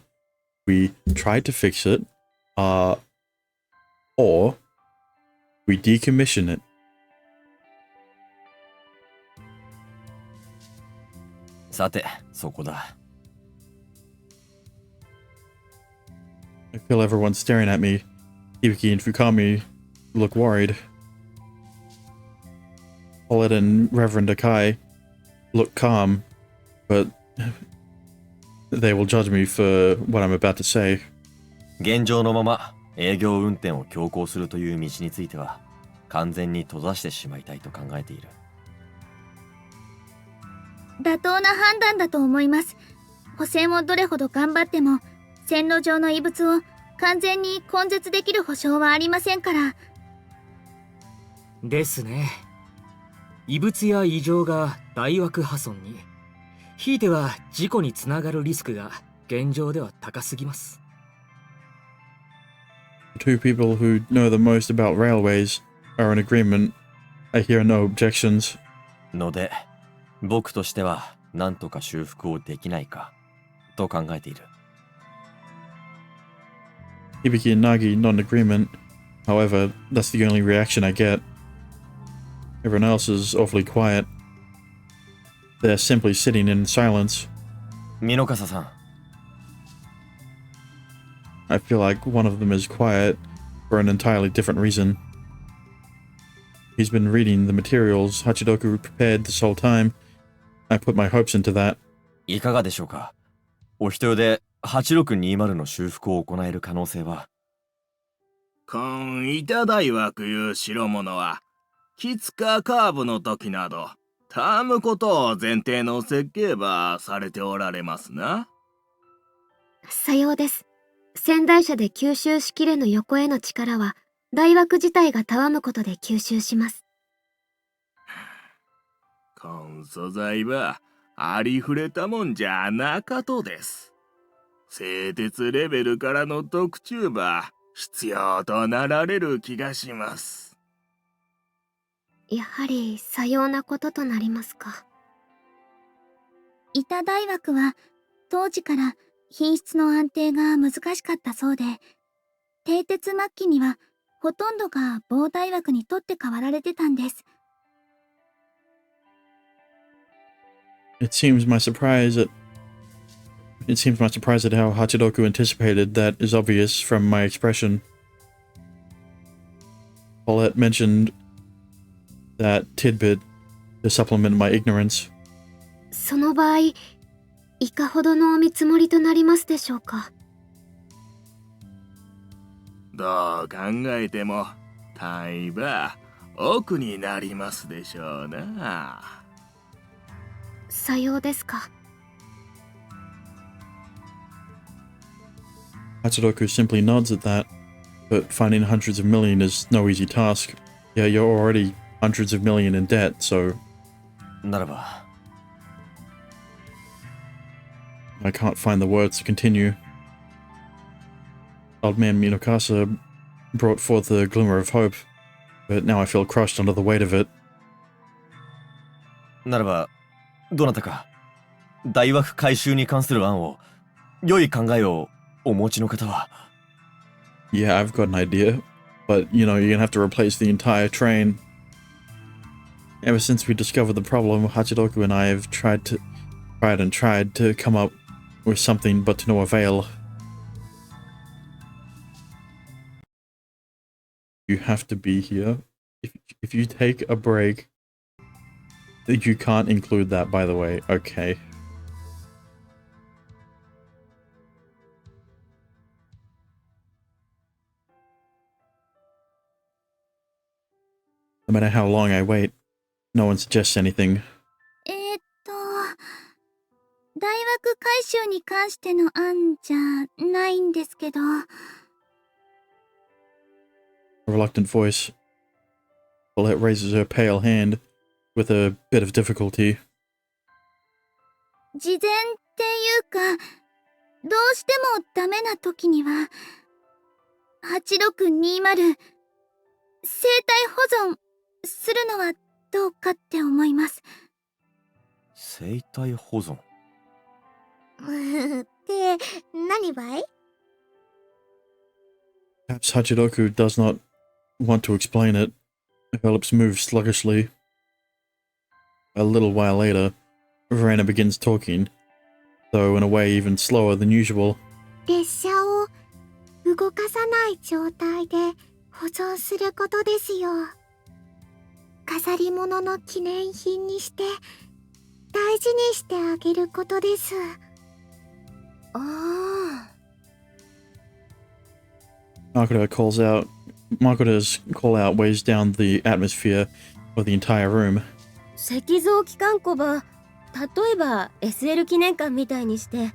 we try to fix it, or we decommission it. さて、そこだ。I feel everyone staring at me. Hibiki and Fukami look worried. Paulette and Reverend Akai look calm, but they will judge me for what I'm about to say. 現状のまま営業運転を強行するという道については、完全に閉ざしてしまいたいと考えている。妥当な判断だと思います。補選をどれほど頑張っても、線路上の異物を完全に根絶できる保証はありませんから。ですね。異物や異常が台枠破損に、ひいては事故につながるリスクが現状では高すぎます。The 2 people who know the most about railways are in agreement. I hear no objections. ので、僕としては何とか修復をできないかと考えている。Hibiki and Nagi not in agreement. However, that's the only reaction I get. Everyone else is awfully quiet. They're simply sitting in silence. 美濃笠さん、I feel like one of them is quiet for an entirely different reason. He's been reading the materials Hachidoku prepared this whole time. I put my hopes into that. いかがでしょうか。お人よで8620の修復を行える可能性は。こん板台枠いう代物は、キツかカーブの時など、たむことを前提の設計ばされておられますな。さようです。仙台社で吸収しきれぬ横への力は、大枠自体がたわむことで吸収します。こん素材はありふれたもんじゃなかとです。製鉄レベルからの特注ば必要となられる気がします。やはりさようなこととなりますか。板大枠は当時から品質の安定が難しかったそうで、蹄鉄末期にはほとんどが棒大枠に取って代わられてたんです。It seems my surprise at how Hachiroku anticipated that is obvious from my expression. Paulette mentioned that tidbit to supplement my ignorance. その場合、いかほどのお見積もりとなりますでしょうか。どう考えても単位ば奥になりますでしょうな。さようですか。Hachiroku simply nods at that, but finding hundreds of million is no easy task. Yeah, you're already hundreds of million in debt, so ならば、 I can't find the words to continue. Old man Minokasa brought forth a glimmer of hope, but now I feel crushed under the weight of it. ならば、どなたか、大枠回収に関する案を、良い考えをお持ちの方は。Yeah, I've got an idea, but you know, you're gonna have to replace the entire train. Ever since we discovered the problem, Hachiroku and I have tried to come up with something, but to no avail. You have to be here. If you take a break, you can't include that, by the way. Okay. No matter how long I wait, no one suggests anything. 大枠回収に関しての案じゃないんですけど。A reluctant voice. Paulette raises her pale hand with a bit of difficulty. 事前っていうか、どうしてもダメな時には、8620生体保存するのはどうかって思います。生体保存って何ばい？ Perhaps Hachiroku does not want to explain it. Her lips move sluggishly. A little while later, Verena begins talking, though in a way even slower than usual. 列車を動かさない状態で保存することですよ。飾り物の記念品にして大事にしてあげることです。Makota's call out weighs down the atmosphere of the entire room. 石像機関庫ば例えば SL 記念館みたいにして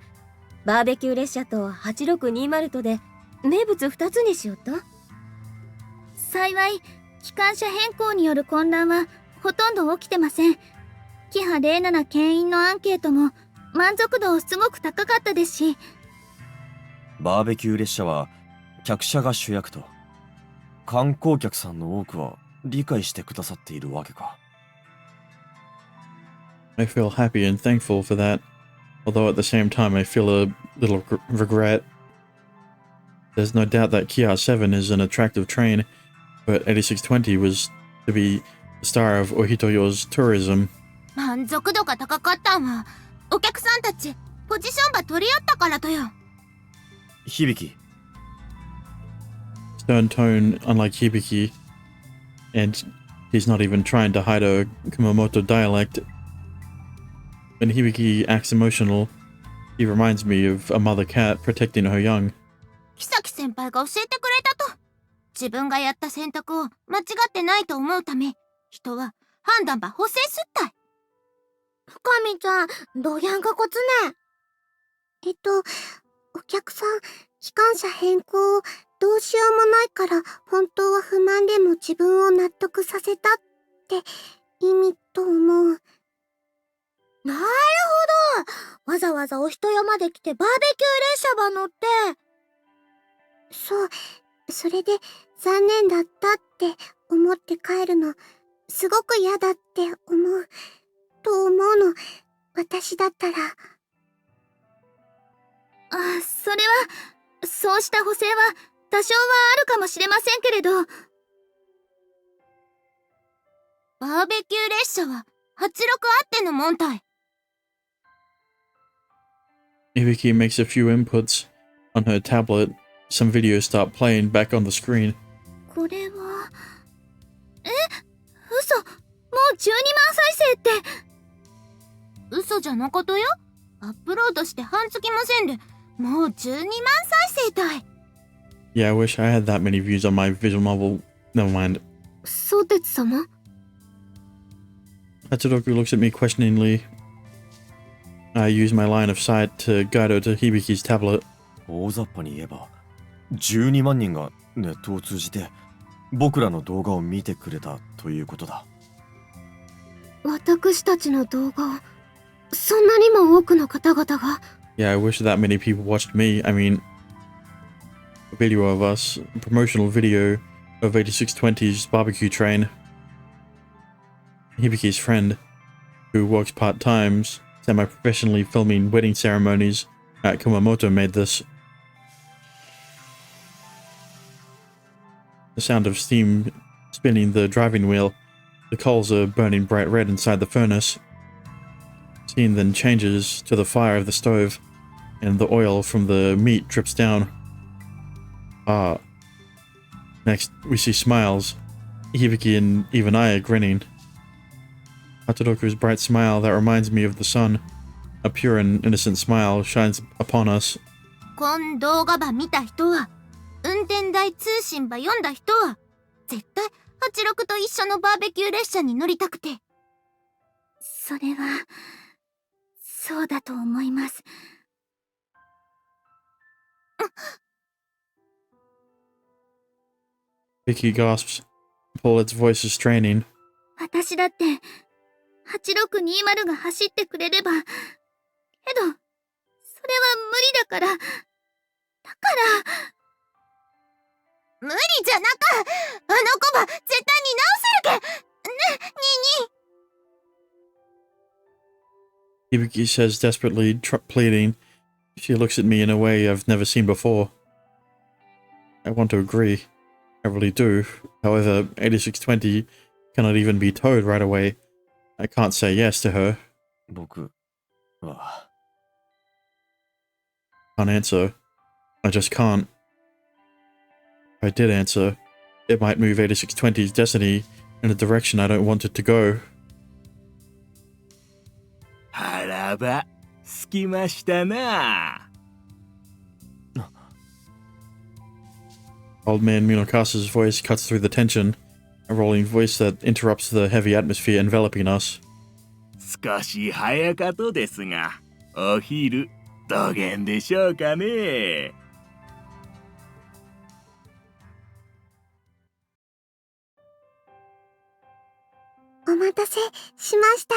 バーベキュー列車と8620とで名物2つにしようと。幸い機関車変更による混乱はほとんど起きてません。キハ07牽引のアンケートも満足度すごく高かったですし。バーベキュー列車は客車が主役と、観光客さんの多くは理解してくださっているわけか。I feel happy and thankful for that, although at the same time I feel a little regret. There's no doubt that Kia 7 is an attractive train, but 8620 was to be the star of Ohitoyo's tourism. 満足度が高かったんはお客さんたちポジションば取り合ったからとよ。響き。Stern tone, unlike Hibiki, and he's not even trying to hide a Kumamoto dialect. When Hibiki acts emotional, he reminds me of a mother cat protecting her young. 木崎先輩が教えてくれたと。自分がやった選択を間違ってないと思うため、人は判断ば補正すったい。深見ちゃん、どぎゃんがこつね。お客さん、機関車変更、どうしようもないから、本当は不満でも自分を納得させたって意味と思う。なるほど。わざわざお人山で来てバーベキュー列車ば乗って。そう、それで残念だったって思って帰るの、すごく嫌だって思う。と思うの、私だったら。それは、そうした補正は多少はあるかもしれませんけれど。バーベキュー列車は86あっての問題。Ibiki makes a few inputs on her tablet. Some videos start playing back on the screen. これは、嘘、もう12万再生って。嘘じゃなことよ。アップロードして半月もせんで、もう12万再生たい。Yeah, I wish I had that many views on my visual novel. Never mind. 相鉄様 Hatsudoku looks at me questioningly. I use my line of sight to guide her to Hibiki's tablet. 大雑把に言えば、12万人がネットを通じて僕らの動画を見てくれたということだ。私たちの動画を、そんなにも多くの方々が。 Yeah, I wish that many people watched me. I mean, a video of us, a promotional video of 8620's barbecue train. Hibiki's friend, who works part-time, semi-professionally filming wedding ceremonies at Kumamoto, made this. The sound of steam spinning the driving wheel. The coals are burning bright red inside the furnace. Scene then changes to the fire of the stove, and the oil from the meat drips down. Next, we see smiles. Hibiki and even I are grinning. Hatadoku's bright smile that reminds me of the sun, a pure and innocent smile, shines upon us. こん動画ば見た人は、運転台通信ば読んだ人は、絶対86と一緒のバーベキュー列車に乗りたくて。それは、そうだと思います。Vicky gasps. Paulette's voice is straining. 私だって、8620が走ってくれれば、けど、それは無理だから、無理じゃなか、あの子ば絶対に直せるけ、に Hibiki says desperately, pleading. She looks at me in a way I've never seen before. I want to agree. I really do. However, 8620 cannot even be towed right away. I can't say yes to her. 僕は Can't answer. I just can't. If I did answer, it might move 8620's destiny in a direction I don't want it to go. 腹ば、すきましたな。Old man Minokasa's voice cuts through the tension, a rolling voice that interrupts the heavy atmosphere enveloping us. 少し早かとですが、お昼、どげんでしょうかね。お待たせしました。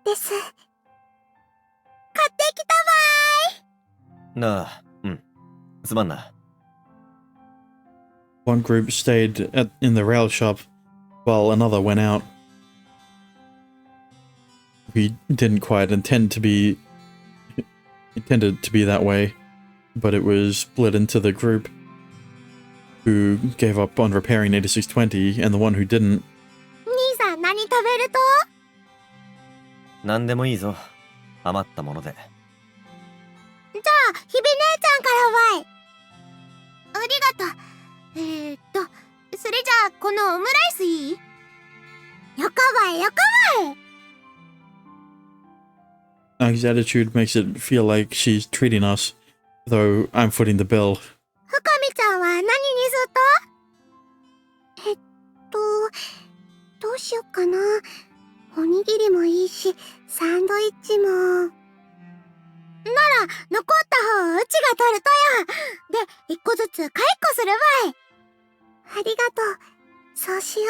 です。買ってきたばーい。なあ、すまんな。One group stayed in the rail shop, while another went out. We didn't quite intended to be that way, but it was split into the group who gave up on repairing 8620 and the one who didn't. 兄さん何食べると？何でもいいぞ。余ったもので。じゃあ、ひび姉ちゃんからわい。ありがとう。それじゃあ、このオムライスいい？よかばいよかばい。Nagi's attitude makes it feel like she's treating us, though I'm footing the bill. 深見ちゃんは何にすると？どうしよっかな。おにぎりもいいし、サンドイ取るとよ。で、一個ずつ解雇するばい。ありがとう。そうしよ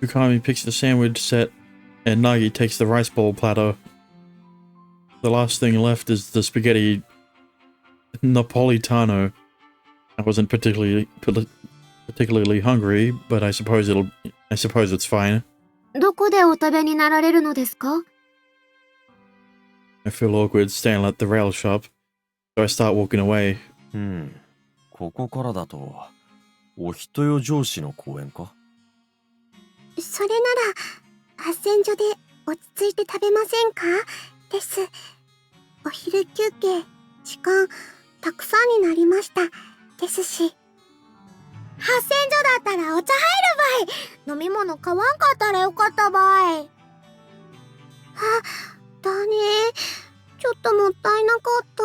う。 Fukami picks the sandwich set, and Nagi takes the rice bowl platter. The last thing left is the spaghetti Napolitano. I wasn't particularly hungry, but I suppose it's fine. どこでお食べになられるのですか？ I feel awkward staying at the rail shop, so I start walking away. ここからだと、お人よ上司の公園か？それなら、斡旋所で落ち着いて食べませんか？です。お昼休憩、時間、たくさんになりました。ですし。斡旋所だったらお茶入るばい。飲み物買わんかったらよかったばい。あ、だね。ちょっともったいなかった。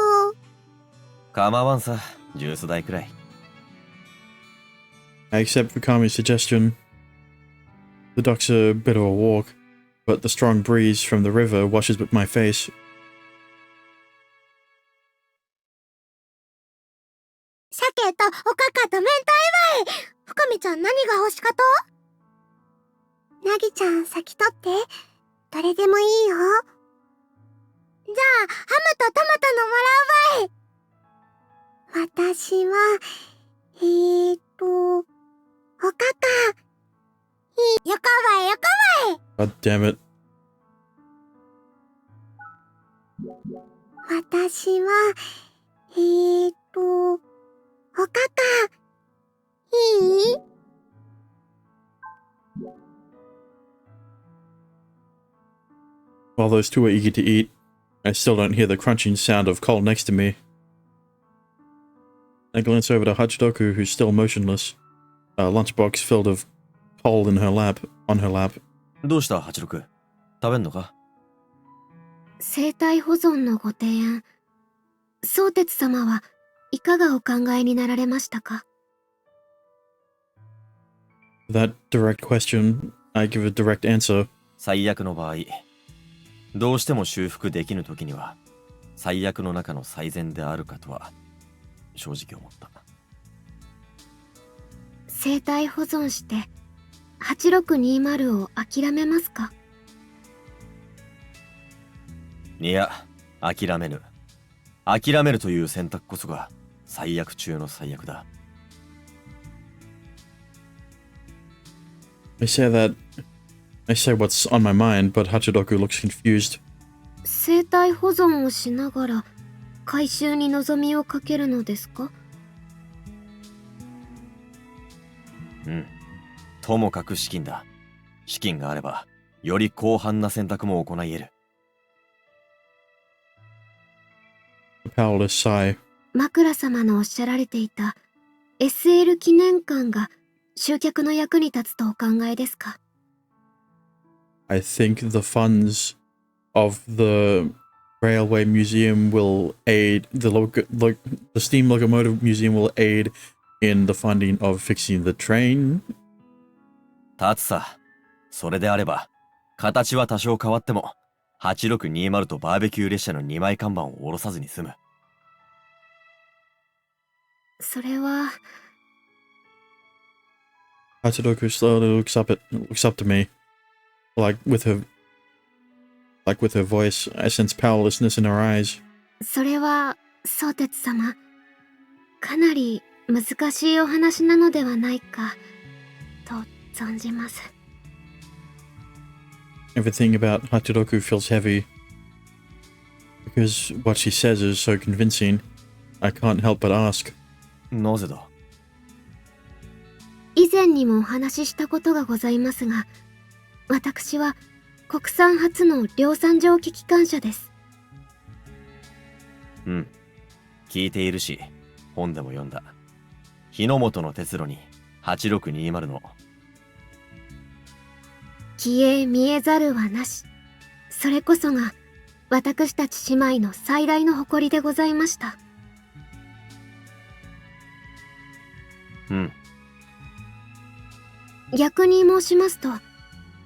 構わんさ、ジュース代くらい。I accept Fukami's suggestion. The duck's a bit of a walk, but the strong breeze from the river washes my face. 鮭とおかかと明太ばい。深見ちゃん何が欲しかと？なぎちゃん先取って。どれでもいいよ。じゃあ、ハムとトマトのもらうばい。私は、おかか。よかばいよかばい。 God damn it. 私は、おかか。いい？ While those two are eager to eat, I still don't hear the crunching sound of coal next to me. I glance over to Hachidoku, who's still motionless, a lunchbox filled of coal on her lap. どうした、86？食べんのか？生体保存のご提案、相鉄様はいかがお考えになられましたか？ That direct question, I give a direct answer. 最悪の場合、どうしても修復できぬ時には、最悪の中の最善であるかとは、正直思った。生体保存して、8620を諦めますか？いや、諦めぬ。諦めるという選択こそが最悪中の最悪だ。I say what's on my mind, but Hachidoku looks confused. 生体保存をしながら回収に望みをかけるのですか？うん。ともかく資金だ。資金があれば、より広範な選択も行える。A powerless sigh. 枕様のおっしゃられていた SL 記念館が集客の役に立つとお考えですか？ I think the funds of the railway museum will aid the steam locomotive museum will aid in the funding of fixing the train. 立つさ。それであれば、形は多少変わっても、8620とバーベキュー列車の2枚看板を下ろさずに済む。それは。Hachidoku slowly looks up to me, like with her voice. I sense powerlessness in her eyes. それは、相鉄様。かなり難しいお話なのではないか、と存じます。Everything about Hachidoku feels heavy. Because what she says is so convincing, I can't help but ask. なぜだ？以前にもお話ししたことがございますが、私は国産初の量産蒸気機関車です。うん。聞いているし、本でも読んだ。日の本の鉄路に8620の。消え見えざるはなし。それこそが私たち姉妹の最大の誇りでございました。うん。逆に申しますと、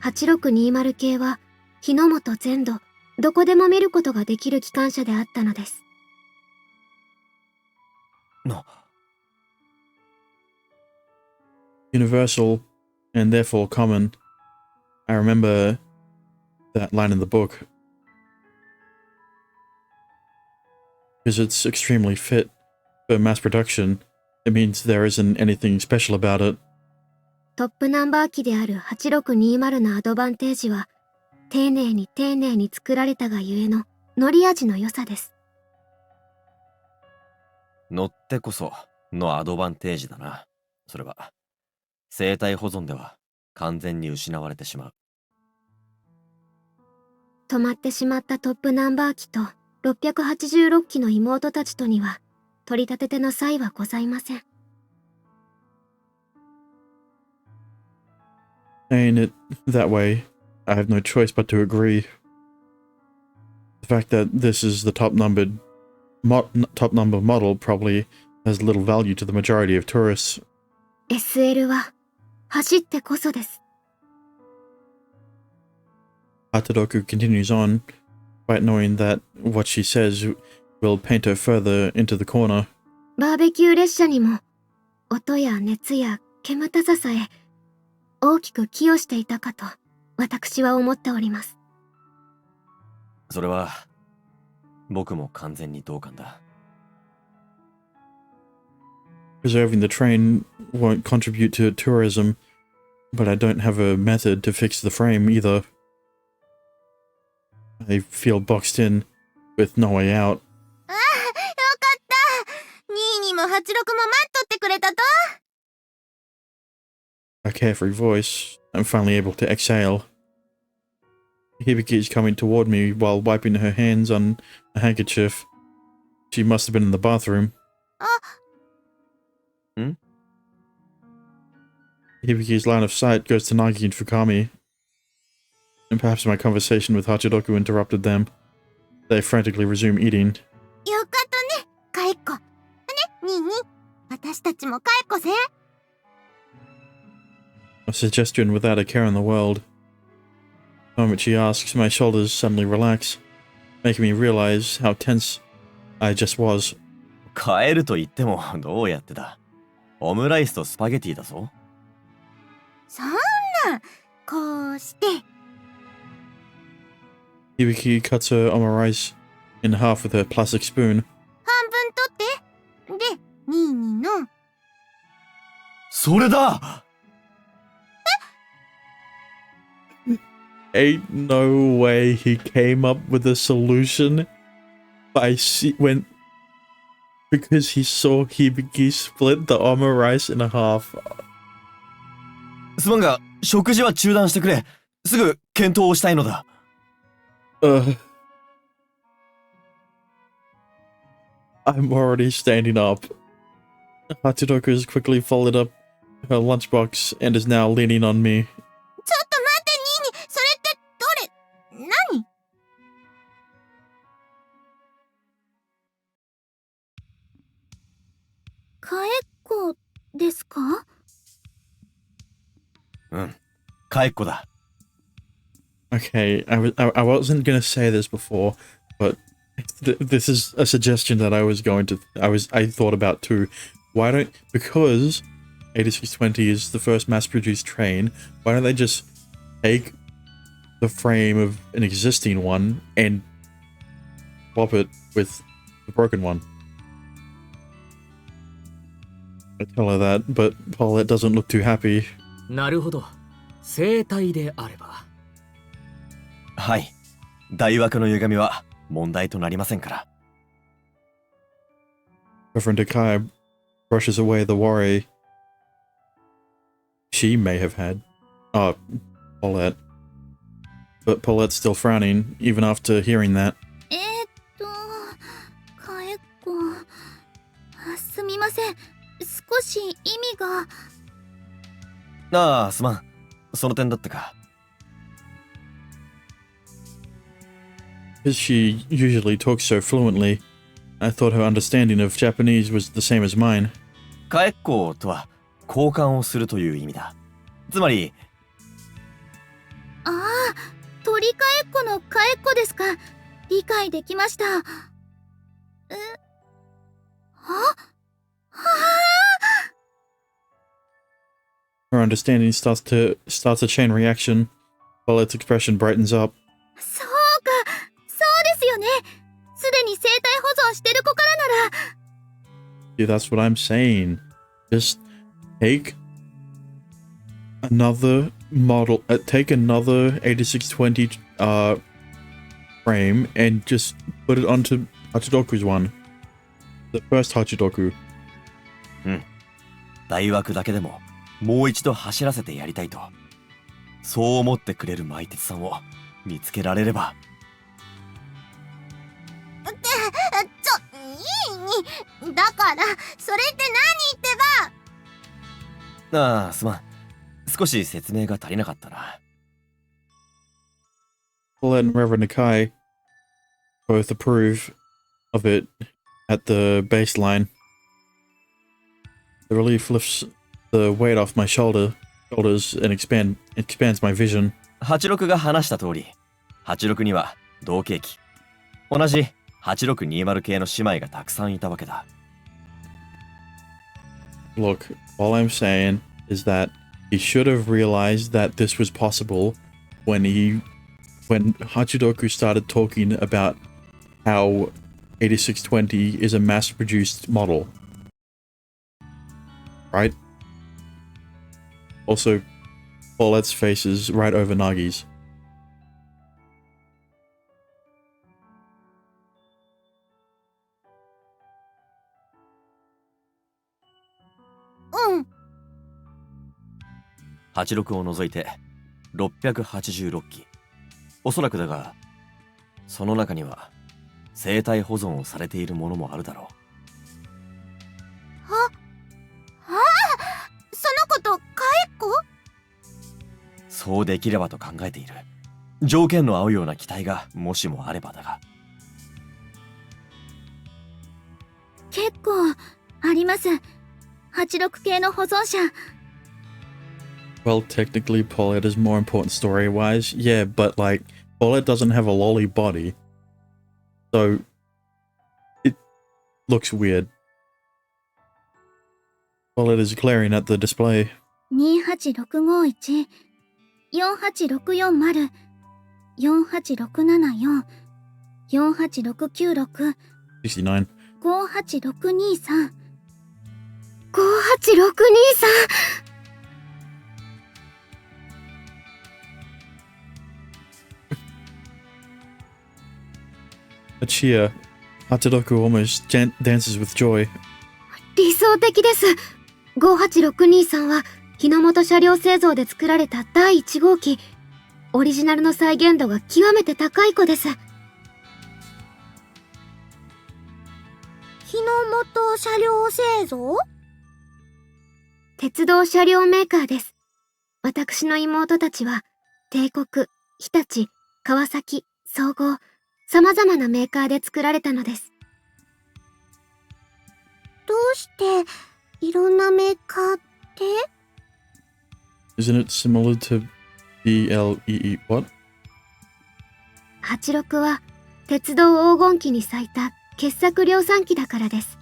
8620系は日の本全土どこでも見ることができる機関車であったのです。の Universal, and therefore common. I remember that line in the book. Because it's extremely fit for mass production. It means there isn't anything special about it. トップナンバー機である8620のアドバンテージは、丁寧に丁寧に作られたがゆえの乗り味の良さです。乗ってこそのアドバンテージだな。それは生体保存では完全に失われてしまう。止まってしまったトップナンバー機と686機の妹たちとには取り立てての際はございません。Saying it that way, I have no choice but to agree. The fact that this is the top number model probably has little value to the majority of tourists. SL は走ってこそです。Hatadoku continues on, quite knowing that what she says will paint her further into the corner. バーベキュー列車にも音や熱や煙たささえ大きく寄与していたかと私は思っております。それは僕も完全に同感だ。Preserving the train won't contribute to tourism, but I don't have a method to fix the frame either. I feel boxed in with no way out. ああ、よかった。22も86も待っとってくれたと。A carefree voice. I'm finally able to exhale. Hibiki is coming toward me while wiping her hands on a handkerchief. She must have been in the bathroom. Hibiki's line of sight goes to Nagi and Fukami. And perhaps my conversation with Hachiroku interrupted them. They frantically resume eating. よかったね、かえっこ。ね、22。私たちもかえっこせん。A suggestion without a care in the world. The moment she asks, my shoulders suddenly relax, making me realize how tense I just was. 帰ると言ってもどうやってだ。オムライスとスパゲティだぞ。そんな、こうして。Hibiki cuts her omurice in half with her plastic spoon. 半分取って。で、22の。それだ！ Ain't no way he came up with a solution because he saw Hibiki split the omurice in half. すまんが食事は中断してくれ。すぐ検討をしたいのだ。I'm already standing up. Hachiroku has quickly folded up her lunchbox and is now leaning on me. ちょっと待って、22。それってどれ？何？かえっこですか？うん、かえっこだ。Okay, I wasn't gonna say this before, but this is a suggestion that I thought about too. Because 8620 is the first mass-produced train, why don't they just take the frame of an existing one and swap it with the broken one? I tell her that, but Paulette doesn't look too happy. なるほど。生体であれば。はい。大枠の歪みは問題となりませんから。Reverend Akai brushes away the worry she may have had. Paulette. But Paulette's still frowning, even after hearing that. かえっこ。すみません。少し意味が。ああ、すまん。その点だったか。Because she usually talks so fluently, I thought her understanding of Japanese was the same as mine. かえっことは交換をするという意味だ。つまり、ああ、鳥かえっこのかえっこですか。理解できました。は？ understanding starts a chain reaction. Paulette's expression brightens up. そうか、そうですよね。すでに生体保存してる子からなら。Yeah, that's what I'm saying. Just take another model, take another 8620 frame and just put it onto Hachidoku's one. The first Hachidoku. 大枠だけでももう一度走らせてやりたいと。そう思ってくれる舞鉄さんを見つけられれば。いいに。だから、それって何ってば。ああ、すまん。少し説明が足りなかったな。Paulette and Reverend Nakai both approve of it at the baseline. The relief lifts the weight off my shoulders and expands my vision. 86が話した通り、86には同系機、同じ8620系の姉妹がたくさんいたわけだ。Look, all I'm saying is that he should have realized that this was possible when Hachidoku started talking about how 8620 is a mass-produced model. Right? Also, Paulette's face is right over Nagi's. Mm. 86を除いて686機。おそらくだが、その中には生体保存をされているものもあるだろう。その子とかえっこ？そうできればと考えている。条件の合うような機体がもしもあればだが。結構あります。86系の保存者。Well, technically, Paulette is more important story-wise. Yeah, but, like, Paulette doesn't have a lolly body. So, it looks weird. Paulette is glaring at the display. 28651、48640、48674、48696、 69. 58623。58623。A cheer. Hachidoku almost dances with joy. 理想的です。58623は日の本車両製造で作られた第1号機。オリジナルの再現度が極めて高い子です。日の本車両製造？鉄道車両メーカーです。私の妹たちは帝国、日立、川崎、総合、様々なメーカーで作られたのです。どうしていろんなメーカーって？ Isn't it similar to BLEE? What? 86は鉄道黄金期に咲いた傑作量産機だからです。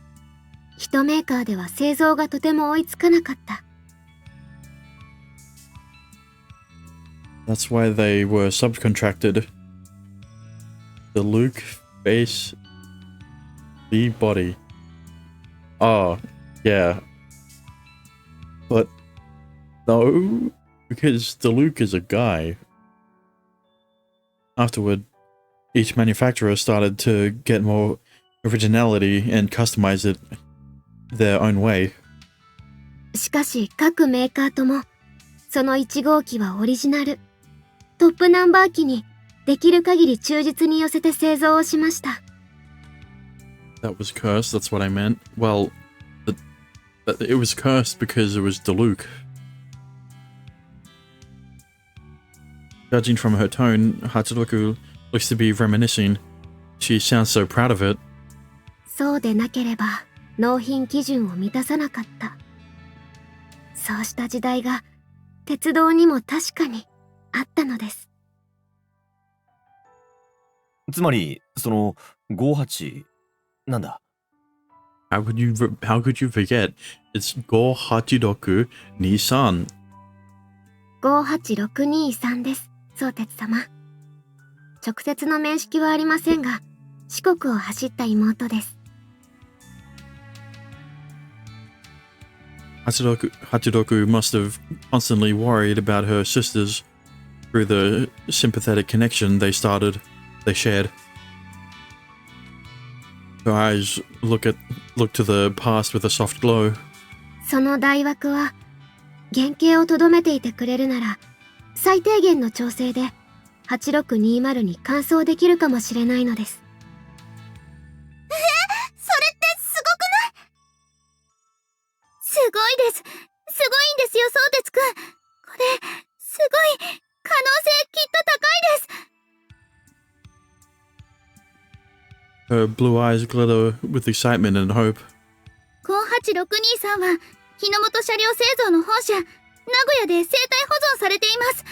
一メーカーでは製造がとても追いつかなかった。That's why they were subcontracted. The Luke face, the body. Oh, yeah. But no, because the Luke is a guy. Afterward, each manufacturer started to get more originality and customize it their own way. しかし各メーカーともその1号機はオリジナル、トップナンバー機にできる限り忠実に寄せて製造をしました。That was cursed, that's what I meant. Well, it was cursed because it was Diluc. Judging from her tone, Hachidoku looks to be reminiscing. She sounds so proud of it. そうでなければ納品基準を満たさなかった。そうした時代が鉄道にも確かにあったのです。つまり、その58なんだ。How could you forget? It's Go Hachidoku Nissan. 58623です、相鉄様。直接の面識はありませんが、四国を走った妹です。Hachiroku must have constantly worried about her sisters through the sympathetic connection they shared. Her eyes look to the past with a soft glow. その大枠は、原型をとどめていてくれるなら、最低限の調整で8620に完走できるかもしれないのです。それってすごくない？すごいです。すごいんですよ、相鉄くん。これ、すごい、可能性きっと高いです。Her blue eyes glitter with excitement and hope. 58623は、日の本車両製造の本社、名古屋で生体保存されています。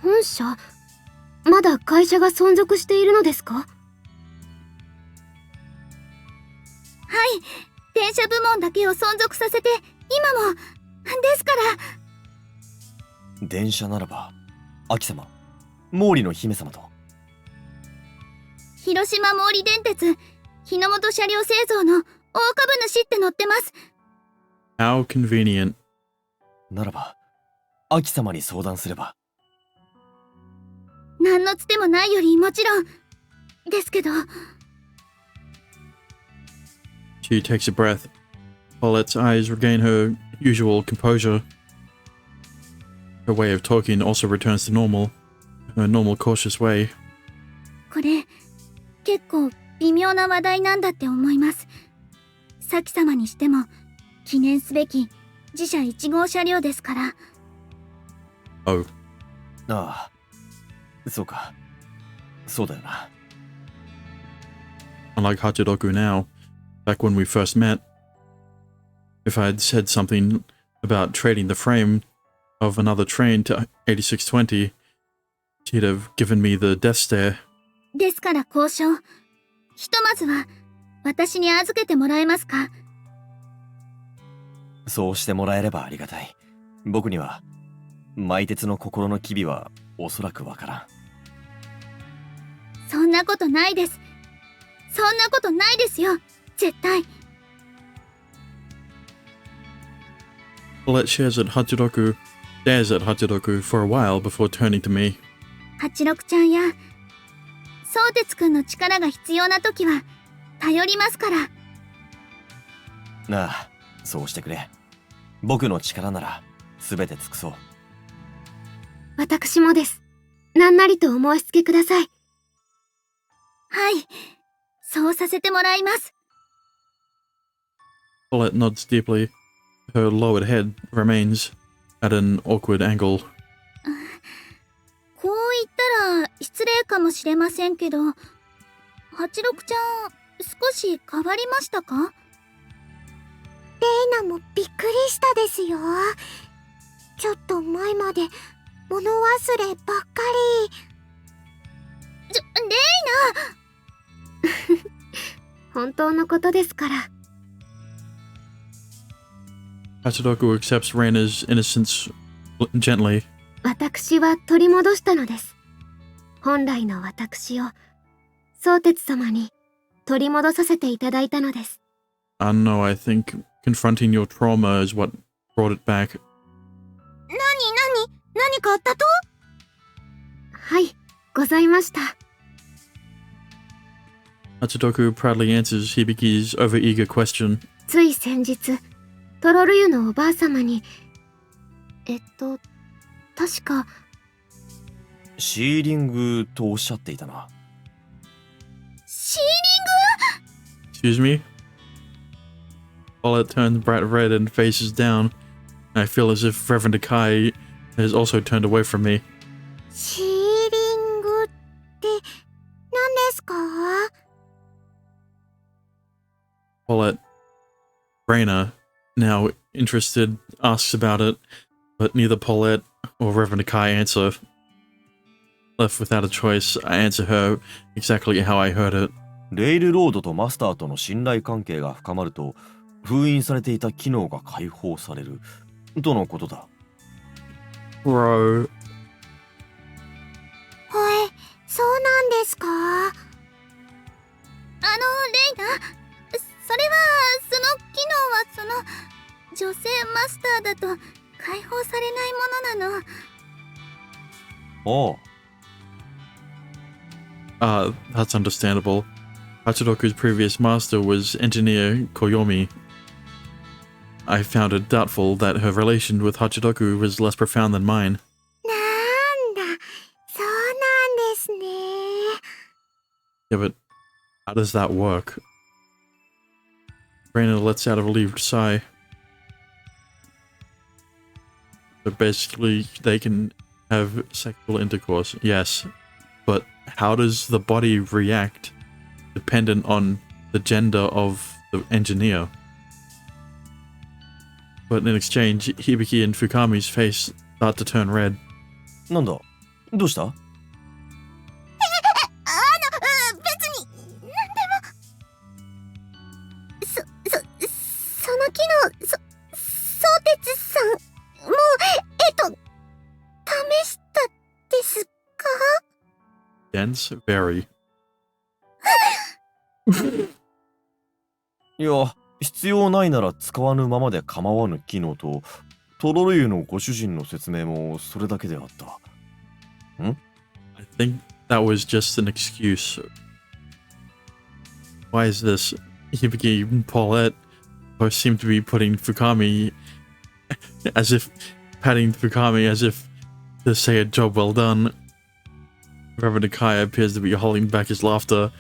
本社？まだ会社が存続しているのですか？はい、電車部門だけを存続させて、今も、ですから。電車ならば、アキ様、毛利の姫様と。広島毛利電鉄、日の本車両製造の大株主って載ってます。How convenient. ならば、アキ様に相談すれば。何のつてもないよりもちろん、ですけど。She takes a breath. Paulette's eyes regain her usual composure. Her way of talking also returns to normal, her normal cautious way. これ、結構微妙な話題なんだって思います。咲様にしても、記念すべき自社1号車両ですから。Oh. ああ、そうか。そうだよな。Unlike Hachiroku now, back when we first met, if I had said something about trading the frame of another train to 8620, she'd have given me the death stare. ですから交渉。ひとまずは、私に預けてもらえますか？そうしてもらえればありがたい。僕には、マイテツの心の機微はおそらくわからん。そんなことないです。そんなことないですよ。絶対。Paulette stares at Hachiroku for a while before turning to me. 86ちゃんや、相鉄くんの力が必要な時は、頼りますから。なあ、そうしてくれ。僕の力なら、すべて尽くそう。私もです。なんなりとお申し付けください。はい、そうさせてもらいます。Paulette nods deeply. Her lowered head remains at an awkward angle. こう言ったら失礼かもしれませんけど、86ちゃん、少し変わりましたか？レイナもびっくりしたですよ。ちょっと前まで物忘ればっかり。レイナ本当のことですから。Hachiroku accepts Reina's innocence gently. 私は取り戻したのです。本来の私を、相鉄様に取り戻させていただいたのです。No, I think confronting your trauma is what brought it back. 何かあったと？はい、ございました。Hachiroku proudly answers Hibiki's overeager question. つい先日、トロル湯のおばあ様に、確か、シーリングとおっしゃっていたな。シーリング？ Excuse me? Paulette turns bright red and faces down. I feel as if Reverend Akai has also turned away from me. シーリングって何ですか？ Paulette, Reina, now interested, asks about it, but neither Paulette or Reverend Akai answer. Left without a choice, I answer her exactly how I heard it. レイルロードとマスターとの信頼関係が深まると、封印されていた機能が解放される。とのことだ。Bro. はい、そうなんですか。レイナ、それは、その機能は女性マスターだと解放されないものなの。おう。That's understandable. Hachiroku's previous master was engineer Koyomi. I found it doubtful that her relation with Hachiroku was less profound than mine. なんだ、そうなんですね。Yeah, but how does that work? Reina lets out a relieved sigh. So basically, they can have sexual intercourse, yes. But how does the body react dependent on the gender of the engineer? But in exchange, Hibiki and Fukami's face start to turn red. なんだ、どうした？別に、なんでも。その機能、相鉄さん、もう、試したですか？ Dense? Very. いや、必要ないなら使わぬままで構わぬ機能と、トロルユのご主人の説明もそれだけであった。ん？ I think that was just an excuse. Why is this? Hibiki and Paulette both seem to be putting Fukami patting Fukami as if to say a job well done. Reverend Akaya appears to be holding back his laughter.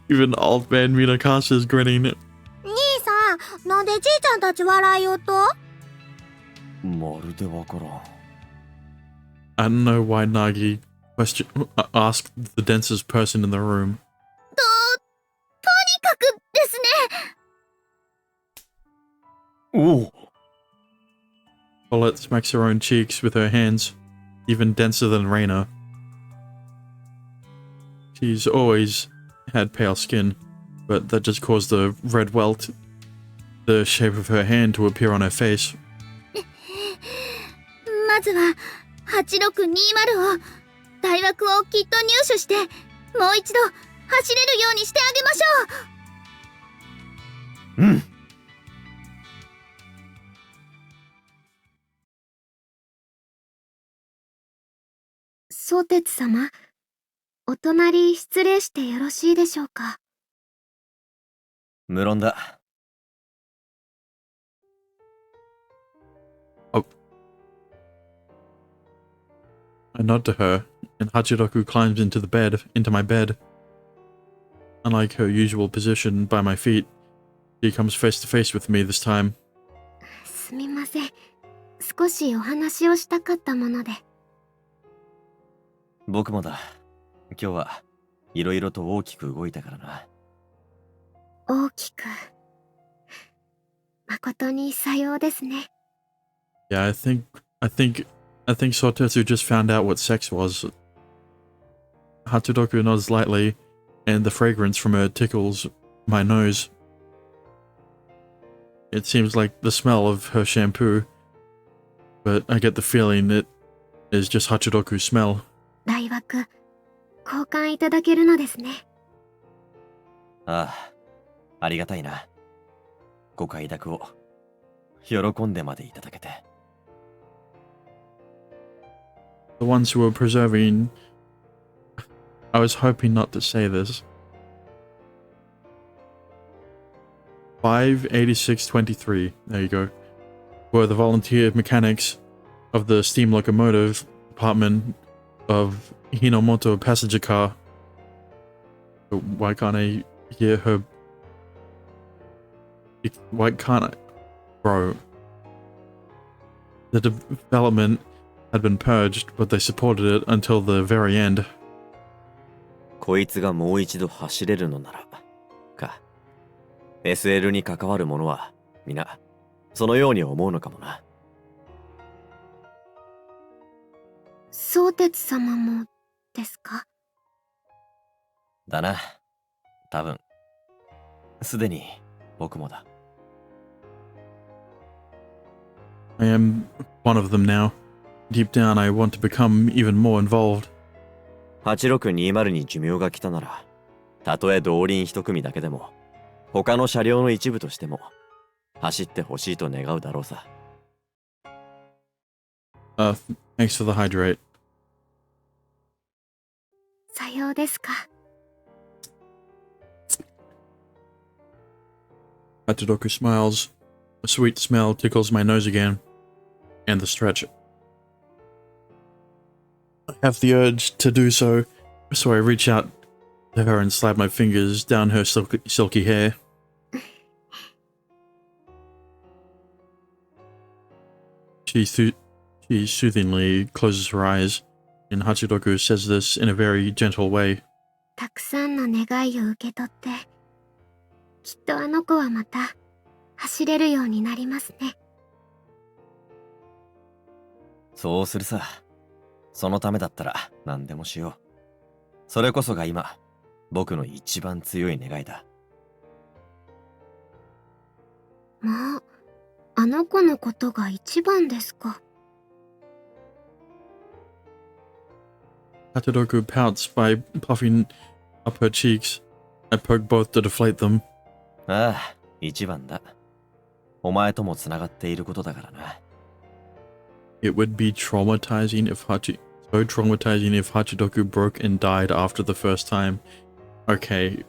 Even old man Minakasa is grinning. 兄さん、なんでじいちゃんたち笑いよと？まるでわからん。I don't know why Nagi asked the densest person in the room. とにかくですね。おお。 Paulette smacks her own cheeks with her hands, even denser than Reina. She's always had pale skin, but that just caused a red welt, the shape of her hand, to appear on her face. まずは、8620を、大枠をきっと入手して、もう一度、走れるようにしてあげましょう。うん。相鉄様、お隣失礼してよろしいでしょうか。無論だ。I nod to her, and Hachiroku climbs into my bed. Unlike her usual position by my feet, she comes face to face with me this time. すみません。少しお話をしたかったもので。僕もだ。今日はいろいろと大きく動いたからな。大きく。誠にさようですね。Yeah, I think Sotetsu just found out what sex was. Hachiroku nods lightly, and the fragrance from her tickles my nose. It seems like the smell of her shampoo, but I get the feeling it is just Hachiroku's smell. 大枠、交換いただけるのですね。ああ、ありがたいな。ご快諾を喜んでまでいただけて。The ones who were preserving... I was hoping not to say this. 58623, there you go, were the volunteer mechanics of the steam locomotive department of Hinomoto passenger car. But why can't I hear her? Why can't I? Bro. The development had been purged, but they supported it until the very end. こいつがもう一度走れるのならか。SL に関わる者は皆そのように思うのかもな。相鉄様もですか？だな。多分すでに僕もだ。I am one of them now. Deep down, I want to become even more involved. 8620に寿命が来たなら、たとえ動輪一組だけでも、他の車両の一部としても、走ってほしいと願うだろうさ。Thanks for the hydrate. さようですか。Hachinoku smiles. A sweet smell tickles my nose again. And the stretch. I have the urge to do so, so I reach out to her and slide my fingers down her silky hair. She soothingly closes her eyes, and Hachiroku says this in a very gentle way. たくさんの願いを受け取って、きっとあの子はまた走れるようになりますね。そうするさ。そのためだったら何でもしよう。それこそが今、僕の一番強い願いだ。もう、あの子のことが一番ですか。Hachiroku pouts by puffing up her cheeks. I poke both to deflate them. ああ、一番だ。お前とも繋がっていることだからな。It would be traumatizing if Hachiroku broke and died after the first time. Okay,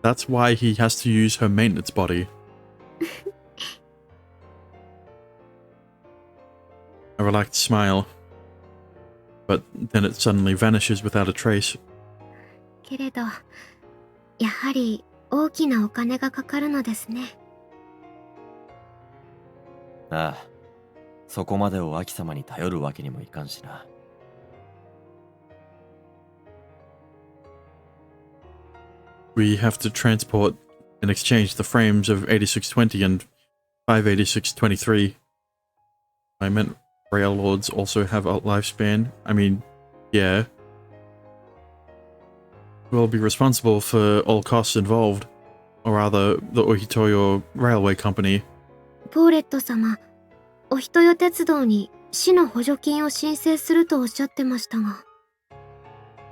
that's why he has to use her maintenance body. A relaxed smile, but then it suddenly vanishes without a trace. けれど、やはり大きなお金がかかるのですね。ああ、そこまでをアキ様に頼るわけにもいかんしな。We have to transport and exchange the frames of 8620 and 58623. I meant rail lords also have a lifespan. I mean, yeah. We'll be responsible for all costs involved, or rather, the Ohitoyo Railway Company. ポーレット様、お人よ鉄道に市の補助金を申請するとおっしゃってましたが。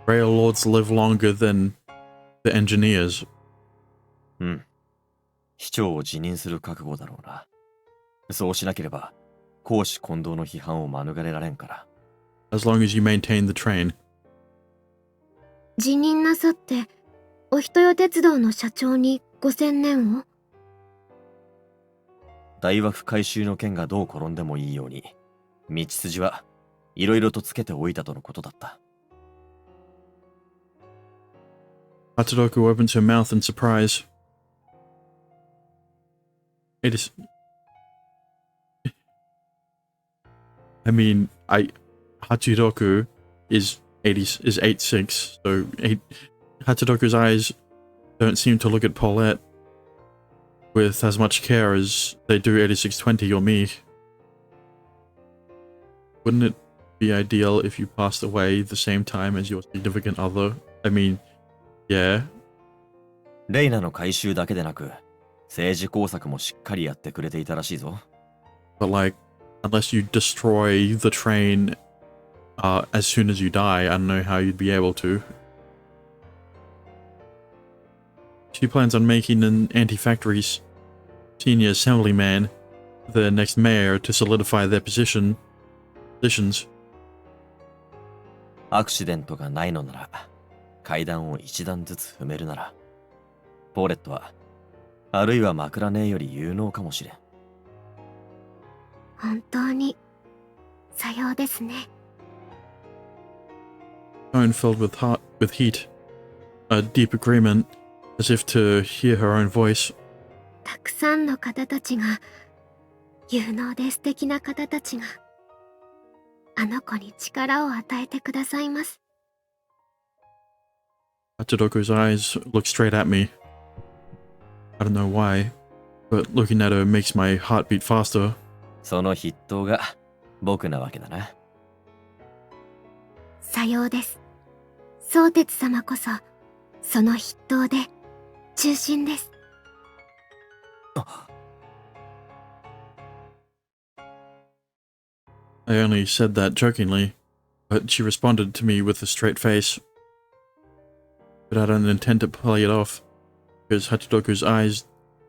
Rail lords live longer than the engineers. うん。市長を辞任する覚悟だろうな。そうしなければ、公私混同の批判を免れられんから。As long as you maintain the train. 辞任なさって、お人よ鉄道の社長に5000年を。大枠改修の件がどう転んでもいいように、道筋はいろいろとつけておいたとのことだった。Hachiroku opens her mouth in surprise. It is... I mean, Hachiroku is 8'6", so Hachiroku's eyes don't seem to look at Paulette with as much care as they do 8620 or me. Wouldn't it be ideal if you passed away the same time as your significant other? I mean, yeah. レイナの改修だけでなく、政治工作もしっかりやってくれていたらしいぞ。But like, unless you destroy the train as soon as you die, I don't know how you'd be able to. She plans on making an anti-factory senior assemblyman the next mayor to solidify their positions. アクシデントがないのなら、階段を一段ずつ踏めるなら、ポーレットは、あるいはマクラネーより有能かもしれん。本当に、さようですね。Tone filled with heat, a deep agreement, as if to hear her own voice. たくさんの方たちが、有能で素敵な方たちが、あの子に力を与えてくださいます。Hachiroku's eyes look straight at me. I don't know why, but looking at her makes my heart beat faster. その筆頭が僕なわけだな。さようです。相鉄様こそ、その筆頭で、中心です。I only said that jokingly, but she responded to me with a straight face. But I don't intend to play it off, because Hachiroku's eyes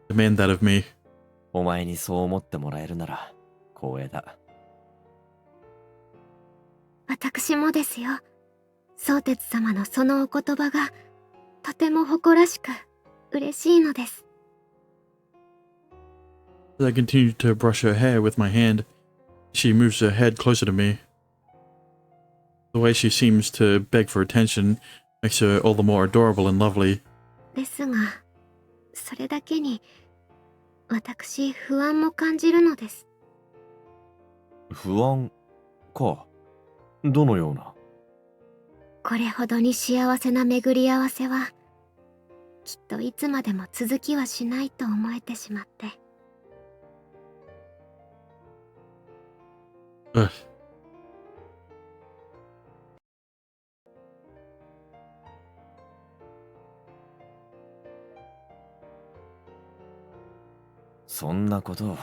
demand that of me. お前にそう思ってもらえるなら光栄だ。私もですよ。相鉄様のそのお言葉がとても誇らしく嬉しいのです。As I continue to brush her hair with my hand, she moves her head closer to me. The way she seems to beg for attention makes her all the more adorable and lovely. ですが、それだけに私不安も感じるのです。不安か。どのような。これほどに幸せな巡り合わせはきっといつまでも続きはしないと思えてしまって。Ugh. そんなことを。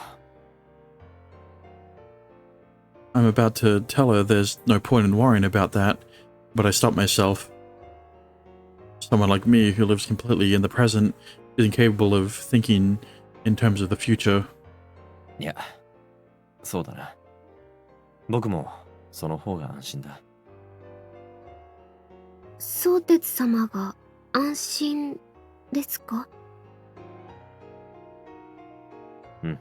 I'm about to tell her there's no point in worrying about that, but I stop myself. Someone like me who lives completely in the present is incapable of thinking in terms of the future. いや、そうだな。僕もその方が安心だ。相鉄様が安心ですか？うん。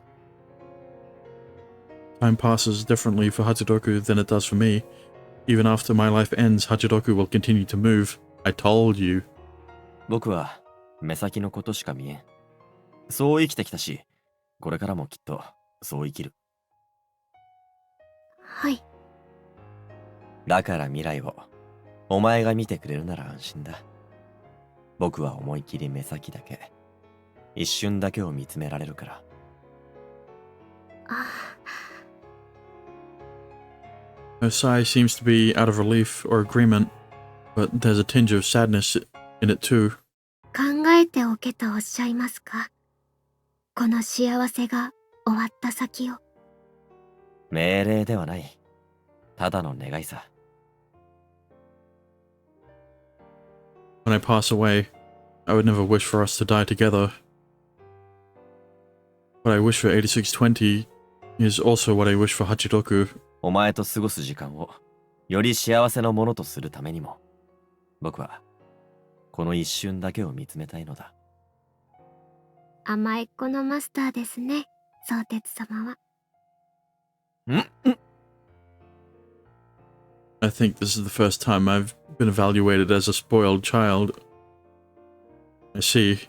Time passes differently for Hachiroku than it does for me. Even after my life ends, Hachiroku will continue to move. I told you. 僕は目先のことしか見えん。そう生きてきたし、これからもきっとそう生きる。はい。だから未来をお前が見てくれるなら安心だ。僕は思い切り目先だけ、一瞬だけを見つめられるから。Her sigh seems to be out of relief or agreement, but there's a tinge of sadness in it too. 考えておけとおっしゃいますか？この幸せが終わった先を。命令ではない。ただの願いさ。When I pass away, I would never wish for us to die together. What I wish for 8620 is also what I wish for Hachiroku. お前と過ごす時間をより幸せなものとするためにも、僕はこの一瞬だけを見つめたいのだ。甘えっ子のマスターですね、相鉄様は。I think this is the first time I've been evaluated as a spoiled child. I see.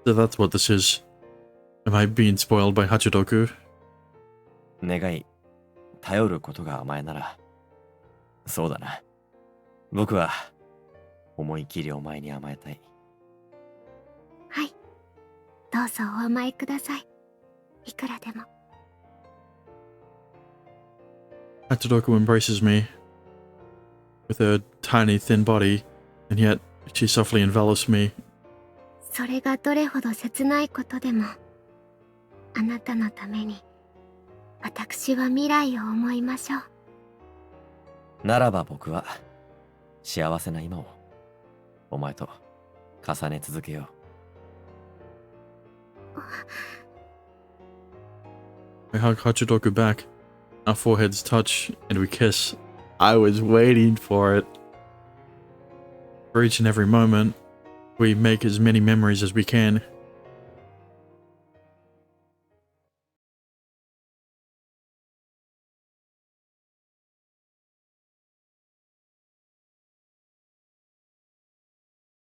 So that's what this is. Am I being spoiled by Hachiroku? 願い、頼ることが甘えなら、そうだな。僕は思い切りお前に甘えたい。はい。どうぞお甘えください。いくらでも。Hachiroku embraces me with her tiny thin body, and yet she softly envelops me. それがどれほど切ないことでも、あなたのために私は未来を思いましょう。ならば僕は幸せな今をお前と重ね続けよう。I hug Hachiroku back. Our foreheads touch, and we kiss. I was waiting for it. For each and every moment, we make as many memories as we can.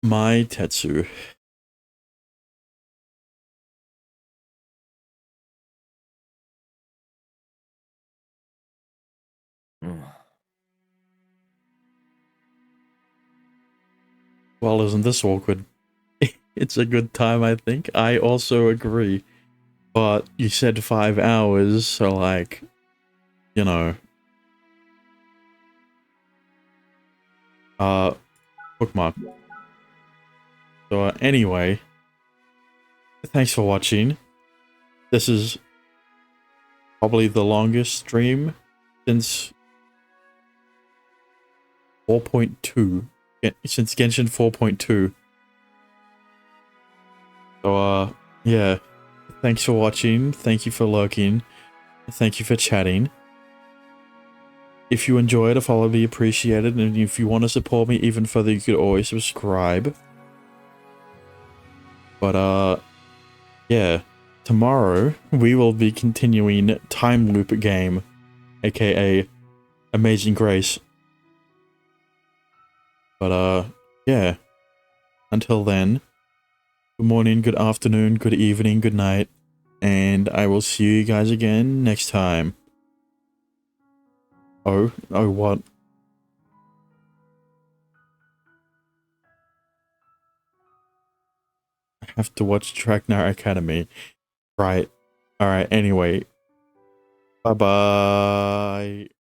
Maitetsu. Well, isn't this awkward? It's a good time, I think. I also agree. But you said 5 hours, so like, you know. Bookmark. So anyway, thanks for watching. This is probably the longest stream since 4.2. Since Genshin 4.2. So, yeah. Thanks for watching. Thank you for lurking. Thank you for chatting. If you enjoyed, a follow would be appreciated. And if you want to support me even further, you could always subscribe. But, yeah. Tomorrow, we will be continuing Time Loop Game, aka Amazing Grace. But, yeah. Until then, good morning, good afternoon, good evening, good night, and I will see you guys again next time. Oh, what? I have to watch Tracknar Academy. Right. Alright, anyway. Bye-bye.